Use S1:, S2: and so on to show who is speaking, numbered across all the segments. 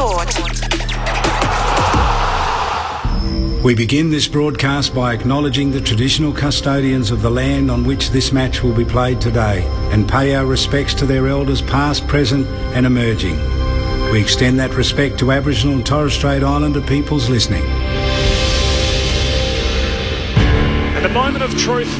S1: Sport.
S2: We begin this broadcast by acknowledging the traditional custodians of the land on which this match will be played today and pay our respects to their elders past, present and emerging. We extend that respect to Aboriginal and Torres Strait Islander peoples listening.
S3: And the moment of truth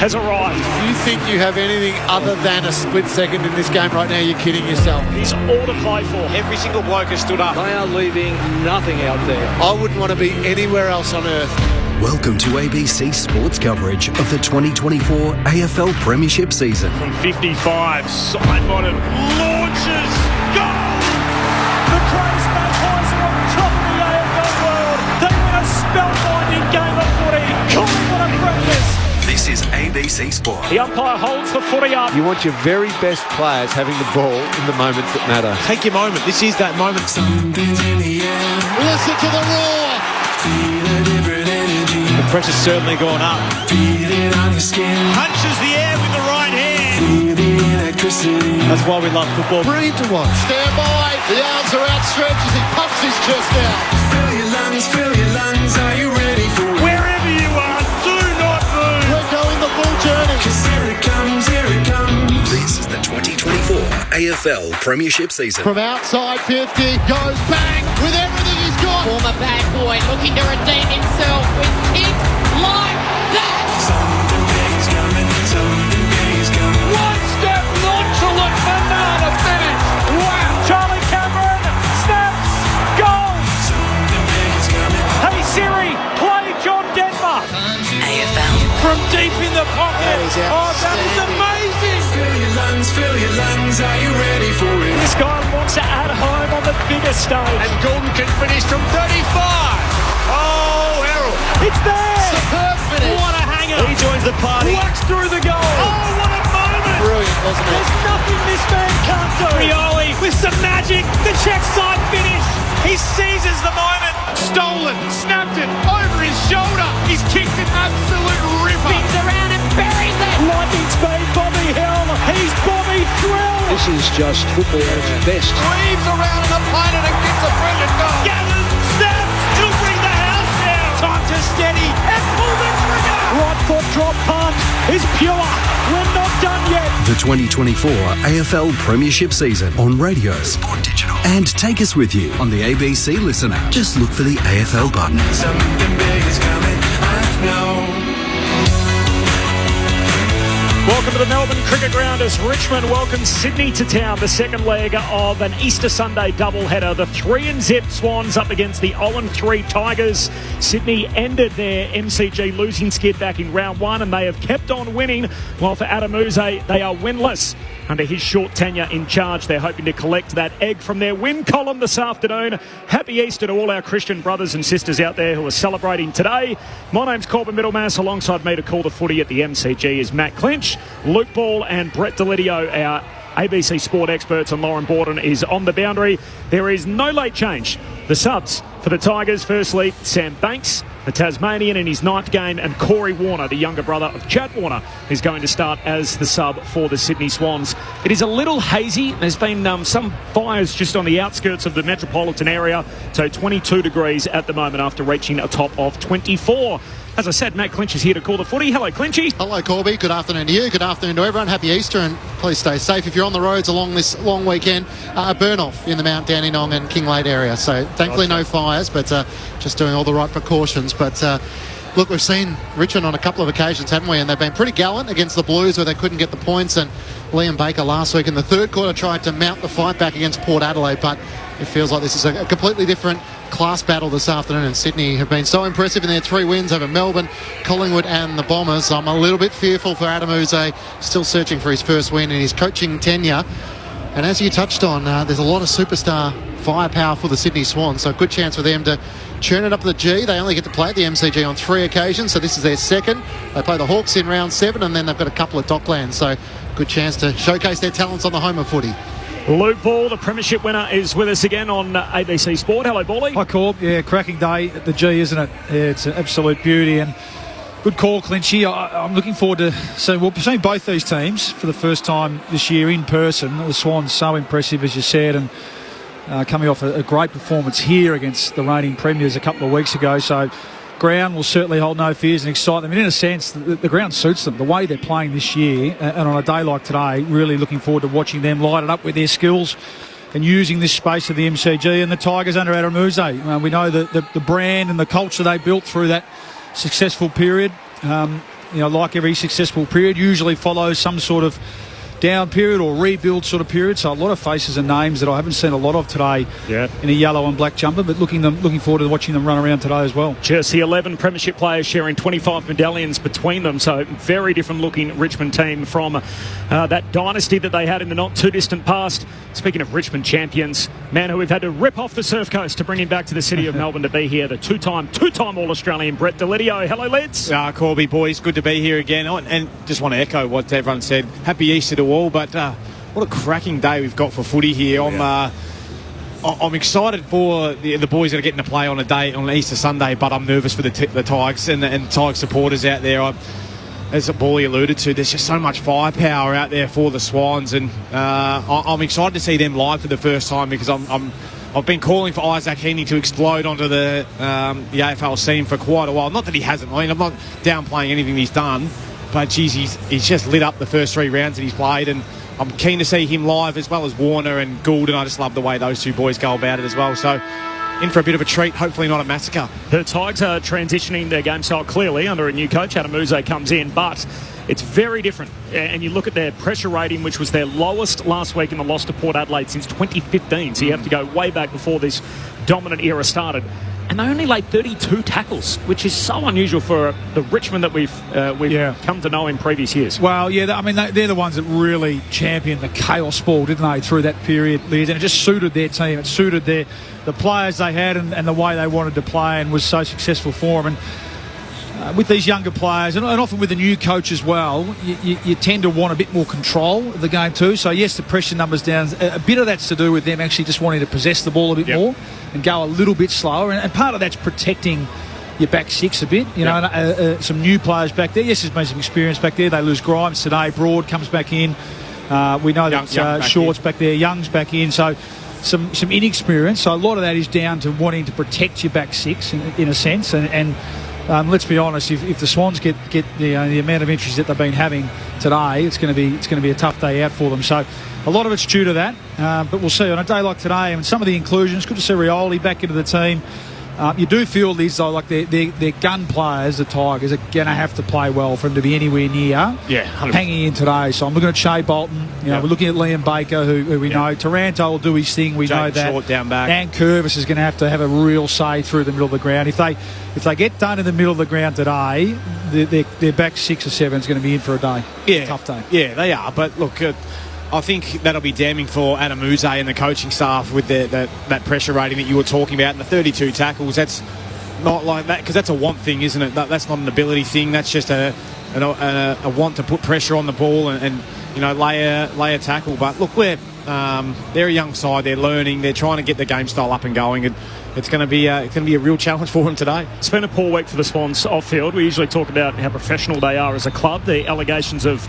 S3: has arrived.
S4: If you think you have anything other than a split second in this game right now, you're kidding yourself.
S3: It's all to play for.
S5: Every single bloke has stood up.
S4: They are leaving nothing out there. I wouldn't want to be anywhere else on earth.
S6: Welcome to ABC Sports coverage of the 2024 AFL Premiership season.
S3: From 55, side-bottom, launches, goal! The Crows Magpies are on top of the AFL world. They win a spellbinding game of footy. What a practice!
S6: This is ABC Sport.
S3: The umpire holds the footy up.
S4: You want your very best players having the ball in the moments that matter.
S5: Take your moment. This is that moment.
S4: Something's in the air. Listen to the roar. Feel a different energy.
S5: The pressure's certainly gone up.
S4: Feel it on your skin.
S5: Punches the air with the right hand.
S4: Feel the electricity.
S5: That's why we love football.
S4: Brilliant to watch. Stand by. The arms are outstretched as he pumps his chest out. Fill your lungs, fill your lungs. Are you ready for it?
S3: Wherever you are, do not move.
S4: We're going the full journey. 'Cause here it comes, here it comes.
S6: This is the 2024 AFL Premiership season.
S4: From outside 50, goes bang with everything he's got.
S7: Former bad boy looking to redeem himself with kicks like that.
S4: Something big is coming, something big is coming.
S3: One step nonchalant banana finish. Wow. Charlie Cameron snaps. Goal.
S4: Something big is coming.
S3: Hey Siri, play John Denver.
S1: AFL.
S3: From deep in the pocket.
S4: That is
S3: That is amazing.
S4: Fill your lungs, are you ready for it?
S3: This guy wants it at home on the biggest stage.
S5: And Gordon can finish from 35. Oh, Errol.
S3: It's there.
S4: Superb finish.
S3: What a hanger.
S5: He joins the party.
S3: Whacks through the goal.
S5: Oh, what a moment.
S4: Brilliant, wasn't it?
S3: There's nothing this man can't do.
S5: Rioli with some magic. The check side finish. He seizes the moment. Stolen. Snapped it over his shoulder. He's kicked an absolute ripper.
S7: Spins around and buries it.
S3: Lightning speed, Bobby Hill. He's Bobby Thrill.
S4: This is just football at its best.
S5: Weaves around an opponent and gets a brilliant goal. Gathers. Snaps. He'll bring the house down. Time to steady. And pull the trigger.
S3: Right foot drop punt is pure. We're not done yet.
S6: The 2024 AFL Premiership season on radio, Sport Digital, and take us with you on the ABC Listen app. Just look for the AFL button.
S4: Something big is coming, I know.
S3: Welcome to the Melbourne Cricket Ground as Richmond welcomes Sydney to town. The second leg of an Easter Sunday doubleheader. The 3-0 Swans up against the 0-3 Tigers. Sydney ended their MCG losing skid back in round one and they have kept on winning. While for Adamuze, they are winless under his short tenure in charge. They're hoping to collect that egg from their win column this afternoon. Happy Easter to all our Christian brothers and sisters out there who are celebrating today. My name's Corbin Middlemass. Alongside me to call the footy at the MCG is Matt Clinch, Luke Ball and Brett Delidio, our ABC Sport experts, and Lauren Borden is on the boundary. There is no late change. The subs for the Tigers, firstly, Sam Banks, the Tasmanian in his 9th game, and Corey Warner, the younger brother of Chad Warner, is going to start as the sub for the Sydney Swans. It is a little hazy. There's been some fires just on the outskirts of the metropolitan area, so 22 degrees at the moment after reaching a top of 24. As I said, Matt Clinch is here to call the footy. Hello, Clinchy.
S8: Hello, Corby. Good afternoon to you. Good afternoon to everyone. Happy Easter, and please stay safe if you're on the roads along this long weekend. A burn-off in the Mount Dandenong and Kinglade area. So thankfully no fires, but just doing all the right precautions. But look, we've seen Richmond on a couple of occasions, haven't we? And they've been pretty gallant against the Blues where they couldn't get the points. And Liam Baker last week in the third quarter tried to mount the fight back against Port Adelaide, but it feels like this is a completely different class battle this afternoon. And Sydney have been so impressive in their 3 wins over Melbourne, Collingwood and the Bombers. I'm a little bit fearful for Adamuze, still searching for his first win in his coaching tenure. And as you touched on, there's a lot of superstar firepower for the Sydney Swans, so a good chance for them to churn it up to the G. They only get to play at the MCG on 3 occasions, so this is their second. They play the Hawks in round 7, and then they've got a couple of Docklands, so good chance to showcase their talents on the home of footy.
S3: Luke Ball, the premiership winner, is with us again on ABC Sport. Hello, Bally.
S9: Hi, Corb. Yeah, cracking day at the G, isn't it? Yeah, it's an absolute beauty, and good call, Clinchy. I'm looking forward to seeing both these teams for the first time this year in person. The Swans so impressive, as you said, and coming off a great performance here against the reigning premiers a couple of weeks ago. So ground will certainly hold no fears and excite them. And in a sense, the ground suits them, the way they're playing this year. And on a day like today, really looking forward to watching them light it up with their skills and using this space of the MCG. And the Tigers under Adamuzze, we know the brand and the culture they built through that successful period. Like every successful period, usually follows some sort of down period or rebuild sort of period. So a lot of faces and names that I haven't seen a lot of today in a yellow and black jumper, but looking forward to watching them run around today as well.
S3: Jersey 11 premiership players sharing 25 medallions between them, so very different looking Richmond team from that dynasty that they had in the not too distant past. Speaking of Richmond champions, man who we've had to rip off the surf coast to bring him back to the city of Melbourne to be here, the two-time All-Australian Brett Delidio. Hello, Lids.
S1: Corby, boys, good to be here again. And just want to echo what everyone said. Happy Easter to all, but what a cracking day we've got for footy here. I'm excited for the boys that are getting to play on Easter Sunday, but I'm nervous for the Tigers and Tigers supporters out there. As Bally alluded to, there's just so much firepower out there for the Swans, and I'm excited to see them live for the first time because I've been calling for Isaac Heaney to explode onto the AFL scene for quite a while. Not that he hasn't. I mean, I'm not downplaying anything he's done, but geez, he's just lit up the first 3 rounds that he's played, and I'm keen to see him live as well as Warner and Gould, and I just love the way those two boys go about it as well. So in for a bit of a treat, hopefully not a massacre.
S3: The Tigers are transitioning their game style clearly under a new coach. Adamuzze comes in, but it's very different. And you look at their pressure rating, which was their lowest last week in the loss to Port Adelaide since 2015. So you have to go way back before this dominant era started. And they only laid 32 tackles, which is so unusual for the Richmond that we've come to know in previous years.
S9: Well, they're the ones that really championed the chaos ball, didn't they, through that period, Liz? And it just suited their team. It suited the players they had and the way they wanted to play, and was so successful for them. And with these younger players, and often with the new coach as well, you tend to want a bit more control of the game too. So yes, the pressure numbers down. A bit of that's to do with them actually just wanting to possess the ball a bit more and go a little bit slower. And part of that's protecting your back six a bit. Some new players back there. Yes, there's been some experience back there. They lose Grimes today. Broad comes back in. We know that Short's back there. Young's back in. So some inexperience. So a lot of that is down to wanting to protect your back six in a sense. And let's be honest, if the Swans get the amount of injuries that they've been having today, it's going to be a tough day out for them. So a lot of it's due to that, but we'll see on a day like today. And some of the inclusions, good to see Rioli back into the team. You do feel these though, like their gun players, the Tigers, are going to have to play well for them to be anywhere near hanging in today. So I'm looking at Shea Bolton. We're looking at Liam Baker, who we know. Taranto will do his thing. We know that.
S1: Short down back.
S9: And Curvis is going to have a real say through the middle of the ground. If they get done in the middle of the ground today, their back 6 or 7 is going to be in for a day.
S1: Yeah,
S9: tough day.
S1: Yeah, they are. But look, I think that'll be damning for Adamuzze and the coaching staff with that pressure rating that you were talking about, and the 32 tackles. That's not like that, because that's a want thing, isn't it? That's not an ability thing. That's just a want to put pressure on the ball and lay a tackle. But look, they're a young side. They're learning. They're trying to get the game style up and going, and it's going to be a real challenge for them today.
S3: It's been a poor week for the Swans off field. We usually talk about how professional they are as a club. The allegations of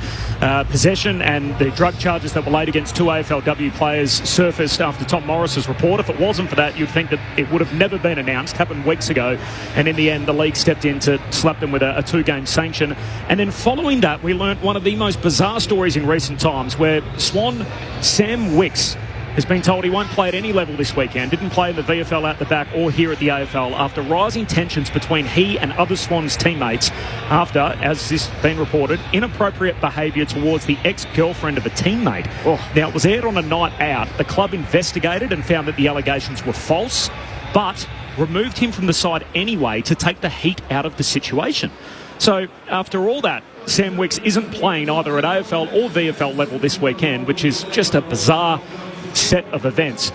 S3: possession and the drug charges that were laid against 2 AFLW players surfaced after Tom Morris's report. If it wasn't for that, you'd think that it would have never been announced. Happened weeks ago, and in the end the league stepped in to slap them with a 2-game sanction. And then following that, we learnt one of the most bizarre stories in recent times, where Swan Sam Wicks has been told he won't play at any level this weekend. Didn't play in the VFL out the back or here at the AFL after rising tensions between he and other Swans teammates after, as this has been reported, inappropriate behaviour towards the ex-girlfriend of a teammate. Now, it was aired on a night out. The club investigated and found that the allegations were false, but removed him from the side anyway to take the heat out of the situation. So after all that, Sam Wicks isn't playing either at AFL or VFL level this weekend, which is just a bizarre set of events.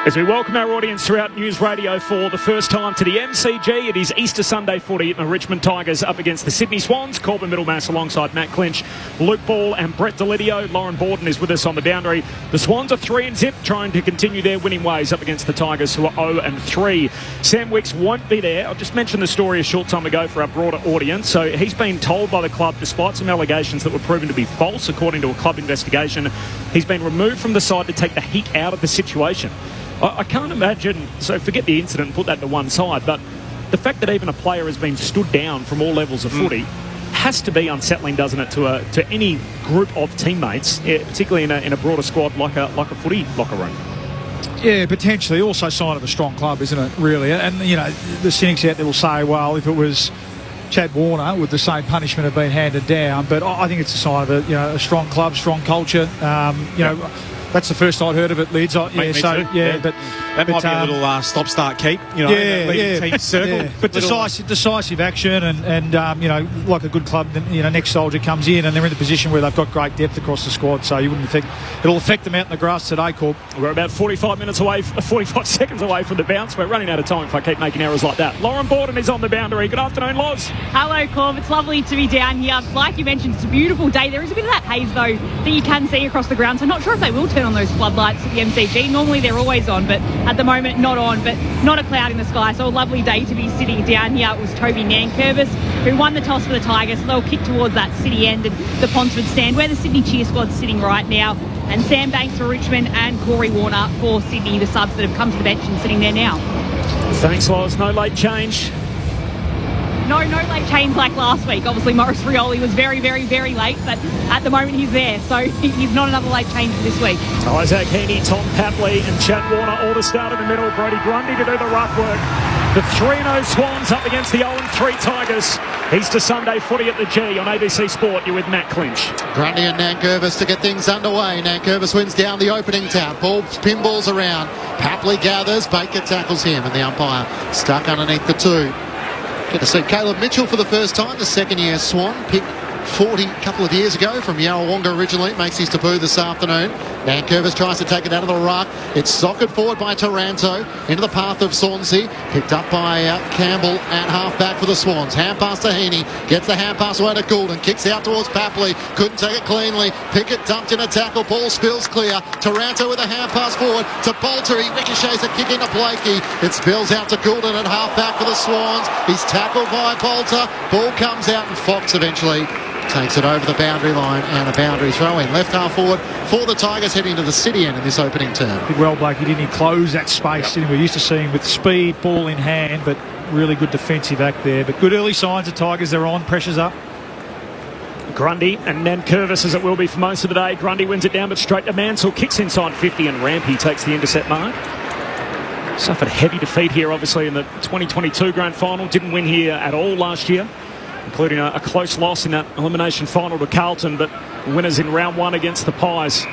S3: As we welcome our audience throughout News Radio for the first time to the MCG, it is Easter Sunday footy. The Richmond Tigers up against the Sydney Swans. Corbin Middlemass alongside Matt Clinch, Luke Ball and Brett Delidio. Lauren Borden is with us on the boundary. The Swans are 3-0, trying to continue their winning ways up against the Tigers, who are 0-3. Sam Wicks won't be there. I just mentioned the story a short time ago for our broader audience. So he's been told by the club, despite some allegations that were proven to be false, according to a club investigation, he's been removed from the side to take the heat out of the situation. I can't imagine, so forget the incident and put that to one side, but the fact that even a player has been stood down from all levels of footy has to be unsettling, doesn't it, to any group of teammates, particularly in a broader squad like a footy locker room.
S9: Yeah, potentially. Also a sign of a strong club, isn't it, really? And, you know, the cynics out there will say, well, if it was Chad Warner, would the same punishment have been handed down? But I think it's a sign of a strong club, strong culture. That's the first I'd heard of it, Lids.
S1: But that might be a little stop-start keep, team circle.
S9: Yeah. But decisive action and like a good club, next soldier comes in and they're in the position where they've got great depth across the squad, so you wouldn't think it'll affect them out in the grass today, Corb.
S3: We're about 45 seconds away from the bounce. We're running out of time if I keep making errors like that. Lauren Borden is on the boundary. Good afternoon, Loz.
S10: Hello, Corb. It's lovely to be down here. Like you mentioned, it's a beautiful day. There is a bit of that haze, though, that you can see across the ground, so not sure if they will turn on those floodlights at the MCG. Normally they're always on, but at the moment not on, but not a cloud in the sky, so a lovely day to be sitting down here. It was Toby Nankervis who won the toss for the Tigers, so they'll kick towards that city end and the Ponsford stand where the Sydney cheer squad's sitting right now, and Sam Banks for Richmond and Corey Warner for Sydney, the subs that have come to the bench and sitting there now.
S3: Thanks, Loz. No late change.
S10: No late change like last week. Obviously, Morris Rioli was very, very, very late, but at the moment he's there, so he's not another late change this week.
S3: Isaac Heaney, Tom Papley and Chad Warner all to start in the middle. Brody Grundy to do the ruck work. The 3-0 Swans up against the 0-3 Tigers. Easter Sunday footy at the G on ABC Sport. You're with Matt Clinch.
S8: Grundy and Nankervis to get things underway. Nankervis wins down the opening tap. Pinballs around. Papley gathers. Baker tackles him, and the umpire stuck underneath the two. Get to see Caleb Mitchell for the first time, the second-year Swan, picked 40 a couple of years ago from Yarrawonga originally, makes his debut this afternoon. Nankervis tries to take it out of the ruck. It's socked forward by Taranto into the path of Swansea, picked up by Campbell at half-back for the Swans. Hand pass to Heaney, gets the hand pass away to Goulden, kicks out towards Papley, couldn't take it cleanly. Pickett dumped in a tackle, ball spills clear. Taranto with a hand pass forward to Bolter, he ricochets a kick into Blakey. It spills out to Goulden at half-back for the Swans. He's tackled by Bolter, ball comes out and Fox eventually takes it over the boundary line, and a boundary throw in. Left half forward for the Tigers heading to the city end in this opening term.
S9: Did well, Blakey, didn't he? Close that space. We're used to seeing with speed, ball in hand, but really good defensive act there. But good early signs of Tigers. They're on. Pressure's up.
S3: Grundy and Nankervis, as it will be for most of the day. Grundy wins it down, but straight to Mansell. Kicks inside 50, and Rampy takes the intercept mark. Suffered heavy defeat here, obviously, in the 2022 Grand Final. Didn't win here at all last year, including a close loss in that elimination final to Carlton, but winners in round one against the Pies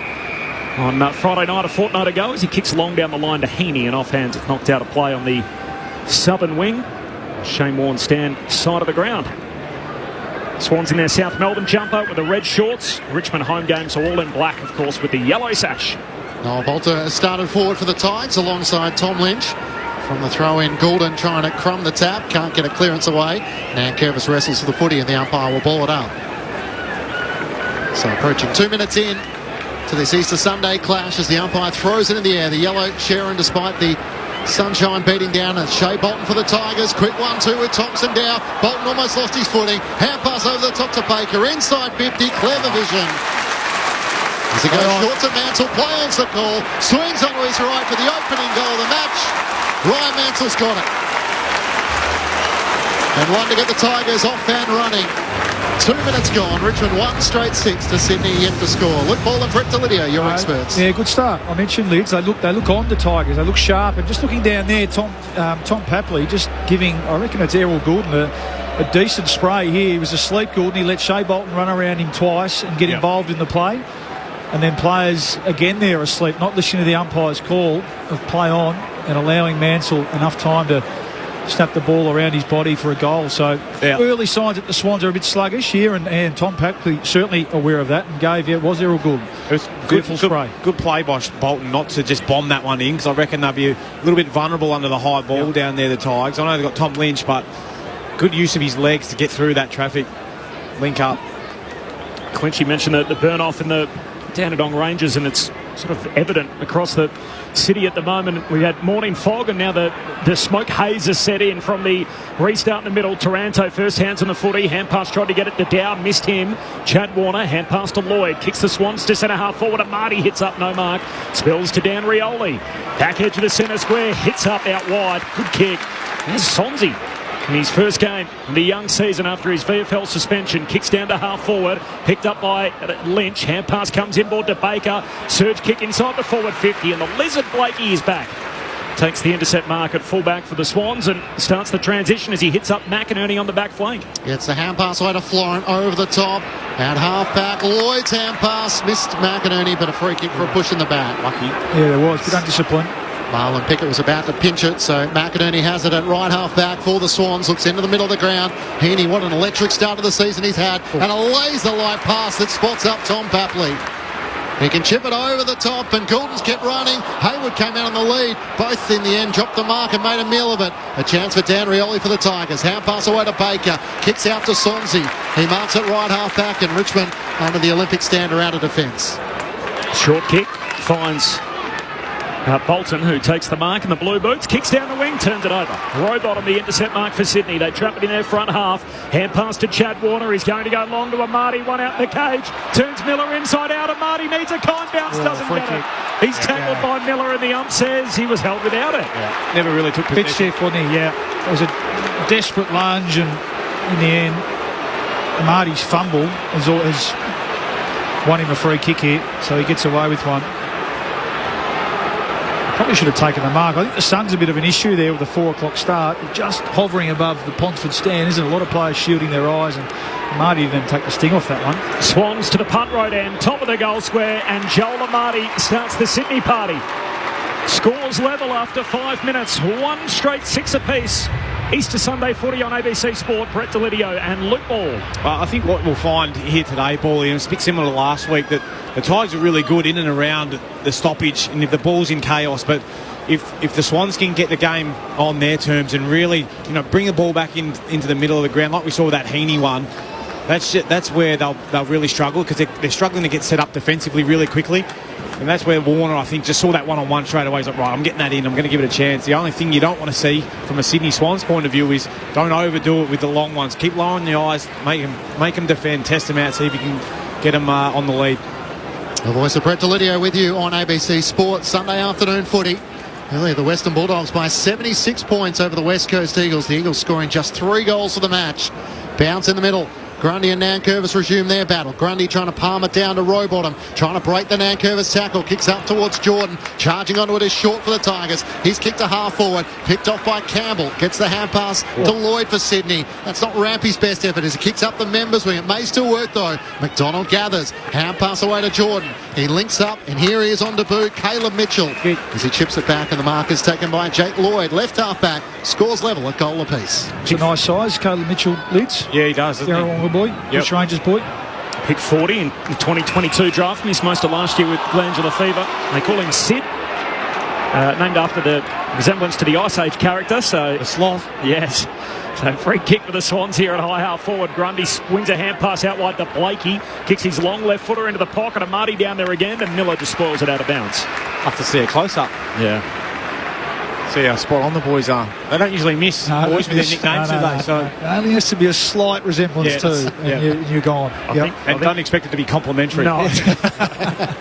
S3: on Friday night a fortnight ago, as he kicks long down the line to Heaney, and offhands it knocked out a play on the southern wing. Shane Warne stand side of the ground. Swans in their South Melbourne jumper with the red shorts. Richmond home games are all in black, of course, with the yellow sash.
S8: Noel Bolter started forward for the Tigers alongside Tom Lynch. From the throw-in, Goulden trying to crumb the tap, can't get a clearance away. Nankervis wrestles for the footy, and the umpire will ball it up. So approaching 2 minutes in to this Easter Sunday clash as the umpire throws it in the air. The yellow Sharon, despite the sunshine beating down, and Shea Bolton for the Tigers. Quick 1-2 with Thompson down. Bolton almost lost his footing. Hand pass over the top to Baker. Inside 50, clever vision. As he goes short to Mansell, play on's the call. Swings onto his right for the opening goal of the match. Ryan Mansell's got it. And one to get the Tigers off and running. 2 minutes gone. Richmond 1 straight 6 to Sydney yet to score. Luke Ball and Brett Delidio, your experts.
S9: Yeah, good start. I mentioned Lids. They look on the Tigers. They look sharp. And just looking down there, Tom Papley just giving, I reckon it's Errol Goulden, a decent spray here. He was asleep, Goulden. He let Shea Bolton run around him twice and get involved in the play. And then players, again, there asleep, not listening to the umpire's call of play on and allowing Mansell enough time to snapped the ball around his body for a goal. So early signs that the Swans are a bit sluggish here, and Tom Papley certainly aware of that and was there all good.
S1: It was good play by Bolton not to just bomb that one in, because I reckon they'll be a little bit vulnerable under the high ball down there, the Tigers. I know they've got Tom Lynch, but good use of his legs to get through that traffic. Link up.
S3: Clinchy mentioned the burn-off in the Dandenong Ranges, and it's sort of evident across the city at the moment. We had morning fog, and now the smoke haze has set in from the restart in the middle. Taranto first, hands on the footy. Hand pass tried to get it to Dow, missed him. Chad Warner, hand pass to Lloyd. Kicks the Swans to centre half forward, and Marty hits up, no mark. Spills to Dan Rioli. Back edge of the centre square, hits up out wide. Good kick. There's Sonzi. In his first game in the young season after his VFL suspension, kicks down to half forward, picked up by Lynch. Hand pass comes inboard to Baker. Surge kick inside the forward 50, and the Lizard Blakey is back. Takes the intercept mark at fullback for the Swans and starts the transition as he hits up McInerney on the back flank.
S8: Gets the hand pass away to Florent over the top. At half back, Lloyd's hand pass missed McInerney, but a free kick for a push in the back.
S1: Lucky.
S9: Yeah, there was. Good undiscipline.
S8: Marlon Pickett was about to pinch it, so McInerney has it at right half back for the Swans. Looks into the middle of the ground. Heaney, what an electric start of the season he's had. And a laser-like pass that spots up Tom Papley. He can chip it over the top, and Goulden's kept running. Hayward came out on the lead. Both in the end dropped the mark and made a meal of it. A chance for Dan Rioli for the Tigers. Hand pass away to Baker. Kicks out to Sonzi. He marks it right half back, and Richmond under the Olympic standard out of defence.
S3: Short kick finds Bolton, who takes the mark in the blue boots, kicks down the wing, turns it over. Robot on the intercept mark for Sydney. They trap it in their front half. Hand pass to Chad Warner. He's going to go long to Amati. One out in the cage. Turns Miller inside out. Amati needs a kind bounce. Doesn't get it. He's tackled by Miller, and the ump says he was held without it.
S1: Yeah. Never really took possession.
S9: Bit stiff, wasn't he? Yeah. It was a desperate lunge, and in the end, Amati's fumble has won him a free kick here, so he gets away with one. Probably should have taken the mark. I think the sun's a bit of an issue there with the 4 o'clock start. Just hovering above the Ponsford stand, isn't a lot of players shielding their eyes, and Marty didn't take the sting off that one.
S3: Swans to the punt road end, top of the goal square, and Joel Amati starts the Sydney party. Scores level after 5 minutes, one straight 6 apiece. Easter Sunday footy on ABC Sport. Brett Delidio and Luke Ball.
S1: I think what we'll find here today, Paulie, and it's a bit similar to last week, that the Tigers are really good in and around the stoppage, and if the ball's in chaos, but if the Swans can get the game on their terms and really, bring the ball back into the middle of the ground, like we saw with that Heaney one, that's where they'll really struggle, because they're struggling to get set up defensively really quickly. And that's where Warner, I think, just saw that one-on-one straight away. He's like, right, I'm getting that in. I'm going to give it a chance. The only thing you don't want to see from a Sydney Swans point of view is don't overdo it with the long ones. Keep lowering the eyes, make them defend, test them out, see if you can get them on the lead.
S8: The voice of Brett Delidio with you on ABC Sport. Sunday afternoon footy. Earlier, the Western Bulldogs by 76 points over the West Coast Eagles. The Eagles scoring just 3 goals for the match. Bounce in the middle. Grundy and Nankervis resume their battle. Grundy trying to palm it down to Rowbottom, trying to break the Nankervis tackle, kicks up towards Jordan, charging onto it is short for the Tigers. He's kicked to half forward, picked off by Campbell, gets the hand pass to Lloyd for Sydney. That's not Rampy's best effort as he kicks up the members wing. It may still work though. McDonald gathers, hand pass away to Jordan. He links up, and here he is on debut, Caleb Mitchell, as he chips it back, and the mark is taken by Jake Lloyd. Left half back, scores level at goal apiece.
S9: It's a nice size, Caleb Mitchell lids.
S1: Yeah, he does, doesn't he?
S9: Boy, Bush Rangers boy.
S3: Hit 40 in the 2022 draft. Missed most of last year with glandular fever. They call him Sid, named after the resemblance to the Ice Age character. So
S1: the sloth.
S3: Yes. So free kick for the Swans here at high half forward. Grundy swings a hand pass out wide to Blakey. Kicks his long left footer into the pocket, and Marty down there again, and Miller just spoils it out of bounds.
S1: Have to see a close up.
S3: Yeah.
S1: See how spot on the boys are. They don't usually miss boys with their nicknames, do they? So
S9: it only has to be a slight resemblance too, and you're gone.
S1: I think don't expect it to be complimentary.
S3: No.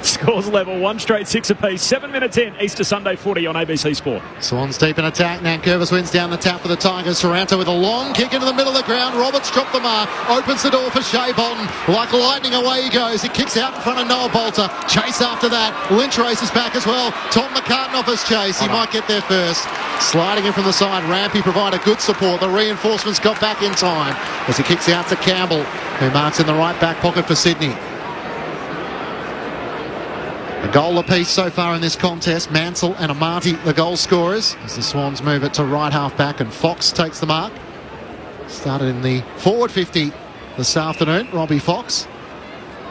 S3: Scores level, one straight 6 apiece. 7 minutes in, Easter Sunday footy on ABC Sport.
S8: Swans deep in attack. Nankervis wins down the tap for the Tigers. Taranto with a long kick into the middle of the ground. Roberts dropped the mark, opens the door for Shea Bolton. Like lightning, away he goes. He kicks out in front of Noah Bolter. Chase after that. Lynch races back as well. Tom McCartan off his chase. He might get there first. Sliding in from the side, Rampy provided good support. The reinforcements got back in time as he kicks out to Campbell, who marks in the right back pocket for Sydney. A goal apiece so far in this contest. Mansell and Amati, the goal scorers, as the Swans move it to right half back, and Fox takes the mark. Started in the forward 50 this afternoon, Robbie Fox,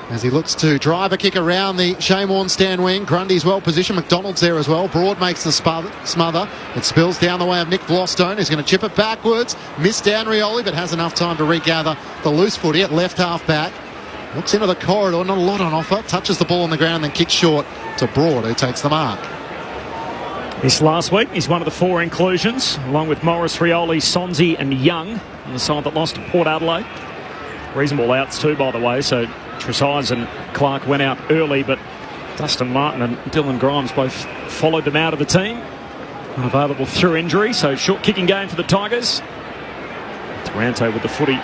S8: as he looks to drive a kick around the Shane Warne stand wing. Grundy's well positioned, McDonald's there as well. Broad makes the smother. It spills down the way of Nick Vlostone. He's going to chip it backwards. Missed Dan Rioli, but has enough time to regather the loose footy at left half back. Looks into the corridor, not a lot on offer. Touches the ball on the ground, then kicks short to Broad, who takes the mark.
S3: This last week, he's one of the 4 inclusions, along with Morris, Rioli, Sonzi and Young, on the side that lost to Port Adelaide. Reasonable outs too, by the way, so Tresize and Clark went out early, but Dustin Martin and Dylan Grimes both followed them out of the team. Unavailable through injury, so short kicking game for the Tigers. Taranto with the footy,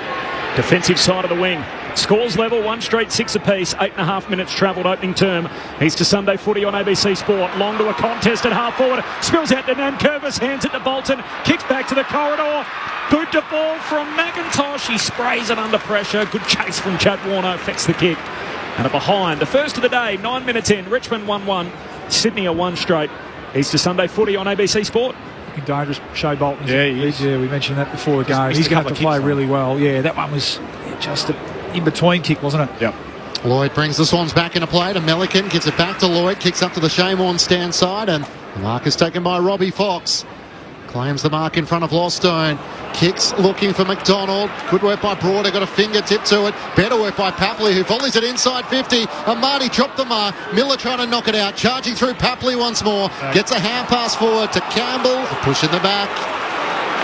S3: defensive side of the wing. Scores level, 1 straight 6 apiece. 8.5 minutes travelled opening term. Easter Sunday footy on ABC Sport. Long to a contest at half forward. Spills out to Nankervis, hands it to Bolton. Kicks back to the corridor. Good to ball from McIntosh. He sprays it under pressure. Good chase from Chad Warner. Affects the kick. And a behind. The first of the day, 9 minutes in. Richmond 1-1. Sydney a 1 straight. Easter Sunday footy on ABC Sport.
S9: Looking dangerous, Shea Bolton.
S1: Yeah, he is.
S9: Yeah, we mentioned that before the game. He's going to have to play really well. Yeah, that one was just a in-between kick, wasn't it?
S1: Yep.
S8: Lloyd brings the Swans back into play to Melican, gives it back to Lloyd, kicks up to the Shane Warne stand side, and the mark is taken by Robbie Fox. Claims the mark in front of Vlostone. Kicks looking for McDonald. Good work by Broader, got a fingertip to it. Better work by Papley, who volleys it inside 50. Amati dropped the mark. Miller trying to knock it out. Charging through Papley once more. Gets a hand pass forward to Campbell. A push in the back.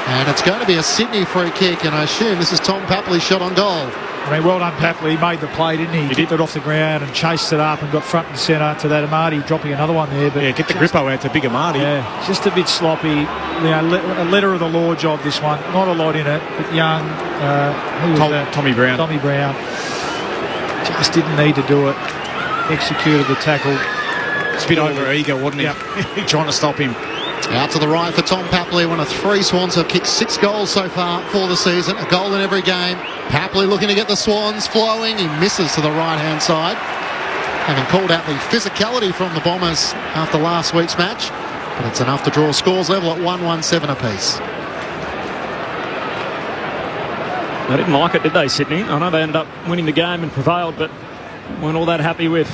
S8: And it's going to be a Sydney free kick, and I assume this is Tom Papley's shot on goal.
S9: I mean, well done, Papley. He made the play, didn't he? He kicked it off the ground and chased it up and got front and centre to that Amati, dropping another one there. But
S1: yeah, get the grippo out to big Amati.
S9: Yeah, just a bit sloppy. You know, a letter of the law job, this one. Not a lot in it, but Young. Who was that?
S1: Tommy Brown.
S9: Tommy Brown. Just didn't need to do it. Executed the tackle.
S1: It's a bit over eager, wasn't he?
S9: Yep.
S1: Trying to stop him.
S8: Out to the right for Tom Papley. One of 3 Swans have kicked 6 goals so far for the season. A goal in every game. Papley looking to get the Swans flowing. He misses to the right-hand side. Having called out the physicality from the Bombers after last week's match. But it's enough to draw scores level at 1-1-7 apiece.
S3: They didn't like it, did they, Sydney? I know they ended up winning the game and prevailed, but weren't all that happy with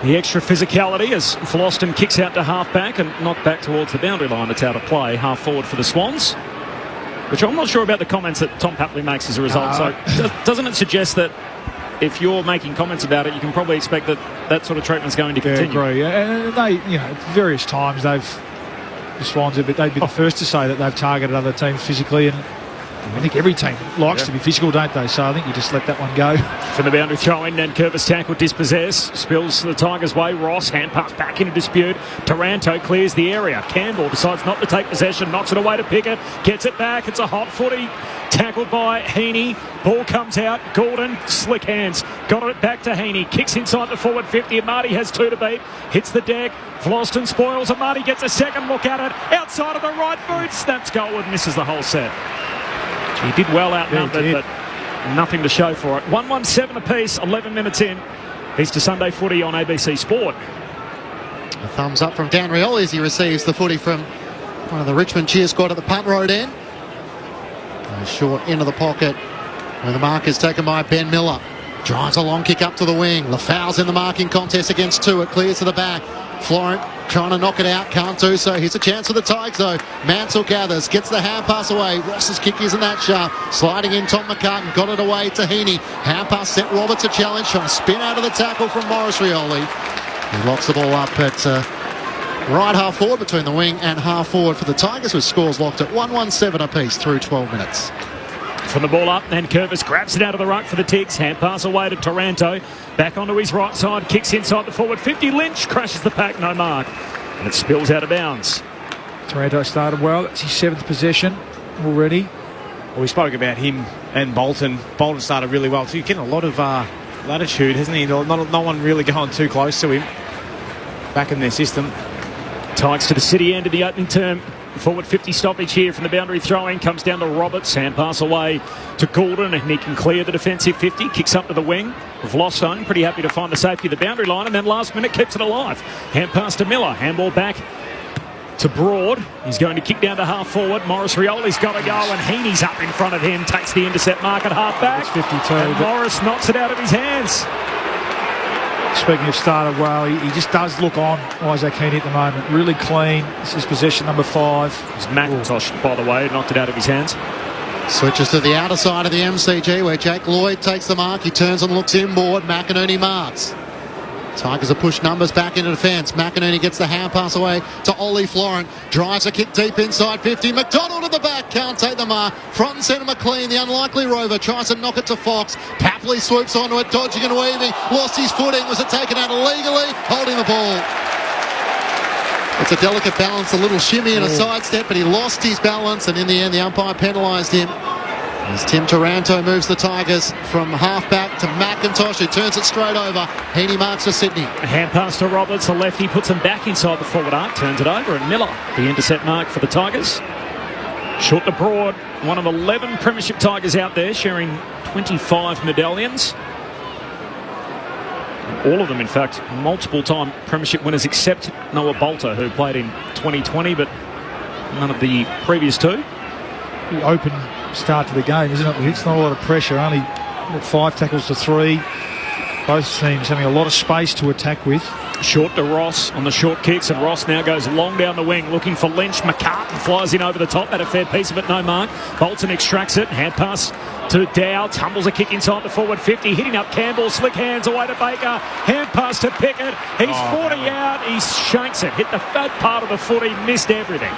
S3: the extra physicality as Vlostone kicks out to half-back and knocked back towards the boundary line. It's out of play, half-forward for the Swans. Which I'm not sure about the comments that Tom Papley makes as a result. So doesn't it suggest that if you're making comments about it, you can probably expect that that sort of treatment's going to continue?
S9: I agree. And they, you know, various times the Swans, they'd be the first to say that they've targeted other teams physically, and I think every team likes to be physical, don't they? So I think you just let that one go.
S3: From the boundary throw in, and Curvis tackle dispossessed. Spills the Tigers' way. Ross, hand pass back into dispute. Taranto clears the area. Campbell decides not to take possession. Knocks it away to Pickett. Gets it back. It's a hot footy. Tackled by Heaney. Ball comes out. Gordon, slick hands. Got it back to Heaney. Kicks inside the forward 50. Amati has 2 to beat. Hits the deck. Vlostone spoils. Amati gets a second look at it. Outside of the right boot. Snaps goal and misses the whole set. He did well outnumbered, but nothing to show for it. 1-1-7 apiece, 11 minutes in. Easter Sunday footy on ABC Sport.
S8: A thumbs up from Dan Rioli as he receives the footy from one of the Richmond cheer squad at the punt road end. Short into the pocket where the mark is taken by Ben Miller. Drives a long kick up to the wing. Lafau's in the marking contest against 2. It clears to the back. Florent trying to knock it out, can't do so. Here's a chance for the Tigers though. Mansell gathers, gets the hand pass away. Ross's kick isn't that sharp. Sliding in Tom McCartan, got it away to Heaney. Hand pass set Roberts a challenge, trying to spin out of the tackle from Morris Rioli. He locks the ball up at right half forward between the wing and half forward for the Tigers, with scores locked at 1-1-7 apiece through 12 minutes.
S3: From the ball up, and Curvis grabs it out of the ruck for the Tigs. Hand pass away to Taranto. Back onto his right side, kicks inside the forward 50. Lynch crashes the pack, no mark. And it spills out of bounds.
S9: Taranto started well. That's his 7th possession already.
S1: Well, we spoke about him and Bolton. Bolton started really well too. Getting a lot of latitude, hasn't he? No one really going too close to him. Back in their system.
S3: Tigers to the city end of the opening term. Forward 50 stoppage here from the boundary throw-in. Comes down to Roberts. Hand pass away to Gordon, and he can clear the defensive 50. Kicks up to the wing. Vlossone pretty happy to find the safety of the boundary line, and then last minute keeps it alive. Hand pass to Miller. Handball back to Broad. He's going to kick down to half forward. Morris Rioli's got to go, and Heaney's up in front of him. Takes the intercept mark at half back.
S9: It's 52.
S3: And Morris knocks it out of his hands.
S9: Speaking of started well, he just does look on, Isaac Heaney, at the moment. Really clean. This is possession number 5.
S3: It's McIntosh, by the way, knocked it out of his hands.
S8: Switches to the outer side of the MCG where Jake Lloyd takes the mark. He turns and looks inboard. McInerney marks. Tigers have pushed numbers back into defence. McInerney gets the hand pass away to Ollie Florent. Drives a kick deep inside 50. McDonald at the back. Can't take the mark. Front and centre McLean, the unlikely rover, tries to knock it to Fox. Papley swoops onto it, dodging and weaving. Lost his footing. Was it taken out illegally? Holding the ball. It's a delicate balance, a little shimmy and a sidestep, but he lost his balance, and in the end the umpire penalised him. As Tim Taranto moves the Tigers from half-back to McIntosh, who turns it straight over. Heaney marks for Sydney.
S3: A hand pass to Roberts, the lefty, puts him back inside the forward arc, turns it over, and Miller, the intercept mark for the Tigers. Short to Broad, one of 11 premiership Tigers out there, sharing 25 medallions. All of them, in fact, multiple-time premiership winners, except Noah Bolter, who played in 2020, but none of the previous two.
S9: The open start to the game, isn't it? It's not a lot of pressure, only 5 tackles to 3. Both teams having a lot of space to attack with.
S3: Short to Ross on the short kicks, and Ross now goes long down the wing looking for Lynch. McCartan flies in over the top, had a fair piece of it, no mark. Bolton extracts it, hand pass to Dow, tumbles a kick inside the forward 50, hitting up Campbell, slick hands away to Baker, hand pass to Pickett, he's 40 out, he shanks it, hit the fat part of the foot, he missed everything.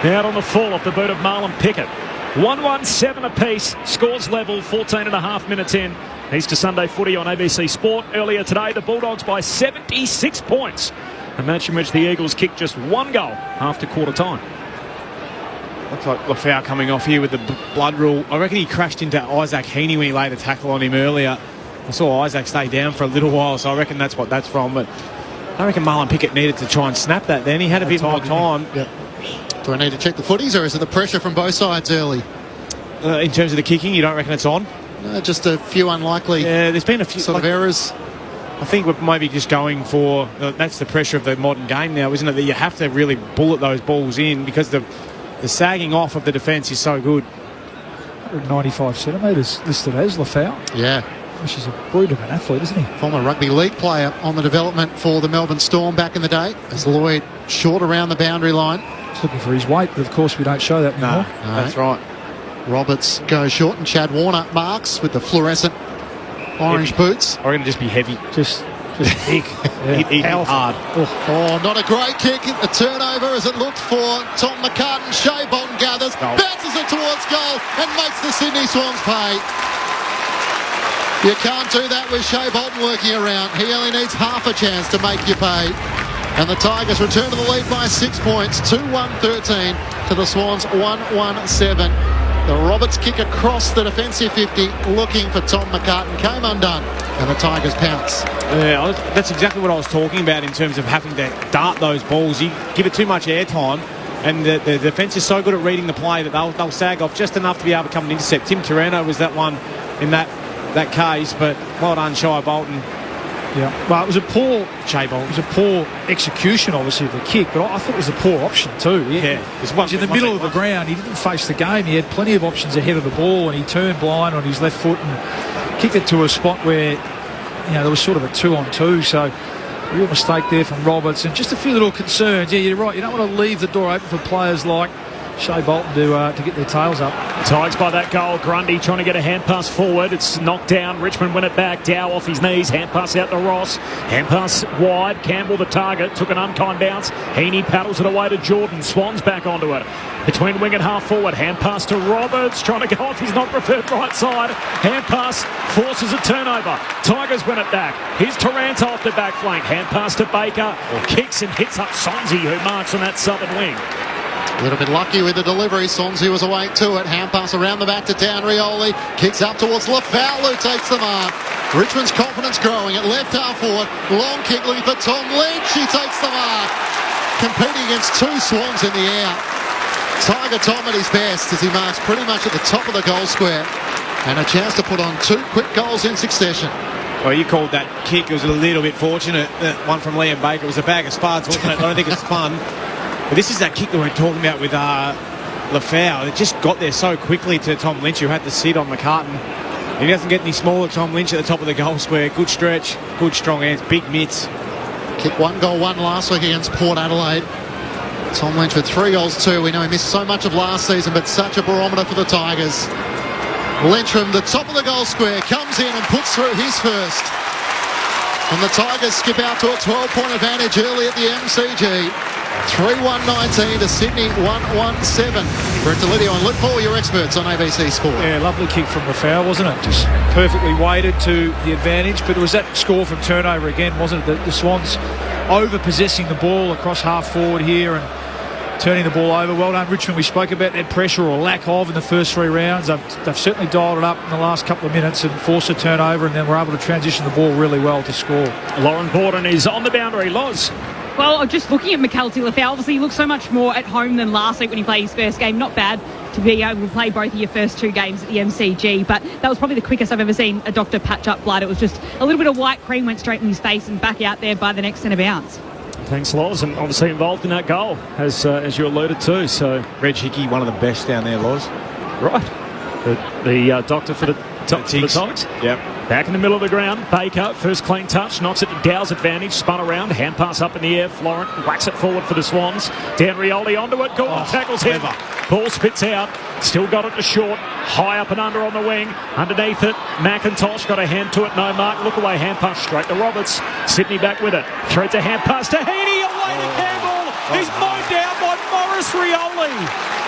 S3: Out on the full off the boot of Marlon Pickett. 1-1-7 apiece, scores level, 14 and a half minutes in. Easter Sunday footy on ABC Sport. Earlier today, the Bulldogs by 76 points. A match in which the Eagles kicked just 1 goal after quarter time.
S1: Looks like Lafau coming off here with the blood rule. I reckon he crashed into Isaac Heaney when he laid a tackle on him earlier. I saw Isaac stay down for a little while, so I reckon that's what that's from. But I reckon Marlon Pickett needed to try and snap that then. He had a bit more time.
S8: Yep. Do I need to check the footies, or is it the pressure from both sides early?
S1: In terms of the kicking, you don't reckon it's on?
S8: No, just a few unlikely
S1: there's been a few
S8: sort of errors.
S1: I think we're maybe just going for... that's the pressure of the modern game now, isn't it? That you have to really bullet those balls in because the sagging off of the defence is so good.
S9: 195 centimetres listed as Lafau.
S8: Yeah.
S9: Which is a brute of an athlete, isn't he?
S8: Former rugby league player on the development for the Melbourne Storm back in the day. As Lloyd short around the boundary line.
S9: He's looking for his weight, but of course we don't show that anymore.
S8: No,
S1: that's right.
S8: Roberts goes short, and Chad Warner marks with the fluorescent orange
S1: heavy
S8: boots.
S1: Are going to just be heavy.
S9: Just big.
S1: Yeah. Hard.
S8: Oh, not a great kick. A turnover as it looked for Tom McCartan. Shea Bolton gathers, bounces it towards goal, and makes the Sydney Swans pay. You can't do that with Shea Bolton working around. He only needs half a chance to make you pay. And the Tigers return to the lead by 6 points, 2-1-13 to the Swans 1-1-7. The Roberts kick across the defensive 50, looking for Tom McCartan, came undone, and the Tigers pounce.
S1: Yeah, that's exactly what I was talking about in terms of having to dart those balls. You give it too much airtime, and the defence is so good at reading the play that they'll sag off just enough to be able to come and intercept. Tim Taranto was that one in that case, but well done, Shea Bolton.
S9: Yeah, well, it was a poor
S1: Shea Bolton.
S9: It was a poor execution, obviously, of the kick, but I thought it was a poor option too.
S1: Yeah,
S9: he's in the middle of the ground. He didn't face the game. He had plenty of options ahead of the ball, and he turned blind on his left foot and kicked it to a spot where there was sort of a 2-on-2. So a real mistake there from Roberts, and just a few little concerns. Yeah, you're right. You don't want to leave the door open for players like Shea Bolton to get their tails up.
S3: Tigers by that goal. Grundy trying to get a hand pass forward. It's knocked down. Richmond win it back. Dow off his knees. Hand pass out to Ross. Hand pass wide. Campbell the target. Took an unkind bounce. Heaney paddles it away to Jordan. Swans back onto it. Between wing and half forward. Hand pass to Roberts. Trying to go off his not preferred right side. Hand pass forces a turnover. Tigers win it back. Here's Taranto off the back flank. Hand pass to Baker. Kicks and hits up Sonzi, who marks on that southern wing.
S8: A little bit lucky with the delivery. Sonzi was awake to it. Hand pass around the back to Dan Rioli. Kicks up towards Lafau, who takes the mark. Richmond's confidence growing at left half forward. Long kick looking for Tom Lynch. He takes the mark. Competing against two Swans in the air. Tiger Tom at his best as he marks pretty much at the top of the goal square. And a chance to put on 2 quick goals in succession.
S1: Well, you called that kick. It was a little bit fortunate. That one from Liam Baker. It was a bag of spuds, wasn't it? I don't think it's fun. But this is that kick that we're talking about with Lafau. It just got there so quickly to Tom Lynch, who had to sit on McCartan. He doesn't get any smaller, Tom Lynch, at the top of the goal square. Good stretch, good strong hands, big mitts.
S8: Kicked 1 goal, 1 last week against Port Adelaide. Tom Lynch with 3 goals, 2. We know he missed so much of last season, but such a barometer for the Tigers. Lynch from the top of the goal square comes in and puts through his first. And the Tigers skip out to a 12-point advantage early at the MCG. 3-1-19 to Sydney 1-1-7. Brett Delidio and Luke Paul, your experts on ABC Sport.
S9: Yeah, lovely kick from Lafau, wasn't it? Just perfectly weighted to the advantage. But it was that score from turnover again, wasn't it? The Swans over-possessing the ball across half-forward here and turning the ball over. Well done, Richmond. We spoke about their pressure or lack of in the first 3 rounds. They've certainly dialed it up in the last couple of minutes and forced a turnover, and then were able to transition the ball really well to score.
S3: Lauren Borden is on the boundary. Loz.
S10: Well, just looking at Makelti Lafau, obviously he looks so much more at home than last week when he played his first game. Not bad to be able to play both of your first 2 games at the MCG, but that was probably the quickest I've ever seen a doctor patch up blood. It was just a little bit of white cream went straight in his face and back out there by the next centre bounce.
S3: Thanks, Loz, and obviously involved in that goal, as you alluded to. So
S1: Reg Hickey, one of the best down there, Loz.
S3: Right. The doctor for the Tigers.
S1: Yep.
S3: Back in the middle of the ground. Baker, first clean touch, knocks it to Dow's advantage, spun around, hand pass up in the air. Florent whacks it forward for the Swans. Dan Rioli onto it. Gordon tackles him. Ball spits out. Still got it to short. High up and under on the wing. Underneath it, McIntosh got a hand to it. No mark. Look away. Hand pass straight to Roberts. Sydney back with it. Threads a hand pass to Heaney. Away to Campbell. He's mowed down by Morris Rioli.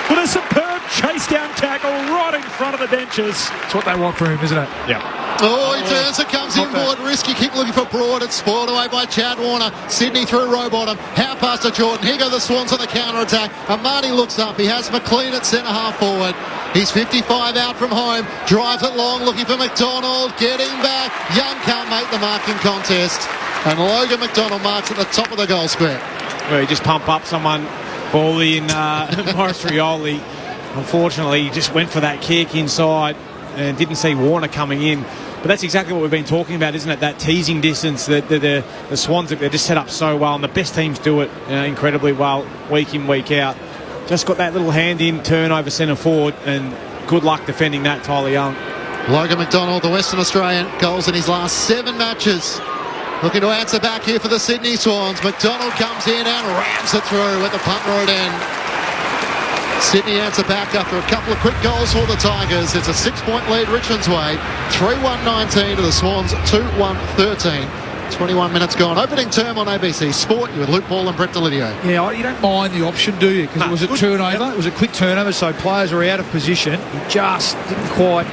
S3: With a superb chase down tackle right in front of the benches.
S9: That's what they want from him, isn't it?
S1: Yeah.
S8: Oh, he turns and comes inboard. Risky kick looking for Broad. It's spoiled away by Chad Warner. Sydney through Rowbottom. Hand pass to Jordan. Here go the Swans on the counter-attack. Amani looks up. He has McLean at centre-half forward. He's 55 out from home. Drives it long, looking for McDonald. Getting back. Young can't make the marking contest. And Logan McDonald marks at the top of the goal square.
S1: Well, he just pump up someone. Bally in Morris Rioli. Unfortunately, he just went for that kick inside and didn't see Warner coming in. But that's exactly what we've been talking about, isn't it? That teasing distance that the Swans, they're just set up so well, and the best teams do it incredibly well, week in, week out. Just got that little hand in, turn over centre forward, and good luck defending that, Tyler Young.
S8: Logan McDonald, the Western Australian, goals in his last 7 matches. Looking to answer back here for the Sydney Swans. McDonald comes in and rams it through at the punt road end. Sydney answer back after a couple of quick goals for the Tigers. It's a 6-point lead Richmond's way. 3-1-19 to the Swans, 2-1-13. 21 minutes gone. Opening term on ABC Sport. You with Luke Paul and Brett Delidio.
S9: Yeah, you don't mind the option, do you? Because it was a turnover. It was a quick turnover, so players are out of position. He just didn't quite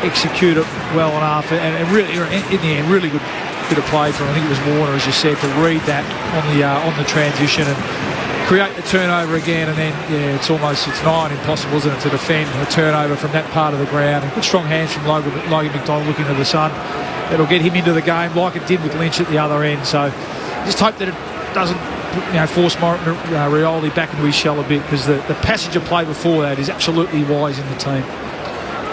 S9: execute it well enough. And really, in the end, really good bit of play from, I think it was Warner, as you said, to read that on the transition and create the turnover again. And then, it's nigh on impossible, isn't it, to defend a turnover from that part of the ground. And good strong hands from Logan McDonald looking to the sun. It'll get him into the game like it did with Lynch at the other end. So just hope that it doesn't force Rioli back into his shell a bit, because the passage of play before that is absolutely wise in the team.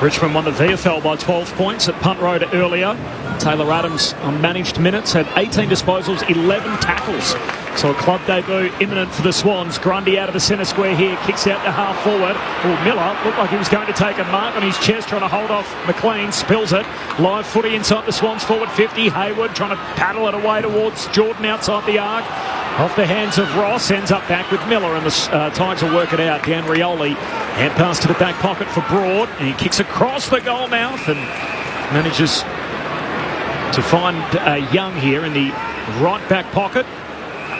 S3: Richmond won the VFL by 12 points at Punt Road earlier. Taylor Adams on managed minutes had 18 disposals, 11 tackles. So a club debut imminent for the Swans. Grundy out of the centre square here, kicks out to half forward. Well, Miller looked like he was going to take a mark on his chest, trying to hold off McLean, spills it. Live footy inside the Swans forward 50. Hayward trying to paddle it away towards Jordan outside the arc. Off the hands of Ross, ends up back with Miller, and the Tigers will work it out. Dan Rioli, hand pass to the back pocket for Broad, and he kicks across the goal mouth and manages to find Young here in the right back pocket.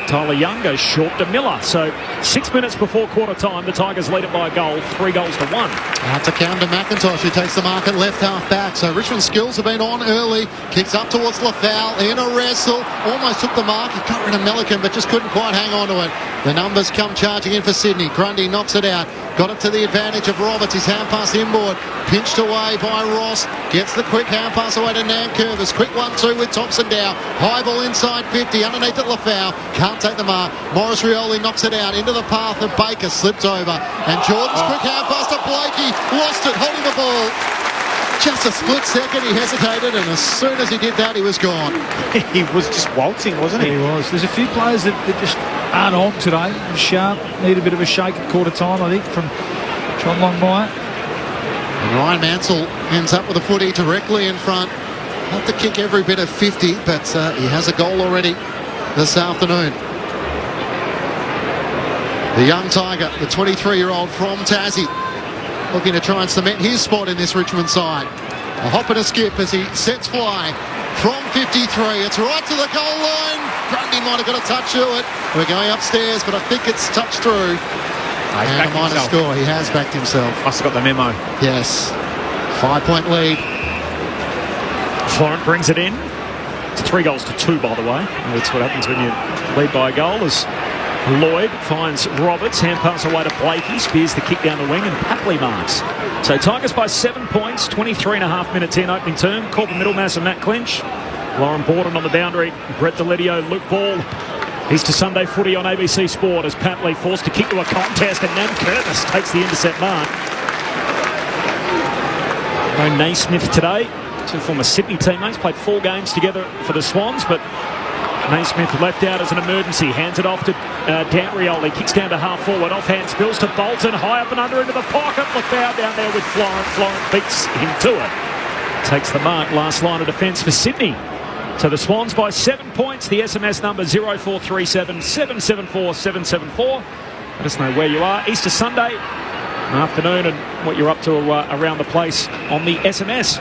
S3: Tyler Young goes short to Miller. So 6 minutes before quarter time, the Tigers lead it by a goal, 3-1.
S8: Out to Cam to McIntosh, who takes the mark at left half back. So Richmond's skills have been on early. Kicks up towards Lafau in a wrestle. Almost took the mark. He got rid of Milliken, but just couldn't quite hang on to it. The numbers come charging in for Sydney. Grundy knocks it out. Got it to the advantage of Roberts. His hand pass inboard. pinched away by Ross. Gets the quick hand pass away to Nankervis. Quick 1-2 with Thompson down. High ball inside 50. Underneath at Lafau. Can't take the mark. Morris Rioli knocks it out into the path of Baker. Slipped over. And Jordan's quick hand pass to Blakey. Lost it, holding the ball. Just a split second, he hesitated, and as soon as he did that, he was gone.
S1: He was just waltzing, wasn't he?
S9: He was. There's a few players that just aren't on today. Sharp need a bit of a shake at quarter time, I think, from John Longmire.
S8: And Ryan Mansell ends up with a footy directly in front. Have to kick every bit of 50, but he has a goal already this afternoon. The young Tiger, the 23-year-old from Tassie, looking to try and cement his spot in this Richmond side. A hop and a skip as he sets fly from 53. It's right to the goal line. Grundy might have got a touch to it. We're going upstairs, but I think it's touched through. And a minor score. He has backed himself.
S1: Must have got the memo.
S8: Yes. 5-point lead.
S3: Florent brings it in. It's 3-2, by the way. That's what happens when you lead by a goal. As Lloyd finds Roberts, hand pass away to Blakey, spears the kick down the wing, and Papley marks. So Tigers by 7 points, 23.5 minutes in opening term. Corbin Middlemass and Matt Clinch. Lauren Borden on the boundary. Brett Delidio, Luke Ball. Easter Sunday footy on ABC Sport as Papley forced to kick to a contest, and Nankervis takes the intercept mark. No Naismith today. Two former Sydney teammates played 4 games together for the Swans, but Naismith left out as an emergency. Hands it off to Dan Rioli. Kicks down to half forward. Offhand spills to Bolton. High up and under into the pocket. Lafau down there with Florent. Florent beats him to it. Takes the mark. Last line of defence for Sydney. So the Swans by 7 points. The SMS number 0437 774 774. Let us know where you are. Easter Sunday afternoon and what you're up to around the place on the SMS.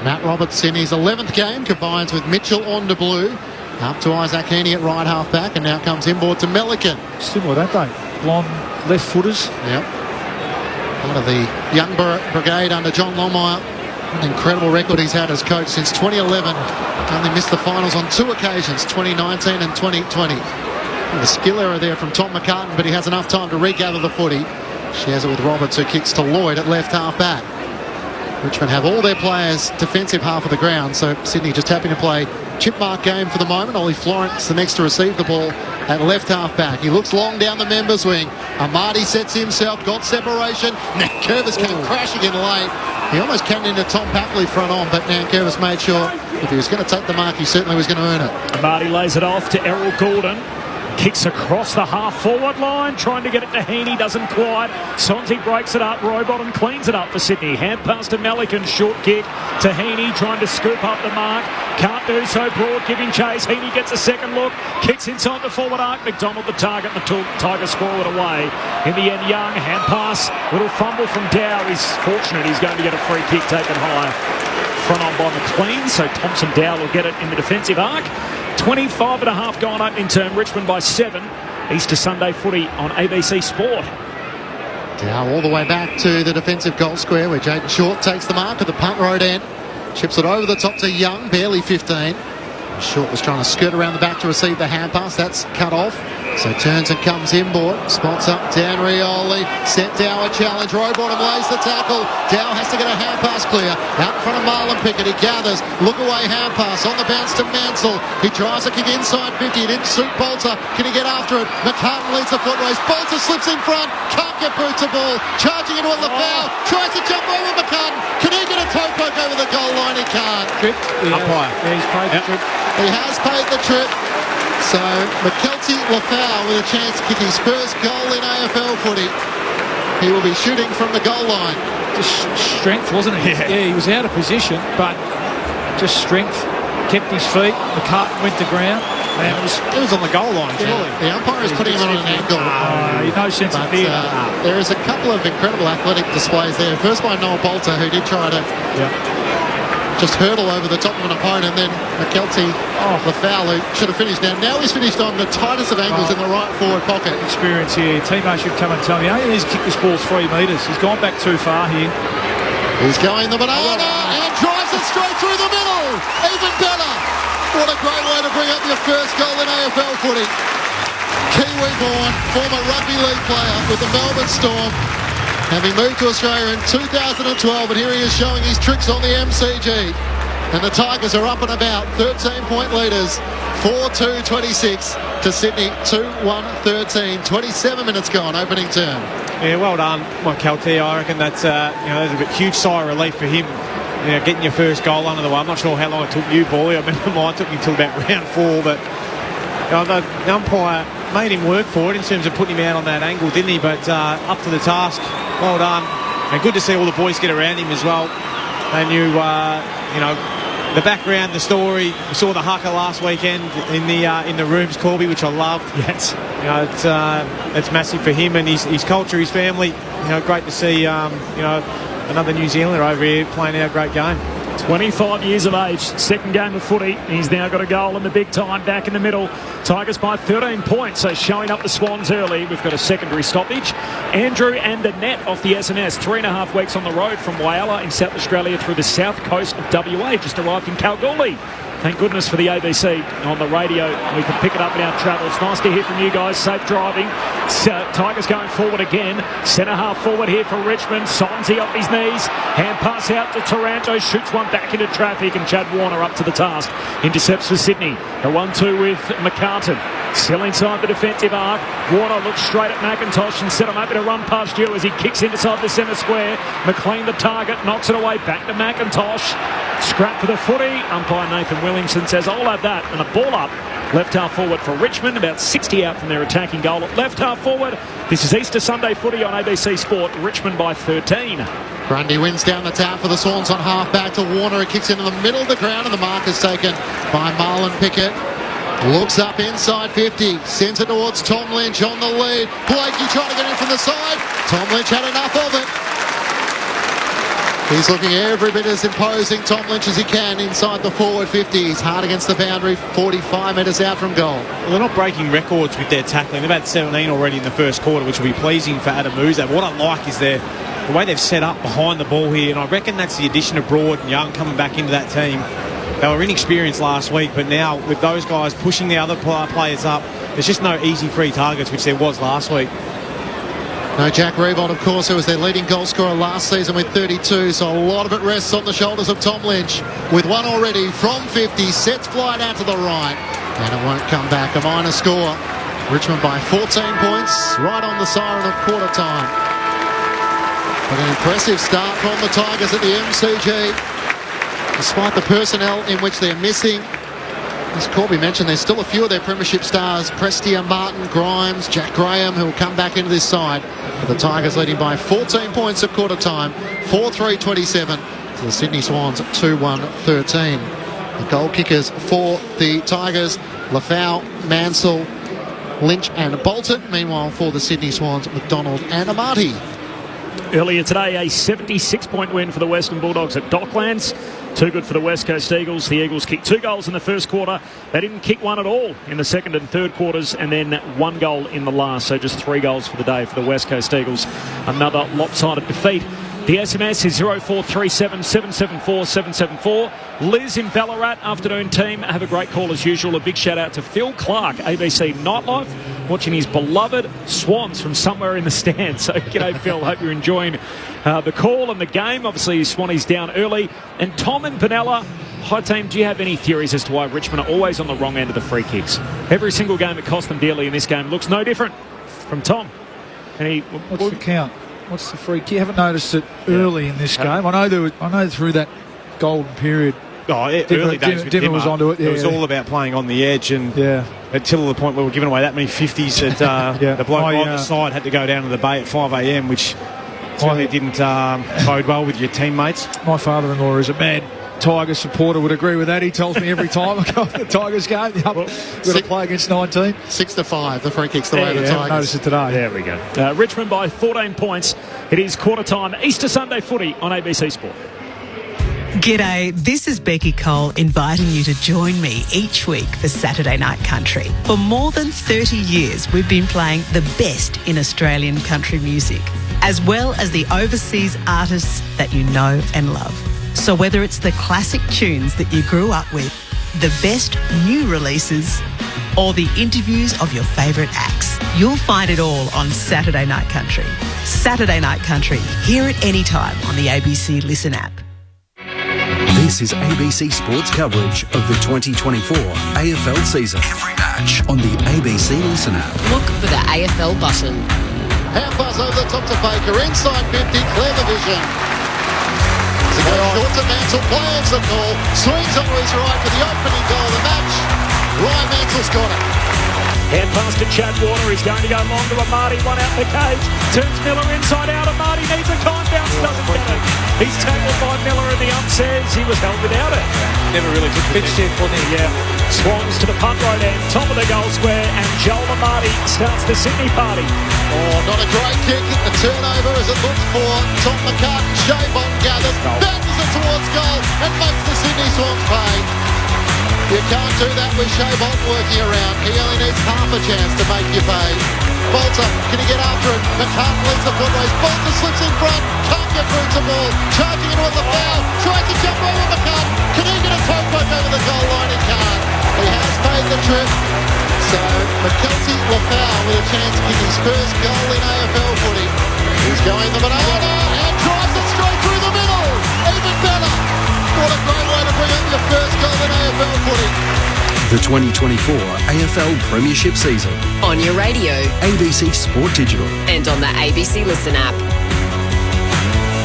S8: Matt Roberts in his 11th game combines with Mitchell on to blue. Up to Isaac Heaney at right half back, and now comes inboard to Melican.
S9: Similar, don't they? Blonde left footers.
S8: Yep. Part of the young brigade under John Longmire. An incredible record he's had as coach since 2011. Only missed the finals on 2 occasions, 2019 and 2020. And the skill error there from Tom McCartan, but he has enough time to regather the footy. Shares it with Roberts, who kicks to Lloyd at left half back. Richmond have all their players defensive half of the ground, so Sydney just happy to play chip mark game for the moment. Ollie Florent's the next to receive the ball at left half back. He looks long down the members wing. Amadi sets himself, got separation. Nankervis came crashing in late. He almost came into Tom Papley front on, but Nankervis made sure if he was going to take the mark, he certainly was going to earn it.
S3: Amadi lays it off to Errol Goulden. Kicks across the half-forward line, trying to get it to Heaney, doesn't quite. Sonzi breaks it up, Rowbottom cleans it up for Sydney. Hand pass to Melican, short kick to Heaney, trying to scoop up the mark. Can't do so, Broad giving chase. Heaney gets a second look, kicks inside the forward arc. McDonald the target, and the Tigers score it away. In the end, Young, hand pass, little fumble from Dow. He's fortunate he's going to get a free kick taken high. Front on by McLean, so Thompson Dow will get it in the defensive arc. 25.5 gone opening term. Richmond by 7. Easter Sunday footy on ABC Sport.
S8: Dow all the way back to the defensive goal square where Jayden Short takes the mark at the punt road end. Chips it over the top to Young, barely 15. Short was trying to skirt around the back to receive the hand pass. That's cut off. So turns and comes inboard. Spots up Dan Rioli. Set Dow a challenge. Rowbottom lays the tackle. Dow has to get a hand pass clear. Out in front of Marlon Pickett. He gathers. Look away hand pass. On the bounce to Mansell. He tries to kick inside 50. It didn't suit Bolter. Can he get after it? McCartan leads the foot race. Bolter slips in front. Can't get boot to ball. Charging into it. Lafau. Tries to jump over McCartan. Can he get a toe poke over the goal line? He can't.
S9: Trip.
S1: Umpire.
S9: Yeah, he's paid the trip.
S8: He has paid the trip. So McKelty Lafau with a chance to kick his first goal in AFL footy. He will be shooting from the goal line.
S9: Just strength, wasn't it? Yeah, he was out of position, but just strength. Kept his feet. McCartan went to ground. Man, it was on the goal line, surely.
S8: The umpire is putting him on an angle.
S9: No sense of fear.
S8: There is a couple of incredible athletic displays there. First by Noel Bolter, who did try to just hurdle over the top of an opponent, and then McKelty Lafau, who should have finished. Now he's finished on the tightest of angles in the right forward pocket.
S9: Experience here. Teammates should come and tell me, he needs to kick this ball 3 metres. He's gone back too far here.
S8: He's going the banana and drives it straight through the middle. Even better. What a great way to bring up your first goal in AFL footy. Kiwi-born, former rugby league player with the Melbourne Storm. Having moved to Australia in 2012, and here he is showing his tricks on the MCG. And the Tigers are up and about, 13-point leaders, 4-2-26 to Sydney, 2-1-13. 27 minutes gone, opening term.
S1: Yeah, well done, Mike Kelty. I reckon that's that's a huge sigh of relief for him. Getting your first goal under the wire. I'm not sure how long it took you, Boy. I remember mine took me till about round 4, but the umpire made him work for it in terms of putting him out on that angle, didn't he? But up to the task. Well done, and good to see all the boys get around him as well. They knew, the background, the story. We saw the haka last weekend in the rooms, Corby, which I loved.
S3: Yes.
S1: It's massive for him and his culture, his family. Great to see, another New Zealander over here playing our great game.
S3: 25 years of age, second game of footy. He's now got a goal in the big time, back in the middle. Tigers by 13 points, so showing up the Swans early. We've got a secondary stoppage. Andrew and Annette off the SMS, 3.5 weeks on the road from Whyalla in South Australia through the south coast of WA, just arrived in Kalgoorlie. Thank goodness for the ABC on the radio. We can pick it up in our travels. Nice to hear from you guys. Safe driving. Tigers going forward again. Centre half forward here for Richmond. Sonsie off his knees. Hand pass out to Taranto. Shoots one back into traffic. And Chad Warner up to the task. Intercepts for Sydney. A 1-2 with McCartan. Still inside the defensive arc. Warner looks straight at McIntosh and said, I'm happy to run past you as he kicks inside the centre square. McLean the target. Knocks it away. Back to McIntosh. Scrap for the footy. Umpire Nathan Williamson says, I'll have that. And a ball up. Left half forward for Richmond. About 60 out from their attacking goal. Left half forward. This is Easter Sunday footy on ABC Sport. Richmond by 13.
S8: Grundy wins down the tap for the Swans on half back to Warner. He kicks into the middle of the ground and the mark is taken by Marlon Pickett. Looks up inside 50. Sends it towards Tom Lynch on the lead. Blakey trying to get in from the side. Tom Lynch had enough of it. He's looking every bit as imposing, Tom Lynch, as he can inside the forward 50. He's hard against the boundary, 45 metres out from goal.
S1: Well, they're not breaking records with their tackling. They've had 17 already in the first quarter, which will be pleasing for Adam Musa. What I like is the way they've set up behind the ball here, and I reckon that's the addition of Broad and Young coming back into that team. They were inexperienced last week, but now with those guys pushing the other players up, there's just no easy free targets, which there was last week.
S8: No, Jack Revolt, of course, who was their leading goal scorer last season with 32, so a lot of it rests on the shoulders of Tom Lynch. With one already from 50, sets flight out to the right, and it won't come back. A minor score. Richmond by 14 points, right on the siren of quarter time. But an impressive start from the Tigers at the MCG, despite the personnel in which they're missing. As Corby mentioned, there's still a few of their premiership stars, Prestia, Martin, Grimes, Jack Graham, who will come back into this side. But the Tigers leading by 14 points at quarter time, 4-3-27 to the Sydney Swans, 2-1-13. The goal kickers for the Tigers, Lafau, Mansell, Lynch and Bolton. Meanwhile, for the Sydney Swans, McDonald and Amati.
S3: Earlier today, a 76-point win for the Western Bulldogs at Docklands. Too good for the West Coast Eagles. The Eagles kicked 2 goals in the first quarter. They didn't kick one at all in the second and third quarters, and then 1 goal in the last. So just 3 goals for the day for the West Coast Eagles. Another lopsided defeat. The SMS is 0437 774 774. Liz in Ballarat, afternoon team. Have a great call as usual. A big shout out to Phil Clark, ABC Nightlife, watching his beloved Swans from somewhere in the stands. So g'day Phil, hope you're enjoying the call and the game. Obviously Swannies down early. And Tom and Penella, hi team, do you have any theories as to why Richmond are always on the wrong end of the free kicks? Every single game it cost them dearly, in this game looks no different. From Tom. And
S9: what's the count? What's the free kick? You haven't noticed it early in this game. I know through that golden period.
S1: Early days with
S9: Dimmer was onto it. Yeah,
S1: it was all about playing on the edge, and until the point where we're giving away that many 50s that the bloke on the side had to go down to the bay at 5 a.m, which certainly didn't bode well with your teammates.
S9: My father-in-law is a mad Tiger supporter, would agree with that. He tells me every time I go to the Tigers game, we've got to play against 19.
S8: 6-5, the free kicks the way of the Tigers.
S9: Noticed it today.
S3: There we go. Richmond by 14 points. It is quarter time. Easter Sunday footy on ABC Sport.
S11: G'day, this is Becky Cole inviting you to join me each week for Saturday Night Country. For more than 30 years, we've been playing the best in Australian country music, as well as the overseas artists that you know and love. So whether it's the classic tunes that you grew up with, the best new releases, or the interviews of your favourite acts. You'll find it all on Saturday Night Country. Saturday Night Country. Hear it anytime on the ABC Listen app.
S6: This is ABC Sports coverage of the 2024 AFL season. Every match on the ABC Listen app.
S12: Look for the AFL button.
S4: Hand pass over the top to Baker. Inside 50, clever vision. As it goes short to Mansell, plans the call. Swings on his right for the opening goal of the match. Ryan Mansell's got it.
S3: Hand pass to Chad Warner. He's going to go long to Amati. One out the cage. Turns Miller inside out. Amati needs a kind bounce. Doesn't get it. He's tackled by Miller and the ump says he was held without it.
S1: Never really took the pitch there for them.
S3: Yeah. Swans to the punt right end. Top of the goal square. And Joel Amati starts the Sydney party.
S4: Oh, not a great kick. The turnover as it looks for Tom McCartan. Shea Bond gathers. Bounces it towards goal and makes the Sydney Swans pay. You can't do that with Shea Bolt working around. He only needs half a chance to make you pay. Bolter, can he get after it? McCartan leads the footways. Bolter slips in front. Can't get through to ball. Charging into the foul. Tries to jump over McCartan. Can he get a toe poke over the goal line? He can't. He has paid the trip. So McKelty Lafau with a chance to kick his first goal in AFL footy. He's going the banana and drives it straight through the middle. Even better. What a great way to bring up your first goal in AFL footy.
S6: The 2024 AFL Premiership season.
S12: On your radio.
S6: ABC Sport Digital.
S12: And on the ABC Listen app.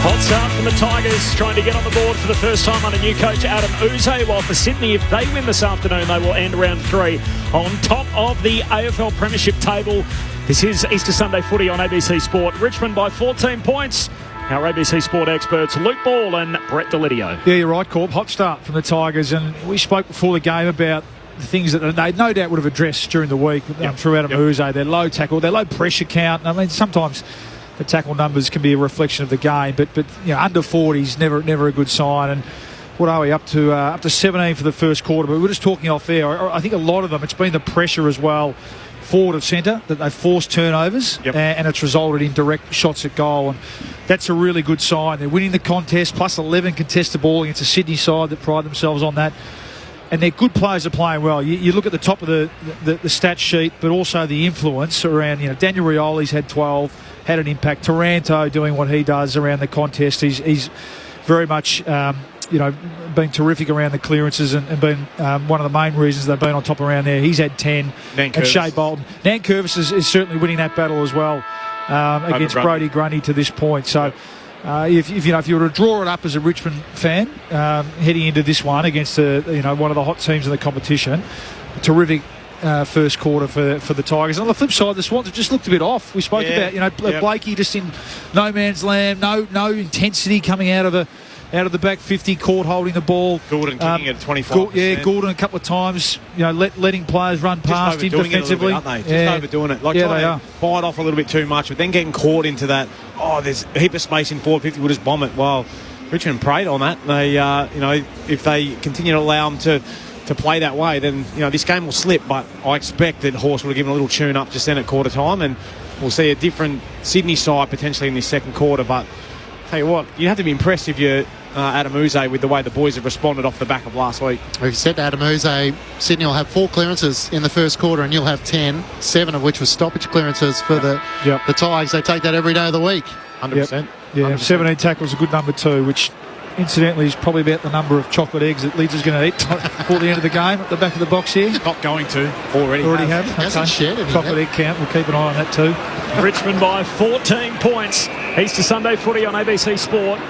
S3: Hot start from the Tigers, trying to get on the board for the first time under new coach Adam Uze. While for Sydney, if they win this afternoon, they will end round 3 on top of the AFL Premiership table. This is Easter Sunday footy on ABC Sport. Richmond by 14 points. Our ABC Sport experts, Luke Ball and Brett Delidio.
S9: Yeah, you're right, Corb. Hot start from the Tigers. And we spoke before the game about the things that they no doubt would have addressed during the week through Adam Uze. Their low tackle, their low pressure count. I mean, sometimes the tackle numbers can be a reflection of the game, but you know, under 40 is never a good sign. And what are we up to 17 for the first quarter? But we were just talking off air. I think a lot of them, it's been the pressure as well, forward of centre, that they forced turnovers, and it's resulted in direct shots at goal. And that's a really good sign. They're winning the contest, plus 11 contested ball against a Sydney side that pride themselves on that. And their good players are playing well. You look at the top of the stat sheet, but also the influence around, you know, Daniel Rioli's had 12, had an impact. Taranto doing what he does around the contest. He's very much, been terrific around the clearances and been one of the main reasons they've been on top around there. He's had 10. And Shea Bolton. Nankervis is certainly winning that battle as well against Brodie Grundy to this point. So if you were to draw it up as a Richmond fan heading into this one against one of the hot teams in the competition, terrific first quarter for the Tigers. And on the flip side, the Swans have just looked a bit off. We spoke about Blakey just in no man's land, no intensity coming out of the back 50, caught holding the ball.
S1: Gordon kicking it at 25%.
S9: Gordon a couple of times, letting players run past him defensively.
S1: Aren't they? Just overdoing it. They are. Bite off a little bit too much, but then getting caught into that, there's a heap of space in forward 50, we'll just bomb it. Well, Richmond preyed on that. They, if they continue to allow them to play that way, then, this game will slip. But I expect that Horse would have given a little tune up just then at quarter time, and we'll see a different Sydney side potentially in this second quarter. But tell you what, you have to be impressed if you're Adam Uze with the way the boys have responded off the back of last week.
S8: We've said to Adam Uze, Sydney will have 4 clearances in the first quarter and you'll have 10, 7 of which were stoppage clearances for the Tigers. They take that every day of the week.
S1: 100%.
S9: Yeah,
S1: 100%.
S9: 17 tackles, a good number too, which incidentally is probably about the number of chocolate eggs that Leeds is going to eat before the end of the game at the back of the box here.
S1: Not going to. Already have.
S8: Hasn't shared it.
S9: Chocolate egg count. We'll keep an eye on that too.
S3: Richmond by 14 points. Easter Sunday footy on ABC Sport.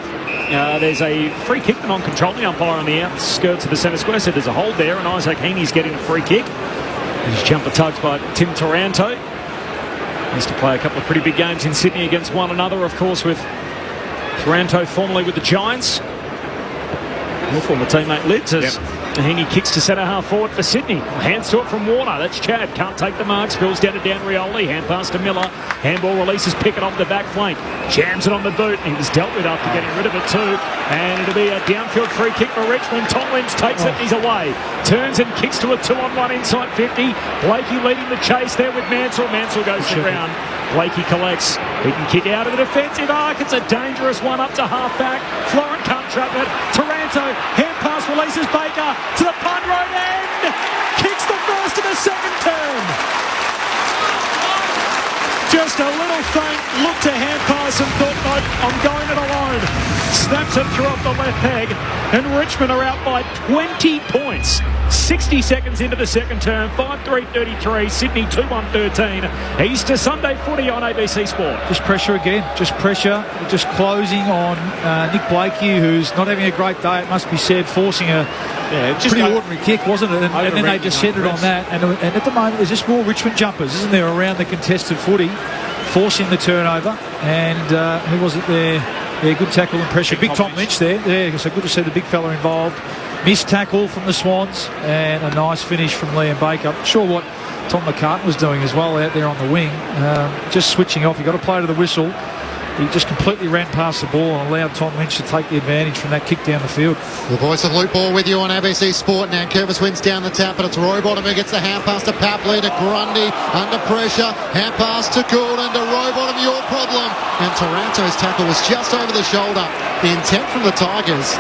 S3: There's a free kick, the non-controlling umpire on the outskirts of the centre square said there's a hold there, and Isaac Heaney's getting a free kick. His jumper tugged by Tim Taranto. Used to play a couple of pretty big games in Sydney against one another, of course, with Taranto formerly with the Giants. Your former teammate Lids as Heaney kicks to centre half forward for Sydney. Hands to it from Warner. That's Chad. Can't take the mark. Spills down to Dan Rioli. Hand pass to Miller. Handball releases Pickett off the back flank. Jams it on the boot. He was dealt with after getting rid of it too. And it'll be a downfield free kick for Richmond. Tom Lynch takes it. He's away. Turns and kicks to a 2-on-1 inside 50. Blakey leading the chase there with Mansell. Mansell goes to ground. Blakey collects. He can kick out of the defensive arc. It's a dangerous one up to half back. Florent can't trap it. Taranto. Handball pass releases Baker to the punt road end. Kicks the first of the second term. Just a little faint look to hand pass and thought, nope, I'm going it alone. Snaps it through off the left peg, and Richmond are out by 20 points. 60 seconds into the second term, 5-3-33, Sydney 2-1-13. Easter Sunday footy on ABC Sport.
S9: Just pressure again, just pressure, just closing on Nick Blakey, who's not having a great day, it must be said, forcing a pretty ordinary kick, wasn't it? And then they just centred on that. And at the moment, there's just more Richmond jumpers, isn't there, around the contested footy, forcing the turnover. And who was it there? Yeah, good tackle and pressure. Big Tom Lynch there. Yeah, so good to see the big fella involved. Missed tackle from the Swans and a nice finish from Liam Baker. I'm not sure what Tom McCartan was doing as well out there on the wing. Just switching off. He got a play to the whistle. He just completely ran past the ball and allowed Tom Lynch to take the advantage from that kick down the field.
S8: The voice of Luke Ball with you on ABC Sport now. Curvis wins down the tap, but it's Rowbottom who gets the hand pass to Papley, to Grundy, under pressure, hand pass to Goulden, to Rowbottom, your problem. And Taranto's tackle was just over the shoulder. The intent from the Tigers.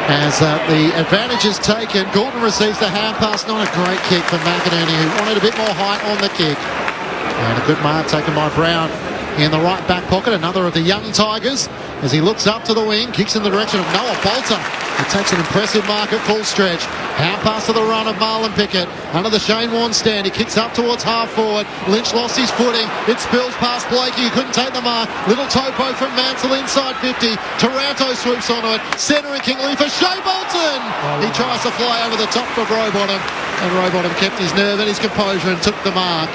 S8: As the advantage is taken, Goulden receives the hand pass. Not a great kick for McInerney, who wanted a bit more height on the kick. And a good mark taken by Brown in the right back pocket, another of the young Tigers, as he looks up to the wing, kicks in the direction of Noah Bolter. He takes an impressive mark at full stretch. Hand pass to the run of Marlon Pickett. Under the Shane Warne stand, he kicks up towards half forward. Lynch lost his footing. It spills past Blakey, who couldn't take the mark. Little topo from Mansell inside 50. Taranto swoops onto it. Centering Kingley for Shea Bolton. He tries to fly over the top of Rowbottom, and Rowbottom kept his nerve and his composure and took the mark.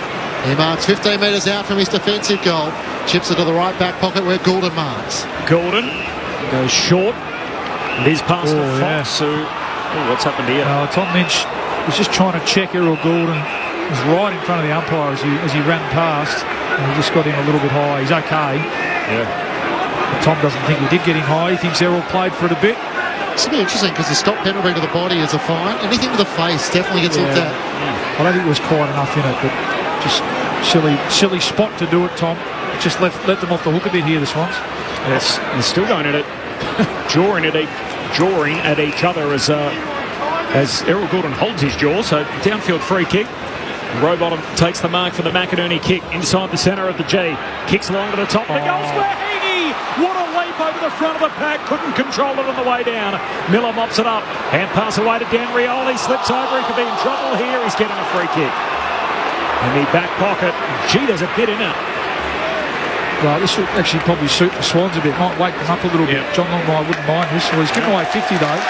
S8: He marks 15 metres out from his defensive goal. Chips it to the right back pocket where Goulden marks.
S3: Goulden goes short. And his pass to Fox, who... what's happened here?
S9: Tom Lynch was just trying to check Errol Goulden. He was right in front of the umpire as he ran past. And he just got him a little bit high. He's okay.
S3: Yeah.
S9: But Tom doesn't think he did get him high. He thinks Errol played for it a bit.
S8: It's going to be interesting because the stop penalty to the body is a fine. Anything to the face definitely gets looked at.
S9: I don't think it was quite enough in it, but just silly spot to do it, Tom. Just let them off the hook a bit here, the Swans.
S3: Yes, they're still going at it, jawing at each other as Errol Goulden holds his jaw. So downfield free kick. Rowbottom takes the mark for the McInerney kick inside the centre of the G. Kicks along to the top. The goal square. Heaney! What a leap over the front of the pack. Couldn't control it on the way down. Miller mops it up. Hand pass away to Dan Rioli. Slips over. He could be in trouble here. He's getting a free kick. In the back pocket. Gee, there's a bit in it.
S9: Well, this will actually probably suit the Swans a bit. Might wake them up a little bit. John Longmire wouldn't mind this. Well, he's given away 50 though.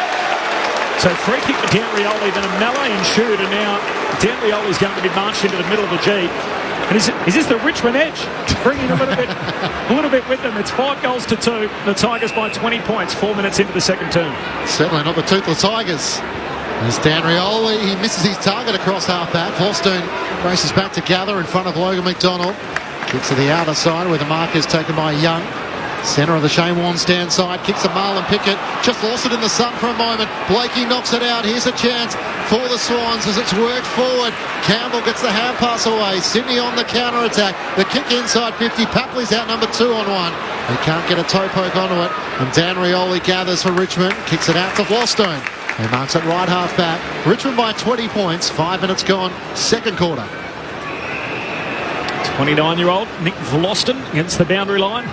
S3: So free kick for Dan Rioli, then a melee ensued, and now Dan Rioli's going to be marched into the middle of the G. And is this the Richmond edge? Bringing a little bit with them. It's 5-2. The Tigers by 20 points, 4 minutes into the second term.
S8: Certainly not the toothless Tigers. There's Dan Rioli. He misses his target across half-back. Forstone races back to gather in front of Logan McDonald. Kicks to the outer side where the mark is taken by Young. Centre of the Shane Warne stand side. Kicks to Marlon Pickett. Just lost it in the sun for a moment. Blakey knocks it out. Here's a chance for the Swans as it's worked forward. Campbell gets the hand pass away. Sydney on the counter-attack. The kick inside 50. Papley's out number 2 on 1. He can't get a toe poke onto it. And Dan Rioli gathers for Richmond. Kicks it out to Vlostone. He marks it right half back. Richmond by 20 points. 5 minutes gone. Second quarter.
S3: 29-year-old Nick Vlostone against the boundary line.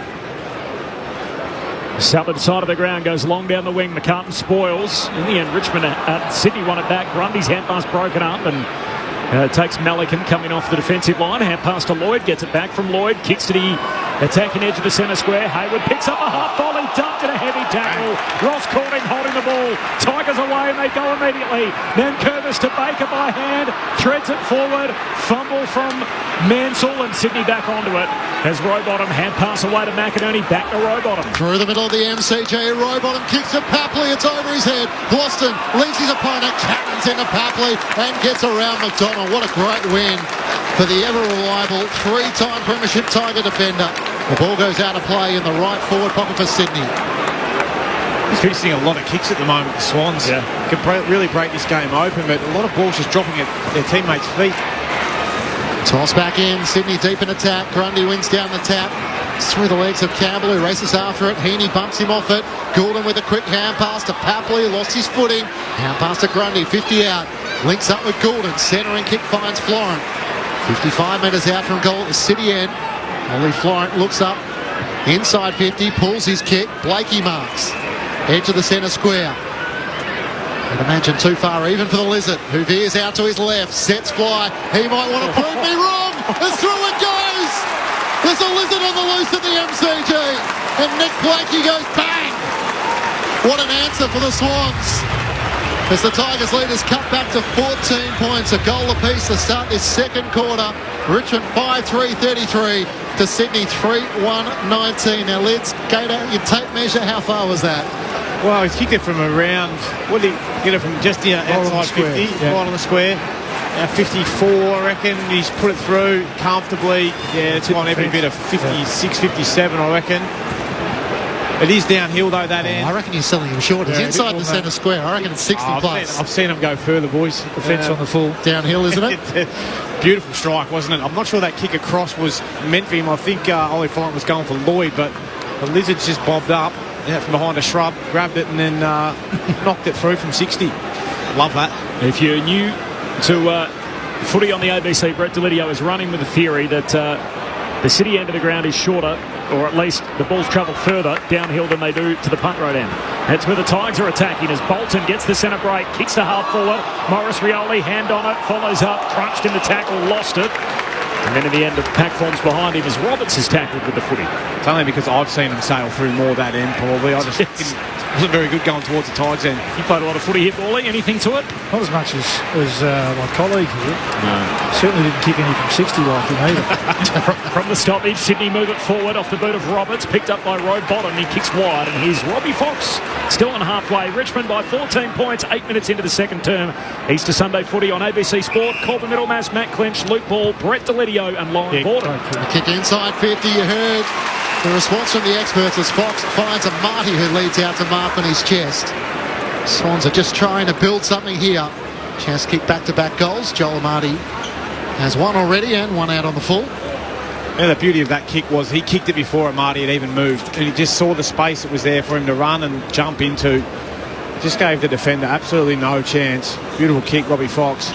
S3: Southern side of the ground goes long down the wing. McCartan spoils. In the end, Richmond Sydney won it back. Grundy's hand pass broken up and takes Malikan coming off the defensive line. Hand pass to Lloyd. Gets it back from Lloyd. Kicks to the attacking edge of the centre square. Hayward picks up a half volley. Dumped in a heavy tackle. Ross Cording holding the ball. Tigers away and they go immediately. Then Curvis to Baker by hand. Threads it forward. Fumble from Mansell and Sydney back onto it. As Rowbottom hand pass away to McInerney. Back to Rowbottom.
S8: Through the middle of the MCG. Rowbottom kicks to Papley. It's over his head. Boston leaves his opponent. Cannons into Papley and gets around McDonald. What a great win for the ever-reliable 3-time premiership Tiger defender. The ball goes out of play in the right forward pocket for Sydney.
S1: He's finishing a lot of kicks at the moment, the Swans.
S3: Yeah.
S1: Can really break this game open, but a lot of balls just dropping at their teammates' feet.
S8: Toss back in. Sydney deep in attack. Grundy wins down the tap. through the legs of Campbell, who races after it. Heaney bumps him off it. Goulden with a quick hand pass to Papley, lost his footing. Hand pass to Grundy, 50 out. Links up with Goulden. Centering kick finds Florent. 55 metres out from goal at the city end. Ollie Florent looks up. Inside 50, pulls his kick. Blakey marks. Edge of the centre square. I'd imagine too far even for the Lizard, who veers out to his left. Sets fly. He might want to prove me wrong. As through it goes. There's a Lizard on the loose at the MCG. And Nick Blakey goes bang. What an answer for the Swans. As the Tigers leaders cut back to 14 points, a goal apiece to start this second quarter. Richmond 5-3-33 to Sydney 3-1-19. Now, Lids, Gator, your tape measure, how far was that?
S1: Well, he kicked it from around, what did he get it from just outside 50, right on the square. 54, I reckon. He's put it through comfortably. Yeah, it's on every bit of 56, 57, I reckon. It is downhill, though, that end.
S8: I reckon you're selling him short. He's inside the centre square. I reckon it's 60 plus.
S1: I've seen him go further, boys.
S9: The fence on the full.
S8: Downhill, isn't it?
S1: Beautiful strike, wasn't it? I'm not sure that kick across was meant for him. I think Ollie Florent was going for Lloyd, but the Lizards just bobbed up from behind a shrub, grabbed it, and then knocked it through from 60. Love that.
S3: If you're new to footy on the ABC, Brett Delidio is running with the theory that the city end of the ground is shorter, or at least the balls travel further downhill than they do to the punt road end. That's where the Tigers are attacking as Bolton gets the centre break, kicks to half forward. Morris Rioli, hand on it, follows up, crunched in the tackle, lost it. And then in the end, the pack forms behind him as Roberts is tackled with the footy.
S1: It's only because I've seen him sail through more that end, probably. I just wasn't very good going towards the Tigers end.
S3: You played a lot of footy hit balling. Anything to it?
S9: Not as much as my colleague here. No. Certainly didn't kick any from 60 like him either.
S3: From the stoppage, Sydney move it forward off the boot of Roberts, picked up by Roe Bottom. He kicks wide, and here's Robbie Fox still on halfway. Richmond by 14 points, 8 minutes into the second term. Easter Sunday footy on ABC Sport. Colby Middlemass, Matt Clinch, Luke Ball, Brett Delidio and Lauren Borden.
S8: A kick inside 50, you heard the response from the experts as Fox finds a Marty who leads out to mark on his chest. Swans are just trying to build something here. Chance kick back-to-back goals. Joel Marty has one already and one out on the full.
S1: Yeah, the beauty of that kick was he kicked it before Marty had even moved, and he just saw the space that was there for him to run and jump into. Just gave the defender absolutely no chance. Beautiful kick, Robbie Fox.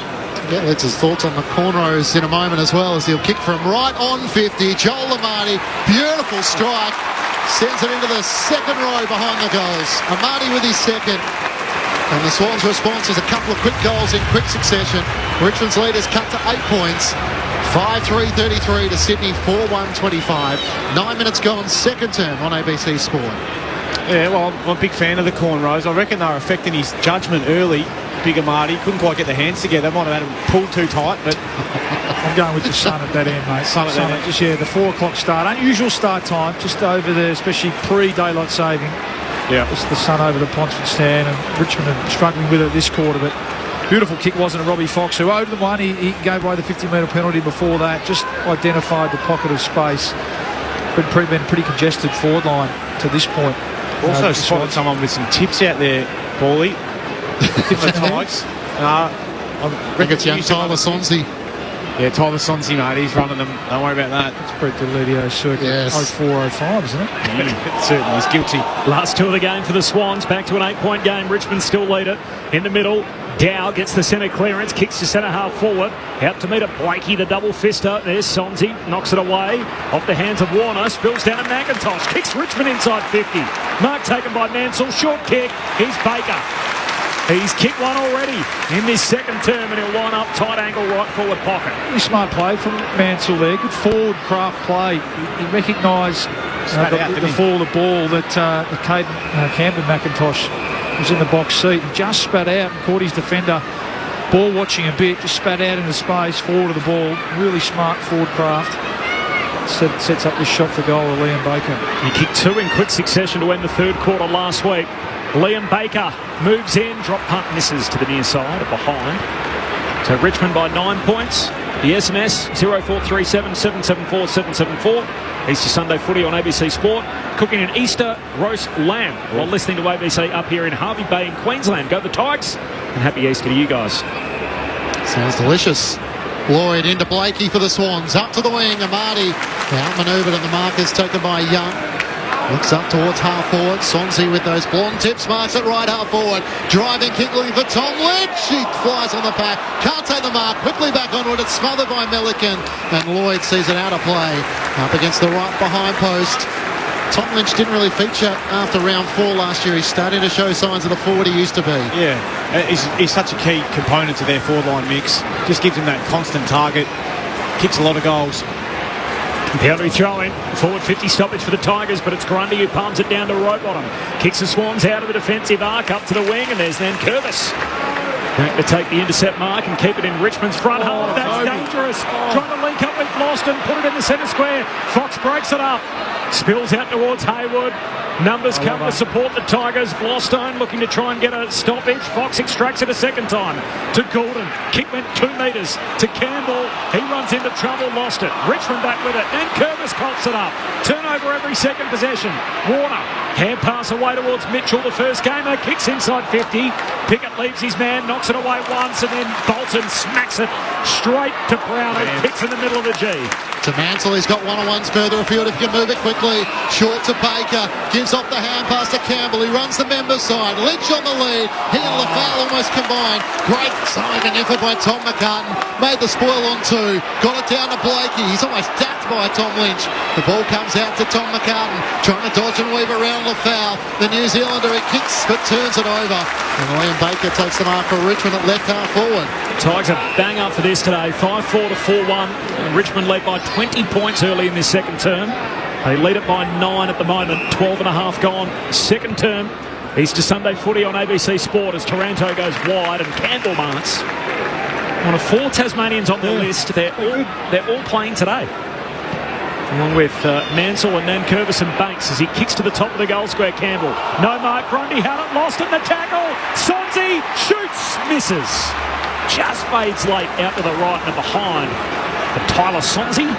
S8: Yeah, that's his thoughts on the cornrows in a moment as well, as he'll kick from right on 50. Joel Amati, beautiful strike, sends it into the second row behind the goals. Amati with his second. And the Swans' response is a couple of quick goals in quick succession. Richmond's leaders cut to 8 points. 5-3-33 to Sydney, 4-1-25. 9 minutes gone, second term on ABC Sport.
S1: Yeah, well, I'm a big fan of the cornrows. I reckon they were affecting his judgment early. Big Amati couldn't quite get the hands together. Might have had him pulled too tight, but
S9: I'm going with the sun at that end, mate.
S1: Sun at that end.
S9: Just, yeah, the 4 o'clock start. Unusual start time, just over there, especially pre-daylight saving.
S1: Yeah.
S9: Just the sun over the Ponsford stand, and Richmond are struggling with it this quarter, but beautiful kick, wasn't it, Robbie Fox, who owed them one. He gave away the 50-metre penalty before that, just identified the pocket of space. Been pretty congested forward line to this point.
S1: Also spotted someone with some tips out there, Paulie. For the Tigers.
S8: I think it's young Tyler Sonsi.
S1: Yeah, Tyler Sonsi, mate. He's running them. Don't worry about that.
S9: It's Brett Delidio circa 04-05, isn't it?
S1: Certainly, he's guilty.
S3: Last two of the game for the Swans. Back to an 8-point game. Richmond still lead it. In the middle, Dow gets the centre clearance, kicks to centre half forward. Out to meet it, Blakey, the double fister. There's Sonsi, knocks it away. Off the hands of Warner, spills down to McIntosh. Kicks Richmond inside 50. Mark taken by Mansell. Short kick. Here's Baker. He's kicked one already in this second term, and he'll line up tight angle right forward pocket.
S9: Really smart play from Mansell there. Good forward craft play. He recognised the fall of the ball that Camden McIntosh was in the box seat. He just spat out and caught his defender ball watching a bit, just spat out into space forward of the ball. Really smart forward craft. Sets up this shot for goal of Liam Baker.
S3: He kicked 2 in quick succession to end the third quarter last week. Liam Baker moves in, drop punt misses to the near side or behind. So Richmond by 9 points. The SMS 0437 774 774. Easter Sunday footy on ABC Sport. Cooking an Easter roast lamb while listening to ABC up here in Hervey Bay in Queensland. Go the Tigers, and happy Easter to you guys.
S8: Sounds delicious. Lloyd into Blakey for the Swans. Up to the wing. Amati outmanoeuvred and the mark is taken by Young. Looks up towards half forward. Swansea with those blonde tips. Marks at right half forward. Driving kick looking for Tom Lynch. He flies on the pack. Can't take the mark. Quickly back onward. It's smothered by Milliken. And Lloyd sees it out of play. Up against the right behind post. Tom Lynch didn't really feature after round 4 last year. He's starting to show signs of the forward he used to be.
S1: Yeah, he's such a key component to their forward line mix. Just gives him that constant target. Kicks a lot of goals.
S3: Boundary throw-in, forward 50 stoppage for the Tigers, but it's Grundy who palms it down to Rowbottom. Kicks the Swans out of the defensive arc, up to the wing, and there's Nankervis. Going to take the intercept mark and keep it in Richmond's front half. That's dangerous. Trying to link up with Gloston, put it in the centre square. Fox breaks it up. Spills out towards Haywood. Numbers come to support the Tigers. Glostone looking to try and get a stoppage. Fox extracts it a second time to Gordon. Kick went 2 metres to Campbell. He runs into trouble, lost it. Richmond back with it. Then Curvis coughs it up. Turnover every second possession. Warner, hand pass away towards Mitchell. The first gamer kicks inside 50. Pickett leaves his man, knocks it away once, and then Bolton smacks it straight to Brown, who kicks in the middle of the G.
S8: To Mansell, he's got one-on-ones further afield if he can move it quickly. Short to Baker, gives off the hand pass to Campbell. He runs the member side. Lynch on the lead. He and Lafale almost combined. Great saving effort by Tom McCartan. Made the spoil on 2. Got it down to Blakey. He's almost dacked by Tom Lynch. The ball comes out to Tom McCartan, trying to dodge and weave around Lafale. The New Zealander, he kicks but turns it over. And Liam Baker takes the mark for Richmond at left half forward.
S3: Tigers are bang up for this today. 5-4 to 4-1. And Richmond led by 20 points early in this second term. They lead it by 9 at the moment. 12 and a half gone. Second term. Easter Sunday footy on ABC Sport as Taranto goes wide and Campbell marks. One of 4 Tasmanians on the list. They're all playing today. Along with Mansell and Nankervis and Banks as he kicks to the top of the goal square. Campbell. No mark. Grundy had it. Lost in the tackle. Swansea shoots. Misses. Just fades late out to the right and behind for Tyler Swansea.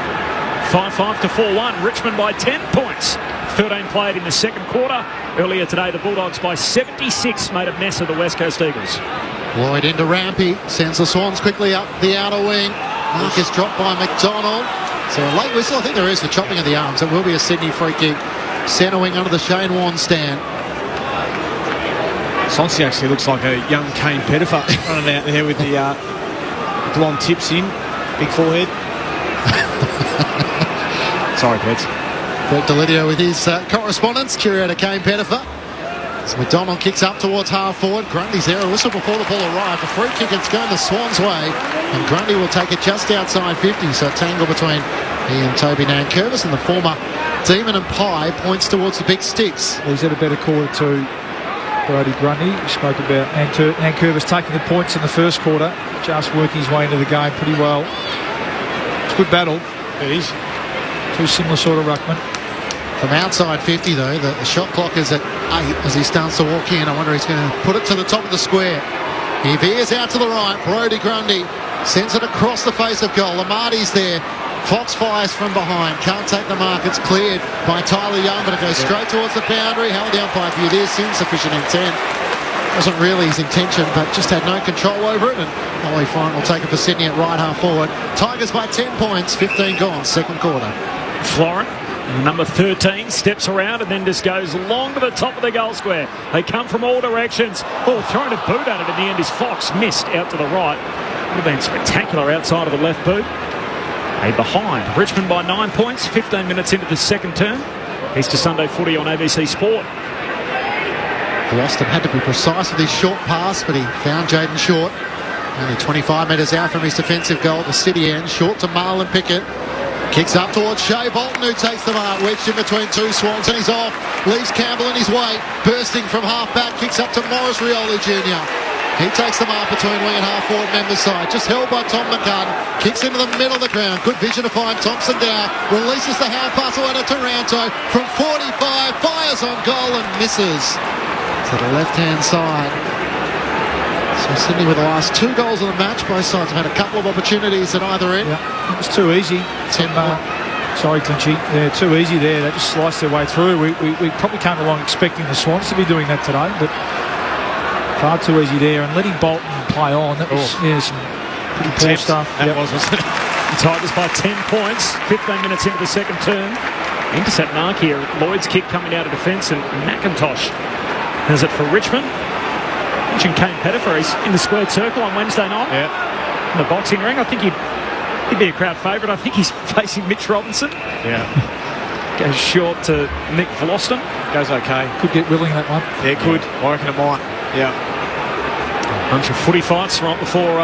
S3: 5-5 to 4-1. Richmond by 10 points. 13 played in the second quarter. Earlier today, the Bulldogs by 76 made a mess of the West Coast Eagles.
S8: Lloyd into Rampy. Sends the Swans quickly up the outer wing. Mark is dropped by McDonald. So a late whistle, I think there is, for chopping of the arms. It will be a Sydney free kick. Centre wing under the Shane Warne stand.
S1: Swansea actually looks like a young Kane Pettifer running out there with the blonde tips in. Big forehead. Sorry, Pets.
S8: Brett Delidio with his correspondence. Cheerio to Kane Pettifer. So McDonald kicks up towards half forward. Grundy's there. A whistle before the ball arrived. A free kick, it's going the Swans' way. And Grundy will take it just outside 50. So a tangle between he and Toby Nankervis, and the former Demon and Pie points towards the big sticks.
S9: He's had a better quarter too, Brodie Grundy. We spoke about Nankervis taking the points in the first quarter, just working his way into the game pretty well. It's a good battle.
S1: It is.
S9: Two similar sort of ruckmen.
S8: From outside 50 though, the shot clock is at 8 as he starts to walk in. I wonder if he's going to put it to the top of the square. He veers out to the right. Brodie Grundy sends it across the face of goal. Amati's there. Fox fires from behind. Can't take the mark. It's cleared by Tyler Young, but it goes straight towards the boundary. Held the umpire view. There's insufficient intent. Wasn't really his intention, but just had no control over it. And Ollie Fine will take it for Sydney at right half forward. Tigers by 10 points. 15 gone. Second quarter.
S3: Florent, number 13, steps around and then just goes long to the top of the goal square. They come from all directions. Oh, throwing a boot at it in the end is Fox. Missed out to the right. Would have been spectacular outside of the left boot. A behind. Richmond by 9 points, 15 minutes into the second term. Easter Sunday footy on ABC Sport.
S8: Gloston had to be precise with his short pass, but he found Jaden Short. Only 25 metres out from his defensive goal at the City end. Short to Marlon Pickett. Kicks up towards Shea Bolton, who takes the mark. Wedged in between two Swans, and he's off. Leaves Campbell in his way. Bursting from half-back. Kicks up to Morris Rioli Jr. He takes the mark between wing and half-forward member side. Just held by Tom McCartan. Kicks into the middle of the ground. Good vision to find Thompson down. Releases the hand pass away to Taranto. From 45, fires on goal and misses. To the left-hand side. So Sydney with the last 2 goals of the match. Both sides have had a couple of opportunities at either end.
S9: Yeah, it was too easy. Sorry, Clinchy. They're too easy there. They just sliced their way through. We probably came along expecting the Swans to be doing that today, but far too easy there. And letting Bolton play on, that was some Poor stuff.
S1: That was, wasn't it?
S3: The Tigers by 10 points, 15 minutes into the second term. Intercept mark here. Lloyd's kick coming out of defence, and McIntosh has it for Richmond. Mentioned Kane Pettifer. He's in the squared circle on Wednesday night.
S1: Yeah.
S3: In the boxing ring. I think he'd be a crowd favourite. I think he's facing Mitch Robinson.
S1: Yeah.
S3: Goes short to Nick Vloston.
S1: Goes okay.
S9: Could get willing that one.
S1: Yeah, could. I reckon it might. Yeah.
S3: A bunch of footy fights right before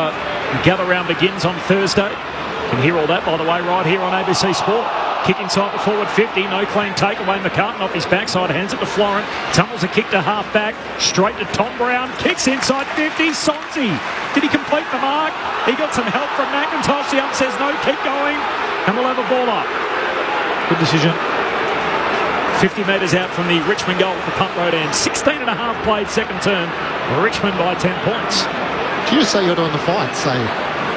S3: gather round begins on Thursday. You can hear all that, by the way, right here on ABC Sport. Kick inside the forward 50, no clean takeaway. McCartan off his backside, hands it to Florent. Tumbles a kick to half back, straight to Tom Brown. Kicks inside 50, Sonsi. Did he complete the mark? He got some help from McIntosh. The ump says no, keep going. And we'll have a ball up.
S9: Good decision.
S3: 50 metres out from the Richmond goal at the Punt Road end. 16 and a half played second term. Richmond by 10 points.
S8: Did you just say you're doing the fight? Say.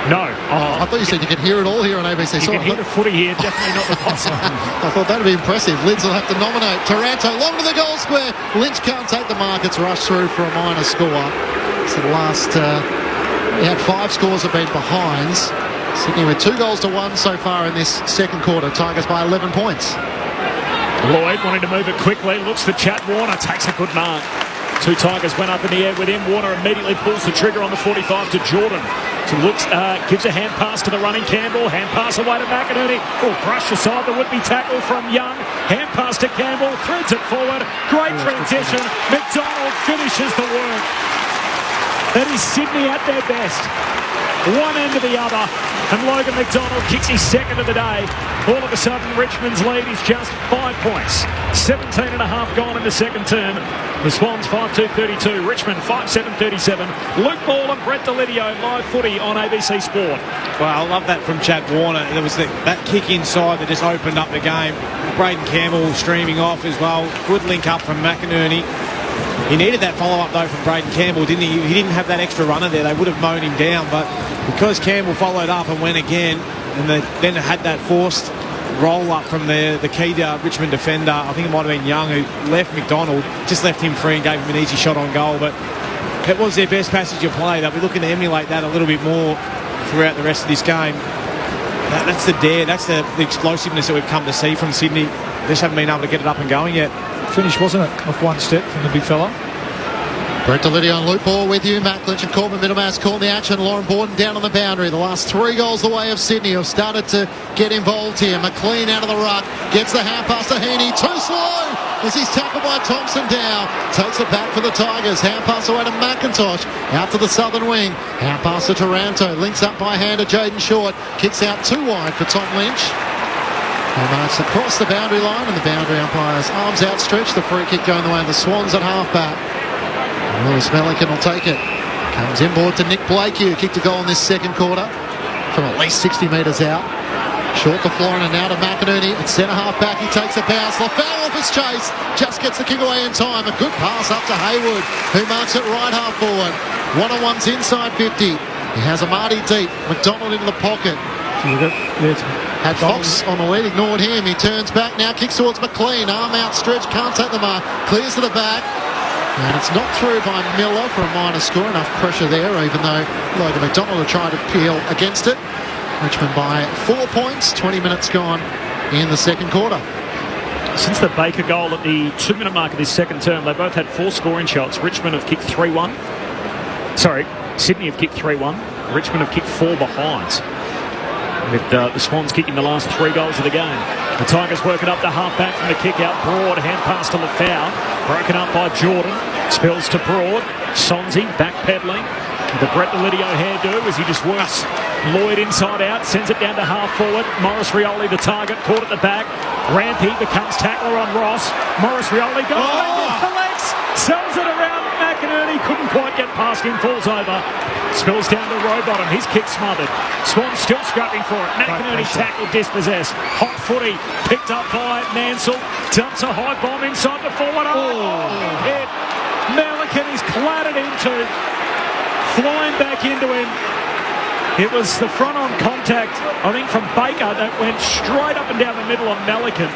S3: No.
S8: I thought you said you could hear it all here on ABC.
S3: You can hear the footy here, definitely not the boss.
S8: I thought that would be impressive. Lids will have to nominate. Taranto long to the goal square. Lynch can't take the mark. It's rushed through for a minor score. So the last, we had 5 scores have been behinds. Sydney with 2 goals to 1 so far in this second quarter. Tigers by 11 points.
S3: Lloyd wanting to move it quickly. Looks for Chad Warner. Takes a good mark. 2 Tigers went up in the air with him. Warner immediately pulls the trigger on the 45 to Jordan. So looks, gives a hand pass to the running Campbell. Hand pass away to McInerney. Oh, brushed aside the would-be tackle from Young. Hand pass to Campbell. Threads it forward. Great transition. McDonald finishes the work. That is Sydney at their best. One end to the other. And Logan McDonald kicks his second of the day. All of a sudden, Richmond's lead is just 5 points. 17 and a half gone in the second term. The Swans 5-2-32. Richmond 5-7-37. Luke Ball and Brett Delidio live footy on ABC Sport.
S1: Well, I love that from Chad Warner. There was that kick inside that just opened up the game. Braden Campbell streaming off as well. Good link up from McInerney. He needed that follow-up, though, from Braden Campbell, didn't he? He didn't have that extra runner there. They would have mown him down, but because Campbell followed up and went again, and then had that forced roll-up from the key Richmond defender, I think it might have been Young, who left McDonald, just left him free and gave him an easy shot on goal. But it was their best passage of play. They'll be looking to emulate that a little bit more throughout the rest of this game. That's the dare, that's the explosiveness that we've come to see from Sydney. They just haven't been able to get it up and going yet.
S9: Finish, wasn't it? Off one step from the big fella.
S8: Brett Delidio and Luke Ball with you. Matt Lynch and Corbin Middlemass calling the action. Lauren Borden down on the boundary. The last 3 goals the way of Sydney have started to get involved here. McLean out of the ruck. Gets the hand pass to Heaney. Too slow as he's tackled by Thompson down. Takes it back for the Tigers. Hand pass away to McIntosh. Out to the southern wing. Hand pass to Taranto. Links up by hand to Jaden Short. Kicks out too wide for Tom Lynch. And marks across the boundary line, and the boundary umpire's arms outstretched. The free kick going the way of the Swans at half-back. Lewis Melican will take it. Comes inboard to Nick Blakey, who kicked a goal in this second quarter from at least 60 metres out. Short to Florent and now to McInerney. At centre half-back, he takes a bounce. LaFau off his chase. Just gets the kick away in time. A good pass up to Hayward, who marks it right half-forward. One-on-one's inside 50. He has a Marty deep. McDonald into the pocket. Had Fox on the lead, ignored him. He turns back now, kicks towards McLean. Arm outstretched, can't take the mark. Clears to the back. And it's knocked through by Miller for a minor score. Enough pressure there, even though Logan McDonald are trying to peel against it. Richmond by 4 points. 20 minutes gone in the second quarter.
S3: Since the Baker goal at the 2-minute mark of this second term, they both had 4 scoring shots. Richmond have kicked 3-1. Sorry, Sydney have kicked 3-1. Richmond have kicked 4 behinds. With the Swans kicking the last 3 goals of the game. The Tigers work it up to half-back from the kick-out. Broad, hand pass to LaFau. Broken up by Jordan. Spills to Broad. Sonsi backpedaling. The Brett Delidio hairdo as he just works Lloyd inside out. Sends it down to half-forward. Morris Rioli, the target, caught at the back. Rampy becomes tackler on Ross. Morris Rioli goes collects. Sells it around McInerney. Couldn't quite get past him. Falls over. Spills down to Rowbottom. His kick smothered. Swan still scrapping for it. McInerney tackled, dispossessed. Hot footy picked up by Mansell. Dumps a high bomb inside the forward. Hit. Melican is clattered into. Flying back into him. It was the front-on contact, I think, from Baker that went straight up and down the middle on Melican.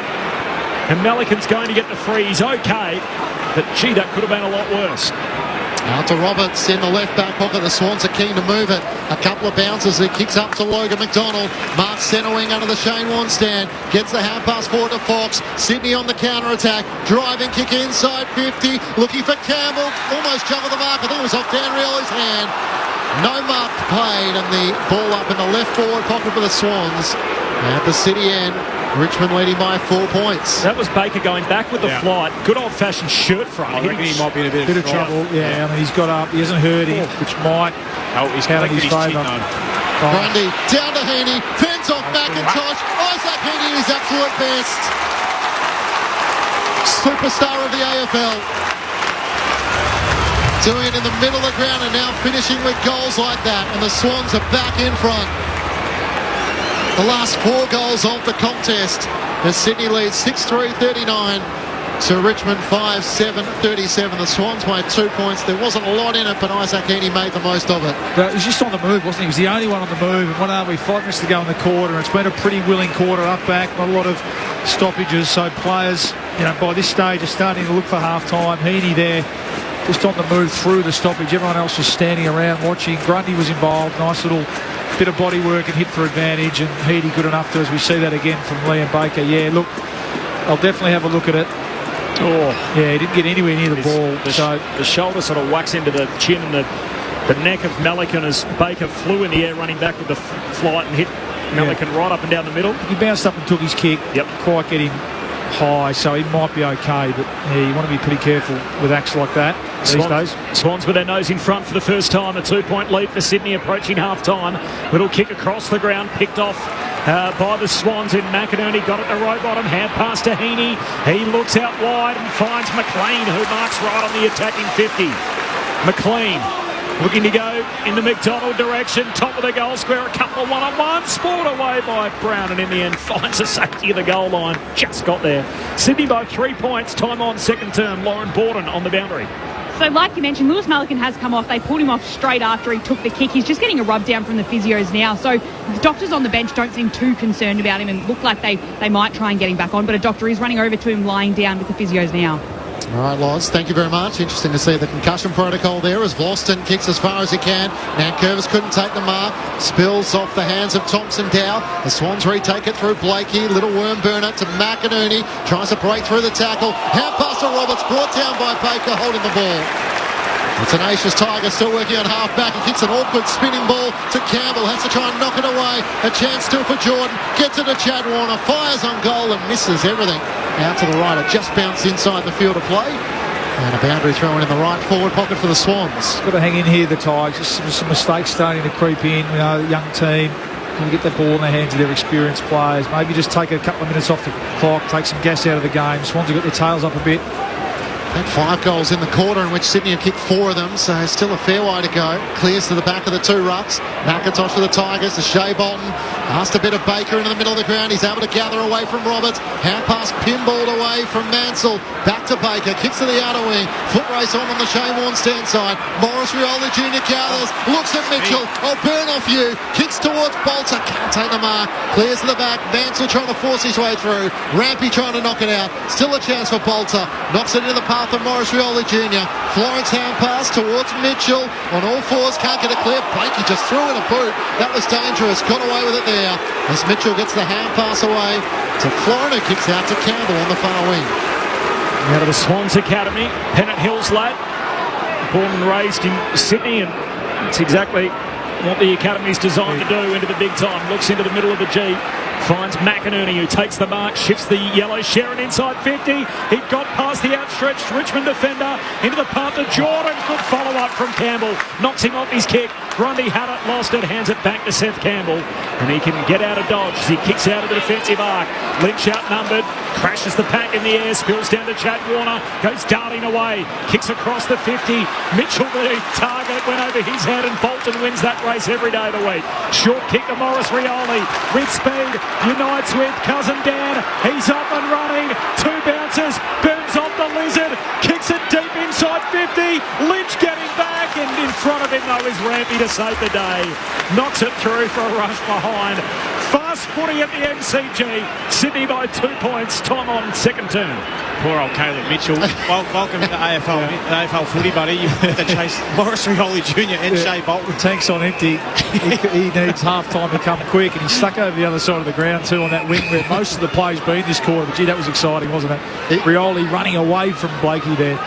S3: And Melican's going to get the free. He's okay. But, gee, that could have been a lot worse.
S8: Out to Roberts in the left back pocket. The Swans are keen to move it. A couple of bounces. It kicks up to Logan McDonald. Mark centre wing under the Shane Warne stand. Gets the hand pass forward to Fox. Sydney on the counter attack. Driving kick inside 50. Looking for Campbell. Almost juggled the mark. I think it was off Dan Rioli's hand. No mark played, and the ball up in the left forward pocket for the Swans. At the City end, Richmond leading by 4 points.
S3: That was Baker going back with the flight. Good old-fashioned shirt front.
S1: I reckon he might be in a bit of
S9: trouble. Yeah, I mean, he's got up. He hasn't hurt him, which might
S1: he's
S9: count in his favour.
S8: Grundy down to Heaney. Fends off McIntosh. Isaac Heaney is absolute best. Superstar of the AFL. Doing it in the middle of the ground and now finishing with goals like that. And the Swans are back in front. The last 4 goals of the contest as Sydney leads 6-3-39 to Richmond 5-7-37. The Swans made 2 points. There wasn't a lot in it, but Isaac Heaney made the most of it.
S9: He was just on the move, wasn't he? He was the only one on the move. And 5 minutes to go in the quarter. And it's been a pretty willing quarter up back. Not a lot of stoppages. So players, by this stage are starting to look for half-time. Heaney there, just on the move through the stoppage. Everyone else was standing around watching. Grundy was involved. Nice little bit of body work and hit for advantage, and Heaney good enough to, as we see that again from Liam Baker. Yeah, look, I'll definitely have a look at it. Oh, yeah, he didn't get anywhere near the ball.
S3: The shoulder sort of whacks into the chin and the neck of Melican as Baker flew in the air running back with the flight and hit Melican right up and down the middle.
S9: He bounced up and took his kick.
S3: Yep.
S9: Quite get him high, so he might be okay, but you want to be pretty careful with acts like that these days.
S3: Swans with their nose in front for the first time. A 2-point lead for Sydney approaching half-time. Little kick across the ground, picked off by the Swans in McInerney. Got it to row bottom, hand pass to Heaney. He looks out wide and finds McLean, who marks right on the attacking 50. McLean looking to go in the McDonald direction, top of the goal square, a couple of one-on-one, spoiled away by Brown, and in the end finds the safety of the goal line. Just got there. Sydney by 3 points, time on second term. Lauren Borden on the boundary.
S10: So like you mentioned, Lewis Melican has come off. They pulled him off straight after he took the kick. He's just getting a rub down from the physios now. So the doctors on the bench don't seem too concerned about him and look like they might try and get him back on. But a doctor is running over to him, lying down with the physios now.
S8: All right, Loz, thank you very much. Interesting to see the concussion protocol there as Vlosten kicks as far as he can. Nankervis couldn't take the mark. Spills off the hands of Thompson Dow. The Swans retake it through Blakey. Little worm burner to McInerney. Tries to break through the tackle. Hand pass to Roberts. Brought down by Baker holding the ball. The tenacious Tiger still working on half-back. He kicks an awkward spinning ball to Campbell. Has to try and knock it away. A chance still for Jordan. Gets it to Chad Warner. Fires on goal and misses everything. Out to the right. It just bounced inside the field of play. And a boundary throw in the right forward pocket for the Swans.
S9: Got to hang in here, the Tigers. Some mistakes starting to creep in. The young team. Can get the ball in the hands of their experienced players. Maybe just take a couple of minutes off the clock. Take some gas out of the game. Swans have got their tails up a bit.
S8: I think 5 goals in the quarter in which Sydney have kicked 4 of them, so still a fair way to go. Clears to the back of the 2 rucks. McIntosh for the Tigers to Shea Bolton. Asked a bit of Baker into the middle of the ground. He's able to gather away from Roberts. Hand pass pinballed away from Mansell. Back to Baker. Kicks to the outer wing. Foot race on the Shane Warne stand side. Morris Rioli Jr. gathers. Looks at Mitchell. Oh, burn off you. Kicks towards Bolter. Can't take the mark. Clears to the back. Mansell trying to force his way through. Rampy trying to knock it out. Still a chance for Bolter. Knocks it into the path of Morris Rioli Jr. Florence hand pass towards Mitchell. On all fours. Can't get it clear. Blakey just threw in a boot. That was dangerous. Got away with it there. As Mitchell gets the hand pass away to Florida, kicks out to Campbell on the far wing.
S3: Out of the Swans Academy, Pennant Hills lad, born and raised in Sydney, and it's exactly what the Academy's designed to do into the big time. Looks into the middle of the G, finds McInerney, who takes the mark, shifts the yellow. Sharon inside 50. He got past the outstretched Richmond defender into the path to Jordan. Good follow-up from Campbell. Knocks him off his kick. Grundy had it, lost it, hands it back to Seth Campbell. And he can get out of dodge as he kicks out of the defensive arc. Lynch outnumbered, crashes the pack in the air, spills down to Chad Warner, goes darting away, kicks across the 50. Mitchell, the target, went over his head, and Bolton wins that race every day of the week. Short kick to Morris Rioli. With speed, unites with Cousin Dan. He's off and running. 2 bounces, burns off the lizard, kicks it deep inside 50. Lynch getting back, and in front of him though is Rampy to save the day. Knocks it through for a rush behind. Fast footy at the MCG. Sydney by 2 points. Time on second term.
S1: poor old Caleb Mitchell. Welcome to AFL footy, buddy. You have to chase Morris Rioli Jr. and Shea Bolton.
S9: The tank's on empty. He needs half time to come quick, and he's stuck over the other side of the ground too on that wing where most of the plays been this quarter. But gee, that was exciting, wasn't it? Rioli running away from Blakey there.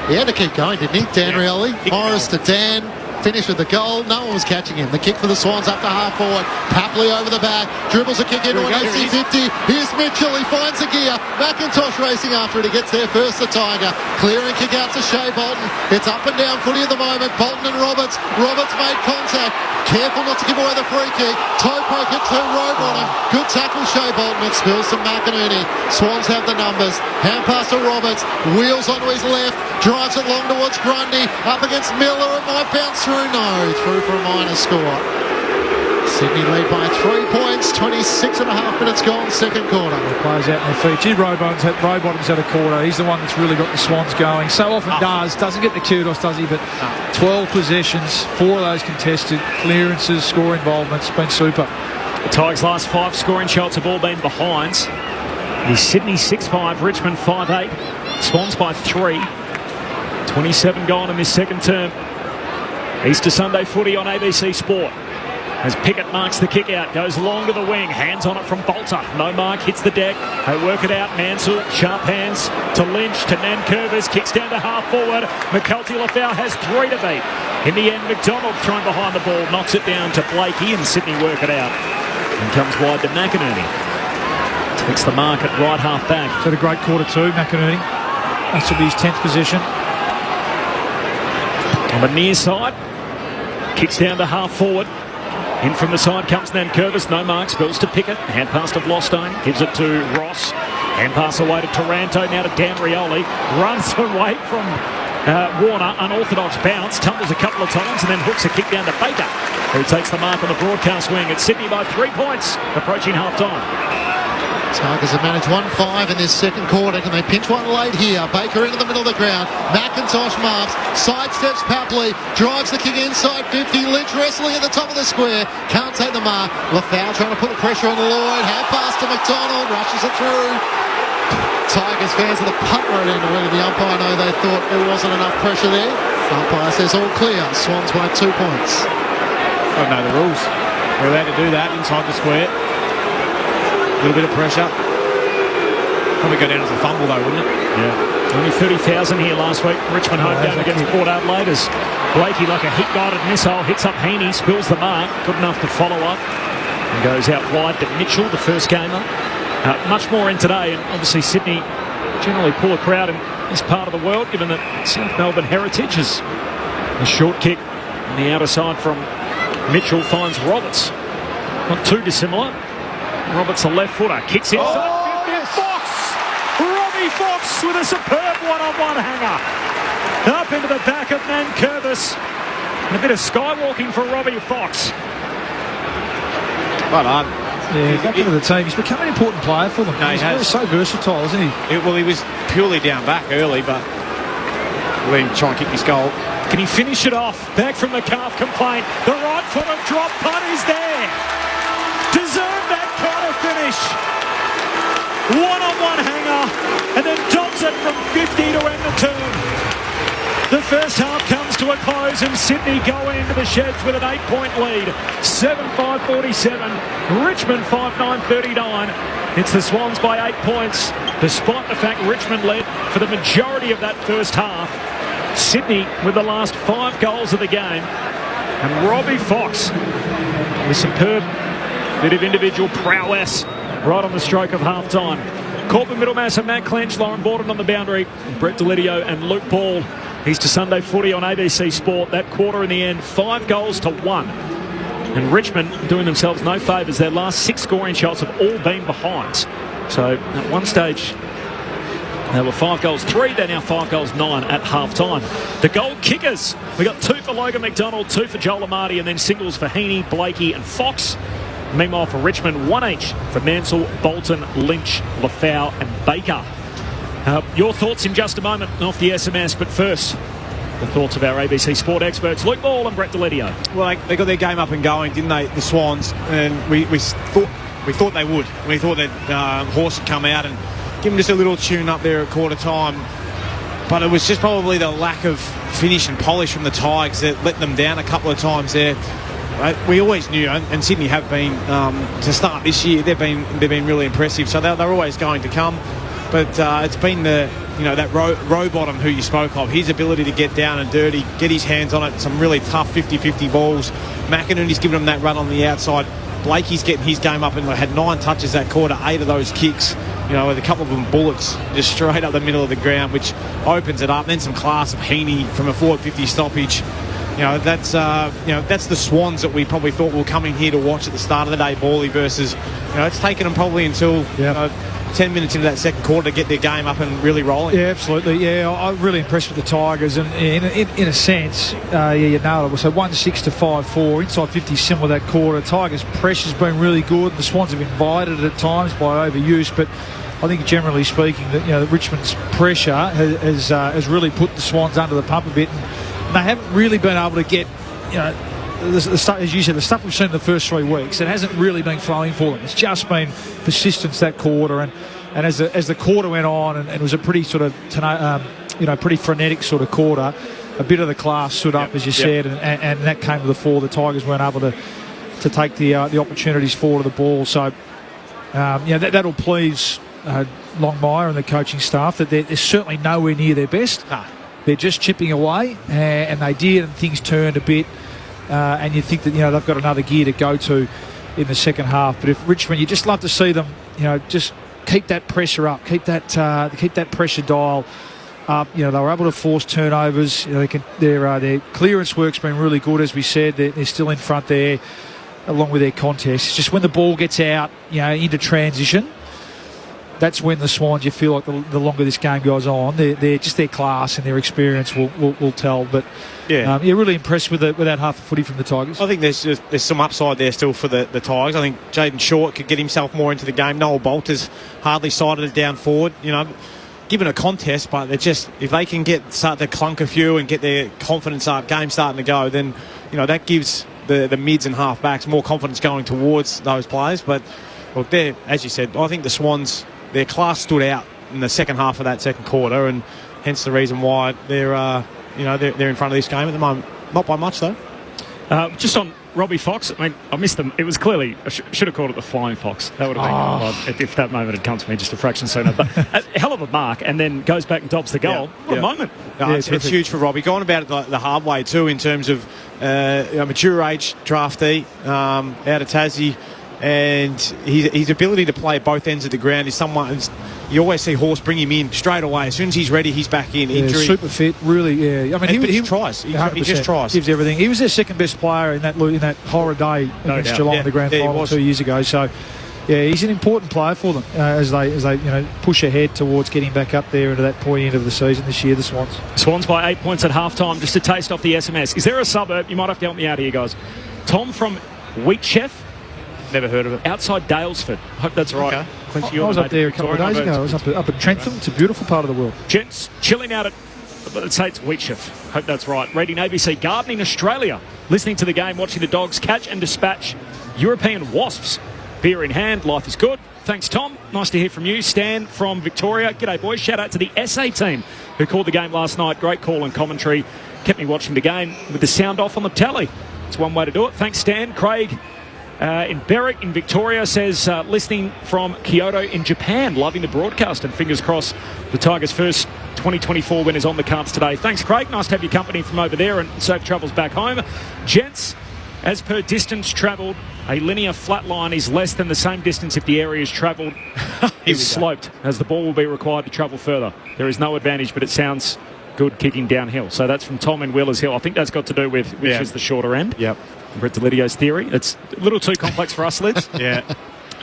S8: He had to keep going, didn't he? Dan Rioli. Morris to Dan. Finished with the goal. No one was catching him. The kick for the Swans up to half forward. Papley over the back. Dribbles a kick into an AC-50. Here's Mitchell. He finds a gear. McIntosh racing after it. He gets there first, the Tiger. Clearing kick out to Shea Bolton. It's up and down footy at the moment. Bolton and Roberts. Roberts made contact. Careful not to give away the free kick. Toe poke it to Robe on him. Good tackle, Shea Bolton. It spills to McInerney. Swans have the numbers. Hand pass to Roberts. Wheels onto his left. Drives it long towards Grundy. Up against Miller. It might bounce through. No, through for a minor score. Sydney lead by 3 points. 26.5 minutes gone, second quarter.
S9: The players out in their feet. Gee, Rowbottom's had a quarter. He's the one that's really got the Swans going. So often doesn't get the kudos, does he? But 12 possessions, 4 of those contested, clearances, score involvements. Been super.
S3: The Tigers' last 5 scoring shots have all been behinds. It's Sydney 6-5, Richmond 5-8. Swans by 3. 27 gone in this second term. Easter Sunday footy on ABC Sport. As Pickett marks the kick out, goes long to the wing, hands on it from Bolter. No mark, hits the deck. They work it out. Mansell, sharp hands to Lynch, to Nankervis, kicks down to half forward. McCulty Lafau has 3 to beat. In the end, McDonald thrown behind the ball, knocks it down to Blakey, and Sydney work it out. And comes wide to McInerney. Takes the mark at right half back.
S9: He's had a great quarter too, McInerney. That should be his 10th position.
S3: On the near side, kicks down to half forward. In from the side comes Nankervis, no mark, spills to Pickett. Hand pass to Blostone, gives it to Ross. Hand pass away to Taranto, now to Dan Rioli. Runs away from Warner, unorthodox bounce, tumbles a couple of times and then hooks a kick down to Baker, who takes the mark on the broadcast wing. It's Sydney by 3 points, approaching half-time.
S8: Tigers have managed 1-5 in this second quarter. Can they pinch one late here? Baker into the middle of the ground. McIntosh marks, sidesteps Papley, drives the kick inside 50. Lynch wrestling at the top of the square. Can't take the mark. Lafau trying to put the pressure on Lloyd. Hand pass to McDonald, rushes it through. Tigers fans at the punt road end, where the umpire know they thought there wasn't enough pressure there. Umpire says all clear. Swans by 2 points.
S1: I don't know the rules. We're allowed to do that inside the square. A little bit of pressure. Probably go down as a fumble though, wouldn't it?
S3: Yeah. Only 30,000 here last week. Richmond home game against Port Adelaide as Blakey, like a hit-guided missile, hits up Heaney, spills the mark. Good enough to follow up. And goes out wide to Mitchell, the first gamer. Much more in today, and obviously Sydney generally pull a crowd in this part of the world, given that South Melbourne heritage is a short kick on the outer side from Mitchell finds Roberts. Not too dissimilar. Roberts, a left footer, kicks inside 50. Yes. Fox! Robbie Fox with a superb one-on-one hanger. Up into the back of Nankervis. And a bit of skywalking for Robbie Fox.
S1: Well done.
S9: Yeah, back into the team. He's become an important player for them.
S1: No,
S9: he's so versatile, isn't he?
S1: Well, he was purely down back early, but let him try and kick his goal.
S3: Can he finish it off? Back from the calf complaint. The right foot of drop punt is there. Deserved that kind of finish. One-on-one hanger, and then dobs it from 50 to end the term. The first half comes to a close and Sydney go into the sheds with an 8-point lead. 7-5-47. Richmond 5-9-39. It's the Swans by 8 points, despite the fact Richmond led for the majority of that first half. Sydney with the last 5 goals of the game. And Robbie Fox with superb bit of individual prowess right on the stroke of half-time. Corbin Middlemass and Matt Clench, Lauren Borden on the boundary, Brett Delidio and Luke Ball. Easter Sunday footy on ABC Sport. That quarter in the end, 5 goals to 1. And Richmond doing themselves no favours. Their last 6 scoring shots have all been behinds. So at one stage, they were 5 goals 3. They're now 5 goals 9 at half-time. The goal kickers. We got 2 for Logan McDonald, 2 for Joel Amati, and then singles for Heaney, Blakey and Fox. Meanwhile, for Richmond, 1 each for Mansell, Bolton, Lynch, Lafau and Baker. Your thoughts in just a moment off the SMS, but first, the thoughts of our ABC Sport experts, Luke Ball and Brett Delidio.
S1: Well, they got their game up and going, didn't they, the Swans? And we thought they would. We thought that Horse would come out and give them just a little tune up there at quarter time. But it was just probably the lack of finish and polish from the Tigers that let them down a couple of times there. We always knew, and Sydney have been, to start this year, they've been really impressive. So they're always going to come. But it's been that Rowbottom who you spoke of, his ability to get down and dirty, get his hands on it, some really tough 50-50 balls. McInerney's given him that run on the outside. Blakey's getting his game up and had 9 touches that quarter, 8 of those kicks, with a couple of them bullets just straight up the middle of the ground, which opens it up. And then some class of Heaney from a forward 50 stoppage. That's the Swans that we probably thought were coming here to watch at the start of the day, Bally versus, it's taken them probably until 10 minutes into that second quarter to get their game up and really rolling.
S9: Yeah, absolutely. Yeah, I'm really impressed with the Tigers, and in a sense, you nailed it. So 1-6 to 5-4, inside 50 similar that quarter. Tigers' pressure's been really good. The Swans have invited it at times by overuse, but I think generally speaking that Richmond's pressure has really put the Swans under the pump a bit, and they haven't really been able to get the stuff, as you said, the stuff we've seen in the first 3 weeks. It hasn't really been flowing for them. It's just been persistence that quarter, and as the quarter went on, and it was a pretty sort of pretty frenetic sort of quarter, a bit of the class stood up, as you said, and that came to the fore. The Tigers weren't able to take the opportunities forward of the ball. So that'll please Longmire and the coaching staff, that they're certainly nowhere near their best. They're just chipping away, and they did, and things turned a bit. And you think that they've got another gear to go to in the second half. But if Richmond, you just love to see them, just keep that pressure up, keep that pressure dial up. They were able to force turnovers. Their clearance work's been really good, as we said. They're still in front there, along with their contest. It's just when the ball gets out, into transition, that's when the Swans, you feel like the longer this game goes on, they're just their class and their experience will tell. But you're really impressed with that half of footy from the Tigers.
S1: I think there's some upside there still for the Tigers. I think Jaden Short could get himself more into the game. Noel Bolter's hardly sided it down forward. Given a contest, but they're just, if they can start to clunk a few and get their confidence up, game starting to go, then that gives the mids and half backs more confidence going towards those players. But look, as you said, I think the Swans, their class stood out in the second half of that second quarter, and hence the reason why they're in front of this game at the moment. Not by much though.
S3: Just on Robbie Fox, I missed them. It was clearly, I should have called it the Flying Fox. That would have been if that moment had come to me just a fraction sooner. But a hell of a mark, and then goes back and dobs the goal. What a moment!
S1: It's huge for Robbie. Going about it the hard way too, in terms of mature age draftee out of Tassie. And his ability to play at both ends of the ground is someone. You always see Horse bring him in straight away. As soon as he's ready, he's back in. Injury.
S9: Super fit, really. Yeah, he
S1: tries. He just tries.
S9: Gives everything. He was their second best player in that horror day against Geelong in the grand final 2 years ago. So, he's an important player for them as they push ahead towards getting back up there into that point end of the season this year. The Swans.
S3: Swans by 8 points at halftime. Just a taste off the SMS. Is there a suburb? You might have to help me out here, guys. Tom from Wheatchef.
S1: Never heard of it.
S3: Outside Dalesford. Hope that's right.
S1: Okay.
S9: Quincy, I was up there a couple of days ago. I was up at Trentham. It's a beautiful part of the world.
S3: Gents, chilling out at, let's say it's Wheatchef. Hope that's right. Reading ABC, gardening Australia. Listening to the game, watching the Dogs catch and dispatch European Wasps. Beer in hand, life is good. Thanks, Tom. Nice to hear from you. Stan from Victoria. G'day, boys. Shout out to the SA team who called the game last night. Great call and commentary. Kept me watching the game with the sound off on the telly. It's one way to do it. Thanks, Stan. Craig in Berwick in Victoria says, listening from Kyoto in Japan, loving the broadcast, and fingers crossed the Tigers' first 2024 win is on the cards today. Thanks, Craig. Nice to have your company from over there, and safe travels back home. Gents, as per distance travelled, a linear flat line is less than the same distance if the area is travelled is sloped, as the ball will be required to travel further. There is no advantage, but it sounds good kicking downhill. So that's from Tom in Wheelers Hill. I think that's got to do with which is the shorter end.
S1: Yep.
S3: Brett Delidio's theory. It's a little too complex for us, Lids.
S1: Yeah.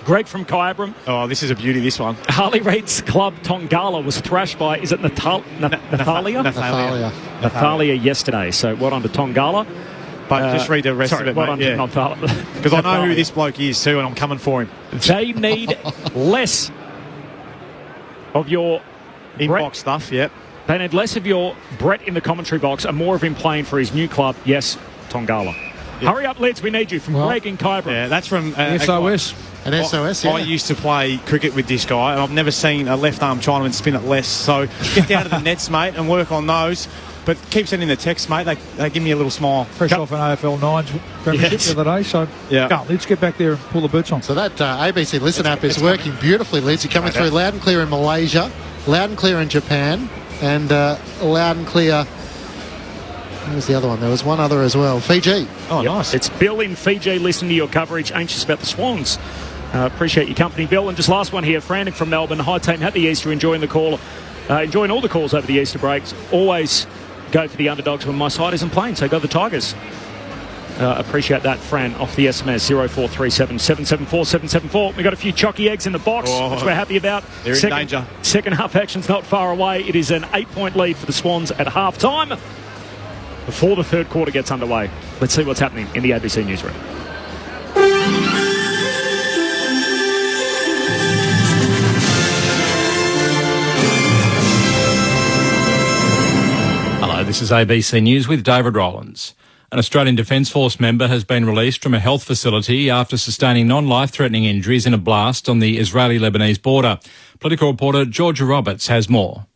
S3: Greg from Kyabram.
S1: Oh, this is a beauty, this one.
S3: Harley Reid's club Tongala was thrashed by, is it Nathalia? Nathalia yesterday. So what on to Tongala?
S1: But just read the rest of it, mate. Because I know who this bloke is too, and I'm coming for him.
S3: They need less of your
S1: inbox stuff, yep.
S3: They need less of your Brett in the commentary box and more of him playing for his new club, yes, Tongala. Yep. Hurry up, Lids, we need you, from Greg in Kyabram.
S1: Yeah, that's from...
S9: SOS.
S8: An SOS, yeah.
S1: I used to play cricket with this guy, and I've never seen a left-arm Chinaman spin it less. So get down to the nets, mate, and work on those. But keep sending the text, mate. They give me a little smile.
S9: Fresh off an AFL 9's premiership the other day. So, let's get back there and pull the boots on.
S8: So that ABC Listen app is working beautifully, Liz. You're coming through loud and clear in Malaysia, loud and clear in Japan, and loud and clear... What was the other one? There was one other as well. Fiji.
S1: Oh, nice.
S3: It's Bill in Fiji listening to your coverage, anxious about the Swans. Appreciate your company, Bill. And just last one here, Frantic from Melbourne. Hi, team. Happy Easter. Enjoying the call. Enjoying all the calls over the Easter breaks. Always go for the underdogs when my side isn't playing, so go the Tigers. Appreciate that, Fran, off the SMS 0437 774 774. We've got a few chocky eggs in the box, which we're happy about.
S1: They're in danger.
S3: Second half action's not far away. It is an 8-point lead for the Swans at half time before the third quarter gets underway. Let's see what's happening in the ABC newsroom.
S13: This is ABC News with David Rowlands. An Australian Defence Force member has been released from a health facility after sustaining non-life-threatening injuries in a blast on the Israeli-Lebanese border. Political reporter Georgia Roberts has more.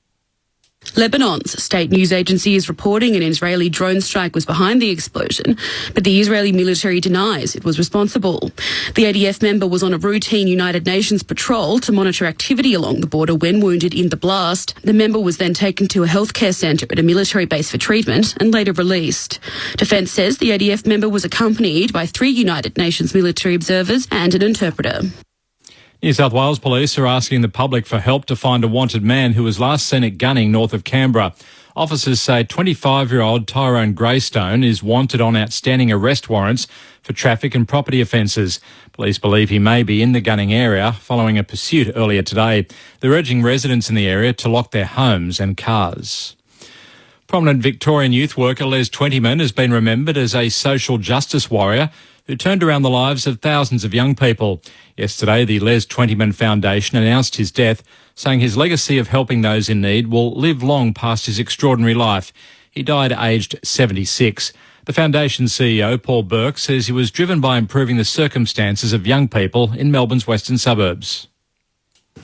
S14: Lebanon's state news agency is reporting an Israeli drone strike was behind the explosion, but the Israeli military denies it was responsible. The ADF member was on a routine United Nations patrol to monitor activity along the border when wounded in the blast. The member was then taken to a healthcare centre at a military base for treatment and later released. Defence says the ADF member was accompanied by 3 United Nations military observers and an interpreter.
S13: New South Wales police are asking the public for help to find a wanted man who was last seen at Gunning north of Canberra. Officers say 25-year-old Tyrone Greystone is wanted on outstanding arrest warrants for traffic and property offences. Police believe he may be in the Gunning area following a pursuit earlier today. They're urging residents in the area to lock their homes and cars. Prominent Victorian youth worker Les Twentyman has been remembered as a social justice warrior who turned around the lives of thousands of young people. Yesterday, the Les Twentyman Foundation announced his death, saying his legacy of helping those in need will live long past his extraordinary life. He died aged 76. The Foundation's CEO, Paul Burke, says he was driven by improving the circumstances of young people in Melbourne's western suburbs.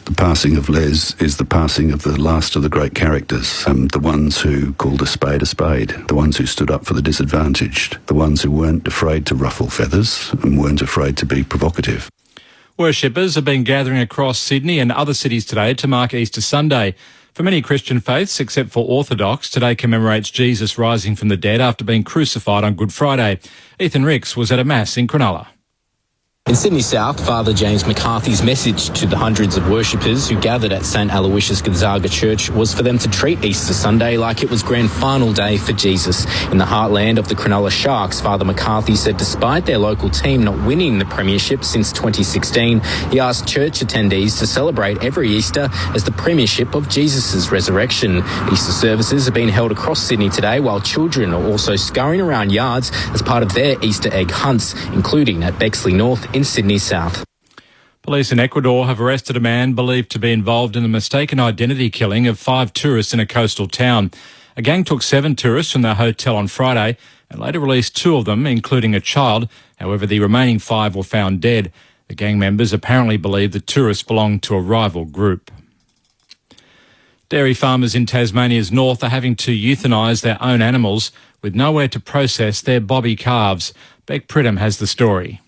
S15: The passing of Les is the passing of the last of the great characters, the ones who called a spade, the ones who stood up for the disadvantaged, the ones who weren't afraid to ruffle feathers and weren't afraid to be provocative.
S13: Worshippers have been gathering across Sydney and other cities today to mark Easter Sunday. For many Christian faiths, except for Orthodox, today commemorates Jesus rising from the dead after being crucified on Good Friday. Ethan Ricks was at a mass in Cronulla.
S16: In Sydney South, Father James McCarthy's message to the hundreds of worshippers who gathered at St Aloysius Gonzaga Church was for them to treat Easter Sunday like it was grand final day for Jesus. In the heartland of the Cronulla Sharks, Father McCarthy said despite their local team not winning the premiership since 2016, he asked church attendees to celebrate every Easter as the premiership of Jesus' resurrection. Easter services are being held across Sydney today, while children are also scurrying around yards as part of their Easter egg hunts, including at Bexley North in Sydney South.
S13: Police in Ecuador have arrested a man believed to be involved in the mistaken identity killing of 5 tourists in a coastal town. A gang took 7 tourists from their hotel on Friday and later released 2 of them, including a child. However, the remaining 5 were found dead. The gang members apparently believe the tourists belonged to a rival group. Dairy farmers in Tasmania's north are having to euthanise their own animals with nowhere to process their bobby calves. Beck Pridham has the story.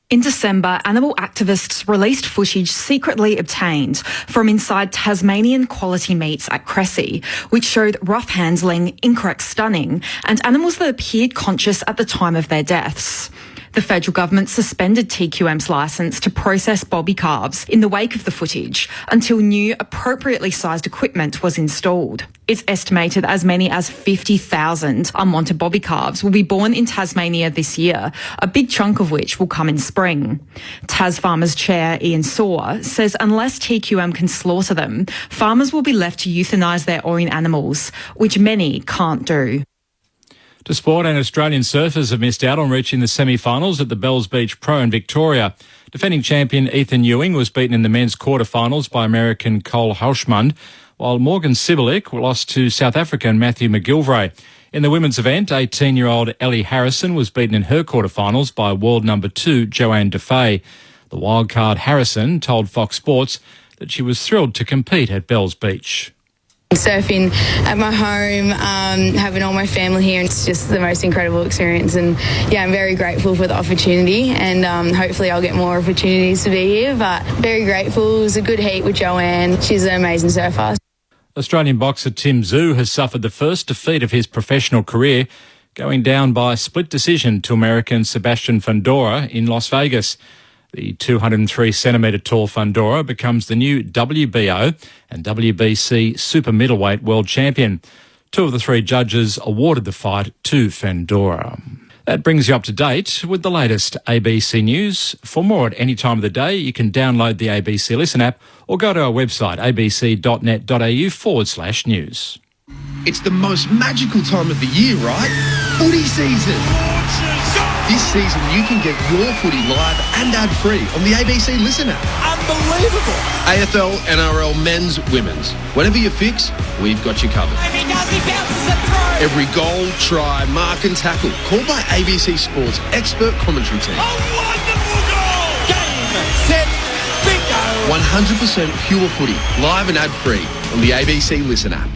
S17: In December, animal activists released footage secretly obtained from inside Tasmanian quality meats at Cressy, which showed rough handling, incorrect stunning, and animals that appeared conscious at the time of their deaths. The federal government suspended TQM's licence to process bobby calves in the wake of the footage until new, appropriately sized equipment was installed. It's estimated as many as 50,000 unwanted bobby calves will be born in Tasmania this year, a big chunk of which will come in spring. Tas Farmers Chair Ian Saw says unless TQM can slaughter them, farmers will be left to euthanise their own animals, which many can't do.
S13: To sport, and Australian surfers have missed out on reaching the semi-finals at the Bells Beach Pro in Victoria. Defending champion Ethan Ewing was beaten in the men's quarterfinals by American Cole Hauschmund, while Morgan Sibilic lost to South African Matthew McGilvray. In the women's event, 18-year-old Ellie Harrison was beaten in her quarterfinals by world number 2 Joanne Defay. The wildcard Harrison told Fox Sports that she was thrilled to compete at Bells Beach.
S18: Surfing at my home, having all my family here, it's just the most incredible experience, and yeah, I'm very grateful for the opportunity, and hopefully I'll get more opportunities to be here, but very grateful. It was a good heat with Joanne. She's an amazing surfer.
S13: Australian boxer Tim Tszyu has suffered the first defeat of his professional career, going down by split decision to American Sebastian Fundora in Las Vegas. The 203-centimetre tall Fundora becomes the new WBO and WBC super middleweight world champion. 2 of the 3 judges awarded the fight to Fundora. That brings you up to date with the latest ABC News. For more at any time of the day, you can download the ABC Listen app or go to our website abc.net.au/news.
S19: It's the most magical time of the year, right? Footy season. This season you can get your footy live and ad-free on the ABC Listen app. Unbelievable. AFL, NRL, men's, women's. Whatever you fix, we've got you covered. Every goal, try, mark and tackle, called by ABC Sports expert commentary team.
S5: A wonderful goal! Game, set, bingo!
S19: 100% pure footy, live and ad-free on the ABC Listen app.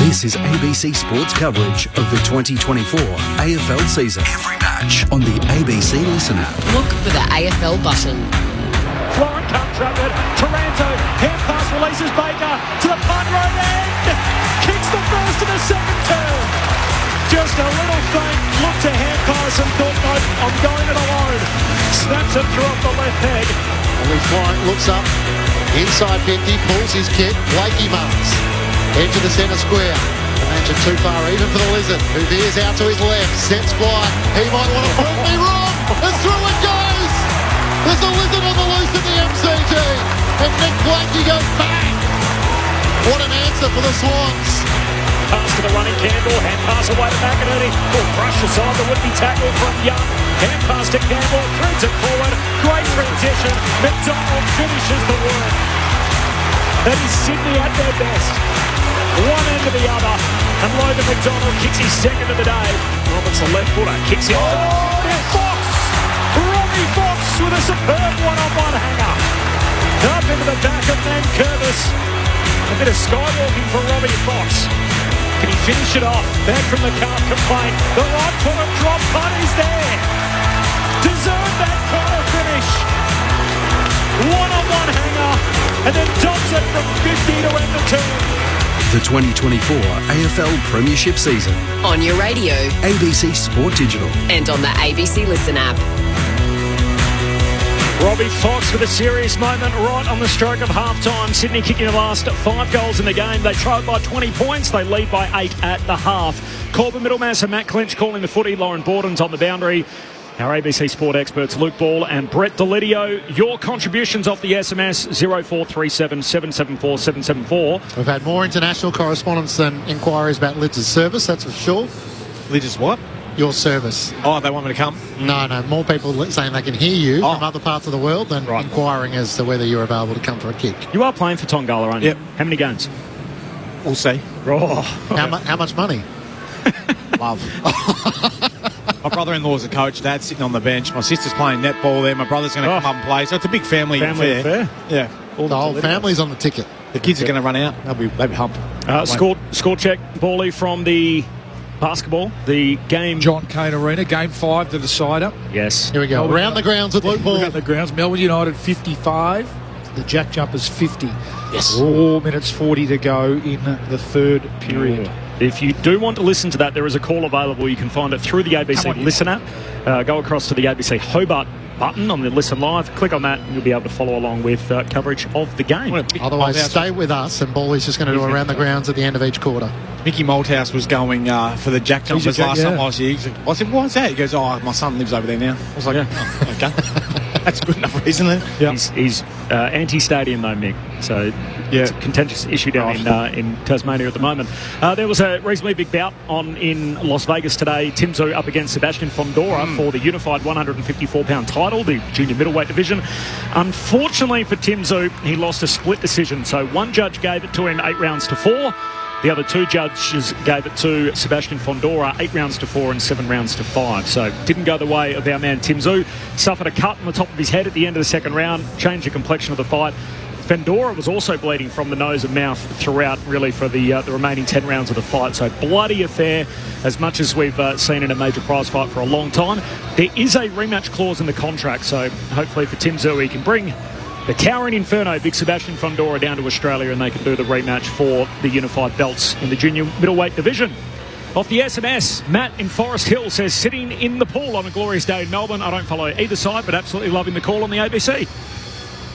S6: This is ABC Sports coverage of the 2024 AFL season. Every match on the ABC Listen app.
S12: Look for the AFL button.
S3: Florent comes up it. Taranto, hand pass releases Baker to the punt road end. Kicks the first and the second turn. Just a little faint look to hand pass and thought, no, I'm going it alone. Snaps it through off the left peg.
S8: Only Florent looks up. Inside 50, pulls his kick. Blakey marks. Edge of the centre square. Imagine too far even for the Lizard, who veers out to his left. Sets fly. He might want to prove me wrong. And through it goes. There's a Lizard on the loose in the MCG. And Nick Blakey goes back. What an answer for the Swans.
S3: Pass to the running Campbell. Hand pass away to McInerney. Will brush aside the would-be tackle from Young. Hand pass to Campbell. Threads it forward. Great transition. McDonald finishes the work. That is Sydney at their best. One end to the other, and Logan McDonald kicks his second of the day. Robertson left footer kicks it. Oh, Fox! Robbie Fox with a superb one-on-one hanger. Up into the back of Mancurvis. A bit of skywalking for Robbie Fox. Can he finish it off? Back from the calf complaint. The right footed drop punt is there. Deserved that corner finish. One-on-one hanger, and then dumps it from 50 to end the turn.
S6: The 2024 AFL Premiership season.
S12: On your radio.
S6: ABC Sport Digital.
S12: And on the ABC Listen app.
S3: Robbie Fox with a serious moment right on the stroke of half-time. Sydney kicking the last 5 goals in the game. They trailed by 20 points. They lead by 8 at the half. Corbin Middlemass and Matt Clinch calling the footy. Lauren Borden's on the boundary. Our ABC Sport experts Luke Ball and Brett Delidio. Your contributions off the SMS 0437 774 774.
S8: We've had more international correspondence than inquiries about Lid's service, that's for sure.
S1: Lid's what?
S8: Your service.
S1: Oh, they want me to come?
S8: No, more people saying they can hear you from other parts of the world than inquiring as to whether you're available to come for a kick.
S3: You are playing for Tongala, aren't you?
S1: Yep.
S3: How many games?
S1: We'll see.
S3: Oh.
S8: How much money?
S1: Love. My brother-in-law's a coach. Dad's sitting on the bench. My sister's playing netball there. My brother's going to come up and play. So it's a big family affair. Yeah.
S8: The whole family's on the ticket.
S1: The kids are going to run out. They'll be humped.
S3: Score check, Bally, from the basketball. The game.
S9: John Cain Arena, Game 5, the decider.
S3: Yes.
S8: Here we go. Around the grounds with Luke Ball.
S9: Around the grounds. Melbourne United 55. The Jack Jumpers 50.
S1: Yes.
S9: 4 minutes 40 to go in the third period.
S3: If you do want to listen to that, there is a call available. You can find it through the ABC Listen app. Go across to the ABC Hobart button on the Listen Live. Click on that and you'll be able to follow along with coverage of the game.
S8: Otherwise, stay with us and Bally's just going to do around the grounds at the end of each quarter.
S1: Mickey Malthouse was going for the Jack Jumpers last time last year. I said, what's that? He goes, my son lives over there now. I was like, okay. That's good enough reason then.
S3: Yeah. He's anti-stadium though, Mick. So it's a contentious issue down in Tasmania at the moment. There was a reasonably big bout in Las Vegas today. Tim Tszyu up against Sebastian Fundora for the unified 154-pound title, the junior middleweight division. Unfortunately for Tim Tszyu, he lost a split decision. So one judge gave it to him 8 rounds to 4. The other two judges gave it to Sebastian Fondora, 8 rounds to 4 and 7 rounds to 5. So didn't go the way of our man Tim Zhu. Suffered a cut on the top of his head at the end of the second round, changed the complexion of the fight. Fondora was also bleeding from the nose and mouth throughout, really, for the remaining 10 rounds of the fight. So bloody affair, as much as we've seen in a major prize fight for a long time. There is a rematch clause in the contract, so hopefully for Tim Zhu, he can bring the towering inferno, big Sebastian Fondora, down to Australia, and they can do the rematch for the unified belts in the junior middleweight division. Off the SMS, Matt in Forest Hill says, sitting in the pool on a glorious day in Melbourne. I don't follow either side, but absolutely loving the call on the ABC.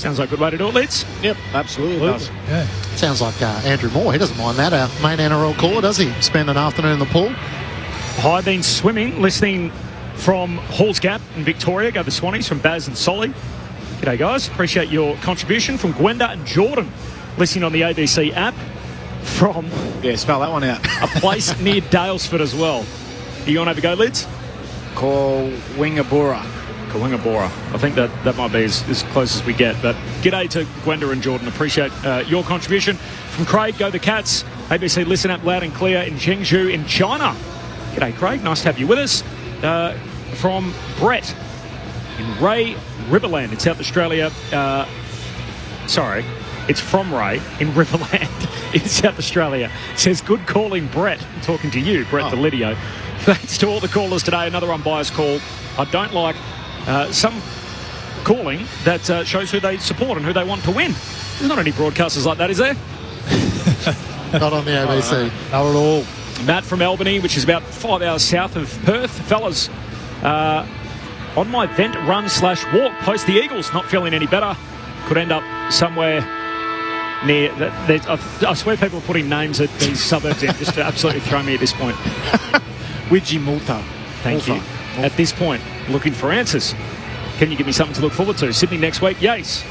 S3: Sounds like a good way to do it, Lids.
S1: Yep, absolutely does.
S8: Yeah. Sounds like Andrew Moore. He doesn't mind that. Our main NRL caller, does he? Spend an afternoon in the pool.
S3: Hi, been swimming, listening from Halls Gap in Victoria. Go the Swannies from Baz and Solly. G'day, guys. Appreciate your contribution. From Gwenda and Jordan, listening on the ABC app from...
S1: Yeah, spell that one out.
S3: a place near Dalesford as well. You want to have a go, Lids?
S1: Wingabora.
S3: I think that might be as close as we get. But g'day to Gwenda and Jordan. Appreciate your contribution. From Craig, go the Cats. ABC Listen App loud and clear in Chengdu in China. G'day, Craig. Nice to have you with us. From Brett in Ray Riverland in South Australia. It's from Ray in Riverland in South Australia. Says, good calling, Brett. I'm talking to you, Brett the Lidio. Thanks to all the callers today. Another unbiased call. I don't like some calling that shows who they support and who they want to win. There's not any broadcasters like that, is there?
S8: Not on the ABC.
S3: Not at all. Matt from Albany, which is about 5 hours south of Perth. Fellas, on my vent run/walk post the Eagles, not feeling any better. Could end up somewhere near... I swear people are putting names at these suburbs in just to absolutely throw me at this point.
S1: Widjimulta.
S3: Thank you. At this point, looking for answers. Can you give me something to look forward to? Sydney next week? Yes.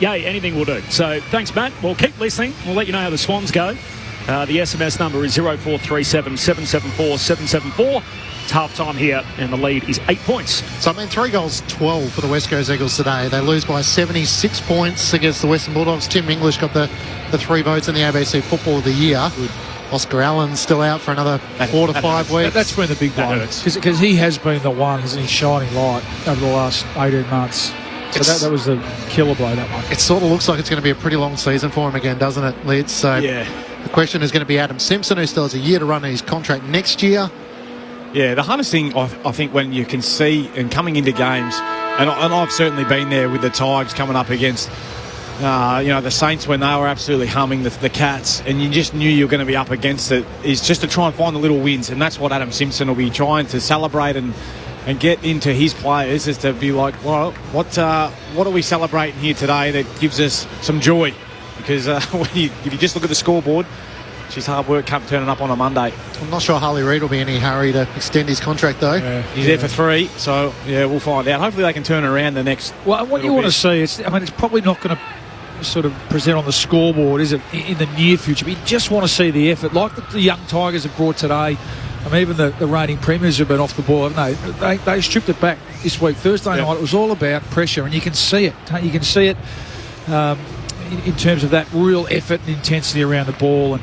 S3: Yay, anything will do. So thanks, Matt. We'll keep listening. We'll let you know how the Swans go. The SMS number is 0437 774 774. It's half-time here, and the lead is 8 points.
S8: So, 3 goals, 12 for the West Coast Eagles today. They lose by 76 points against the Western Bulldogs. Tim English got the 3 votes in the ABC Football of the Year. Good. Oscar Allen's still out for another 4 to 5 weeks.
S9: That's been the big blow. Because he has been the one, isn't he, shining light over the last 18 months. So that was the killer blow, that one.
S8: It sort of looks like it's going to be a pretty long season for him again, doesn't it, Lids? So
S1: yeah.
S8: The question is going to be Adam Simpson, who still has a year to run in his contract next year.
S1: Yeah, the hardest thing, I think, when you can see and coming into games, and I've certainly been there with the Tigers coming up against, the Saints when they were absolutely humming the Cats, and you just knew you were going to be up against it, is just to try and find the little wins, and that's what Adam Simpson will be trying to celebrate and get into his players, is to be like, well, what are we celebrating here today that gives us some joy? Because if you just look at the scoreboard, his hard work come turning up on a Monday.
S8: I'm not sure Harley Reid will be in any hurry to extend his contract, though.
S1: Yeah. He's there for 3, so, yeah, we'll find out. Hopefully they can turn around the next...
S9: Well, what you want to see, it's probably not going to sort of present on the scoreboard, is it, in the near future? But you just want to see the effort, like the young Tigers have brought today. I mean, even the reigning premiers have been off the ball, haven't they? They stripped it back this week. Thursday night, it was all about pressure, and you can see it. You can see it in terms of that real effort and intensity around the ball, and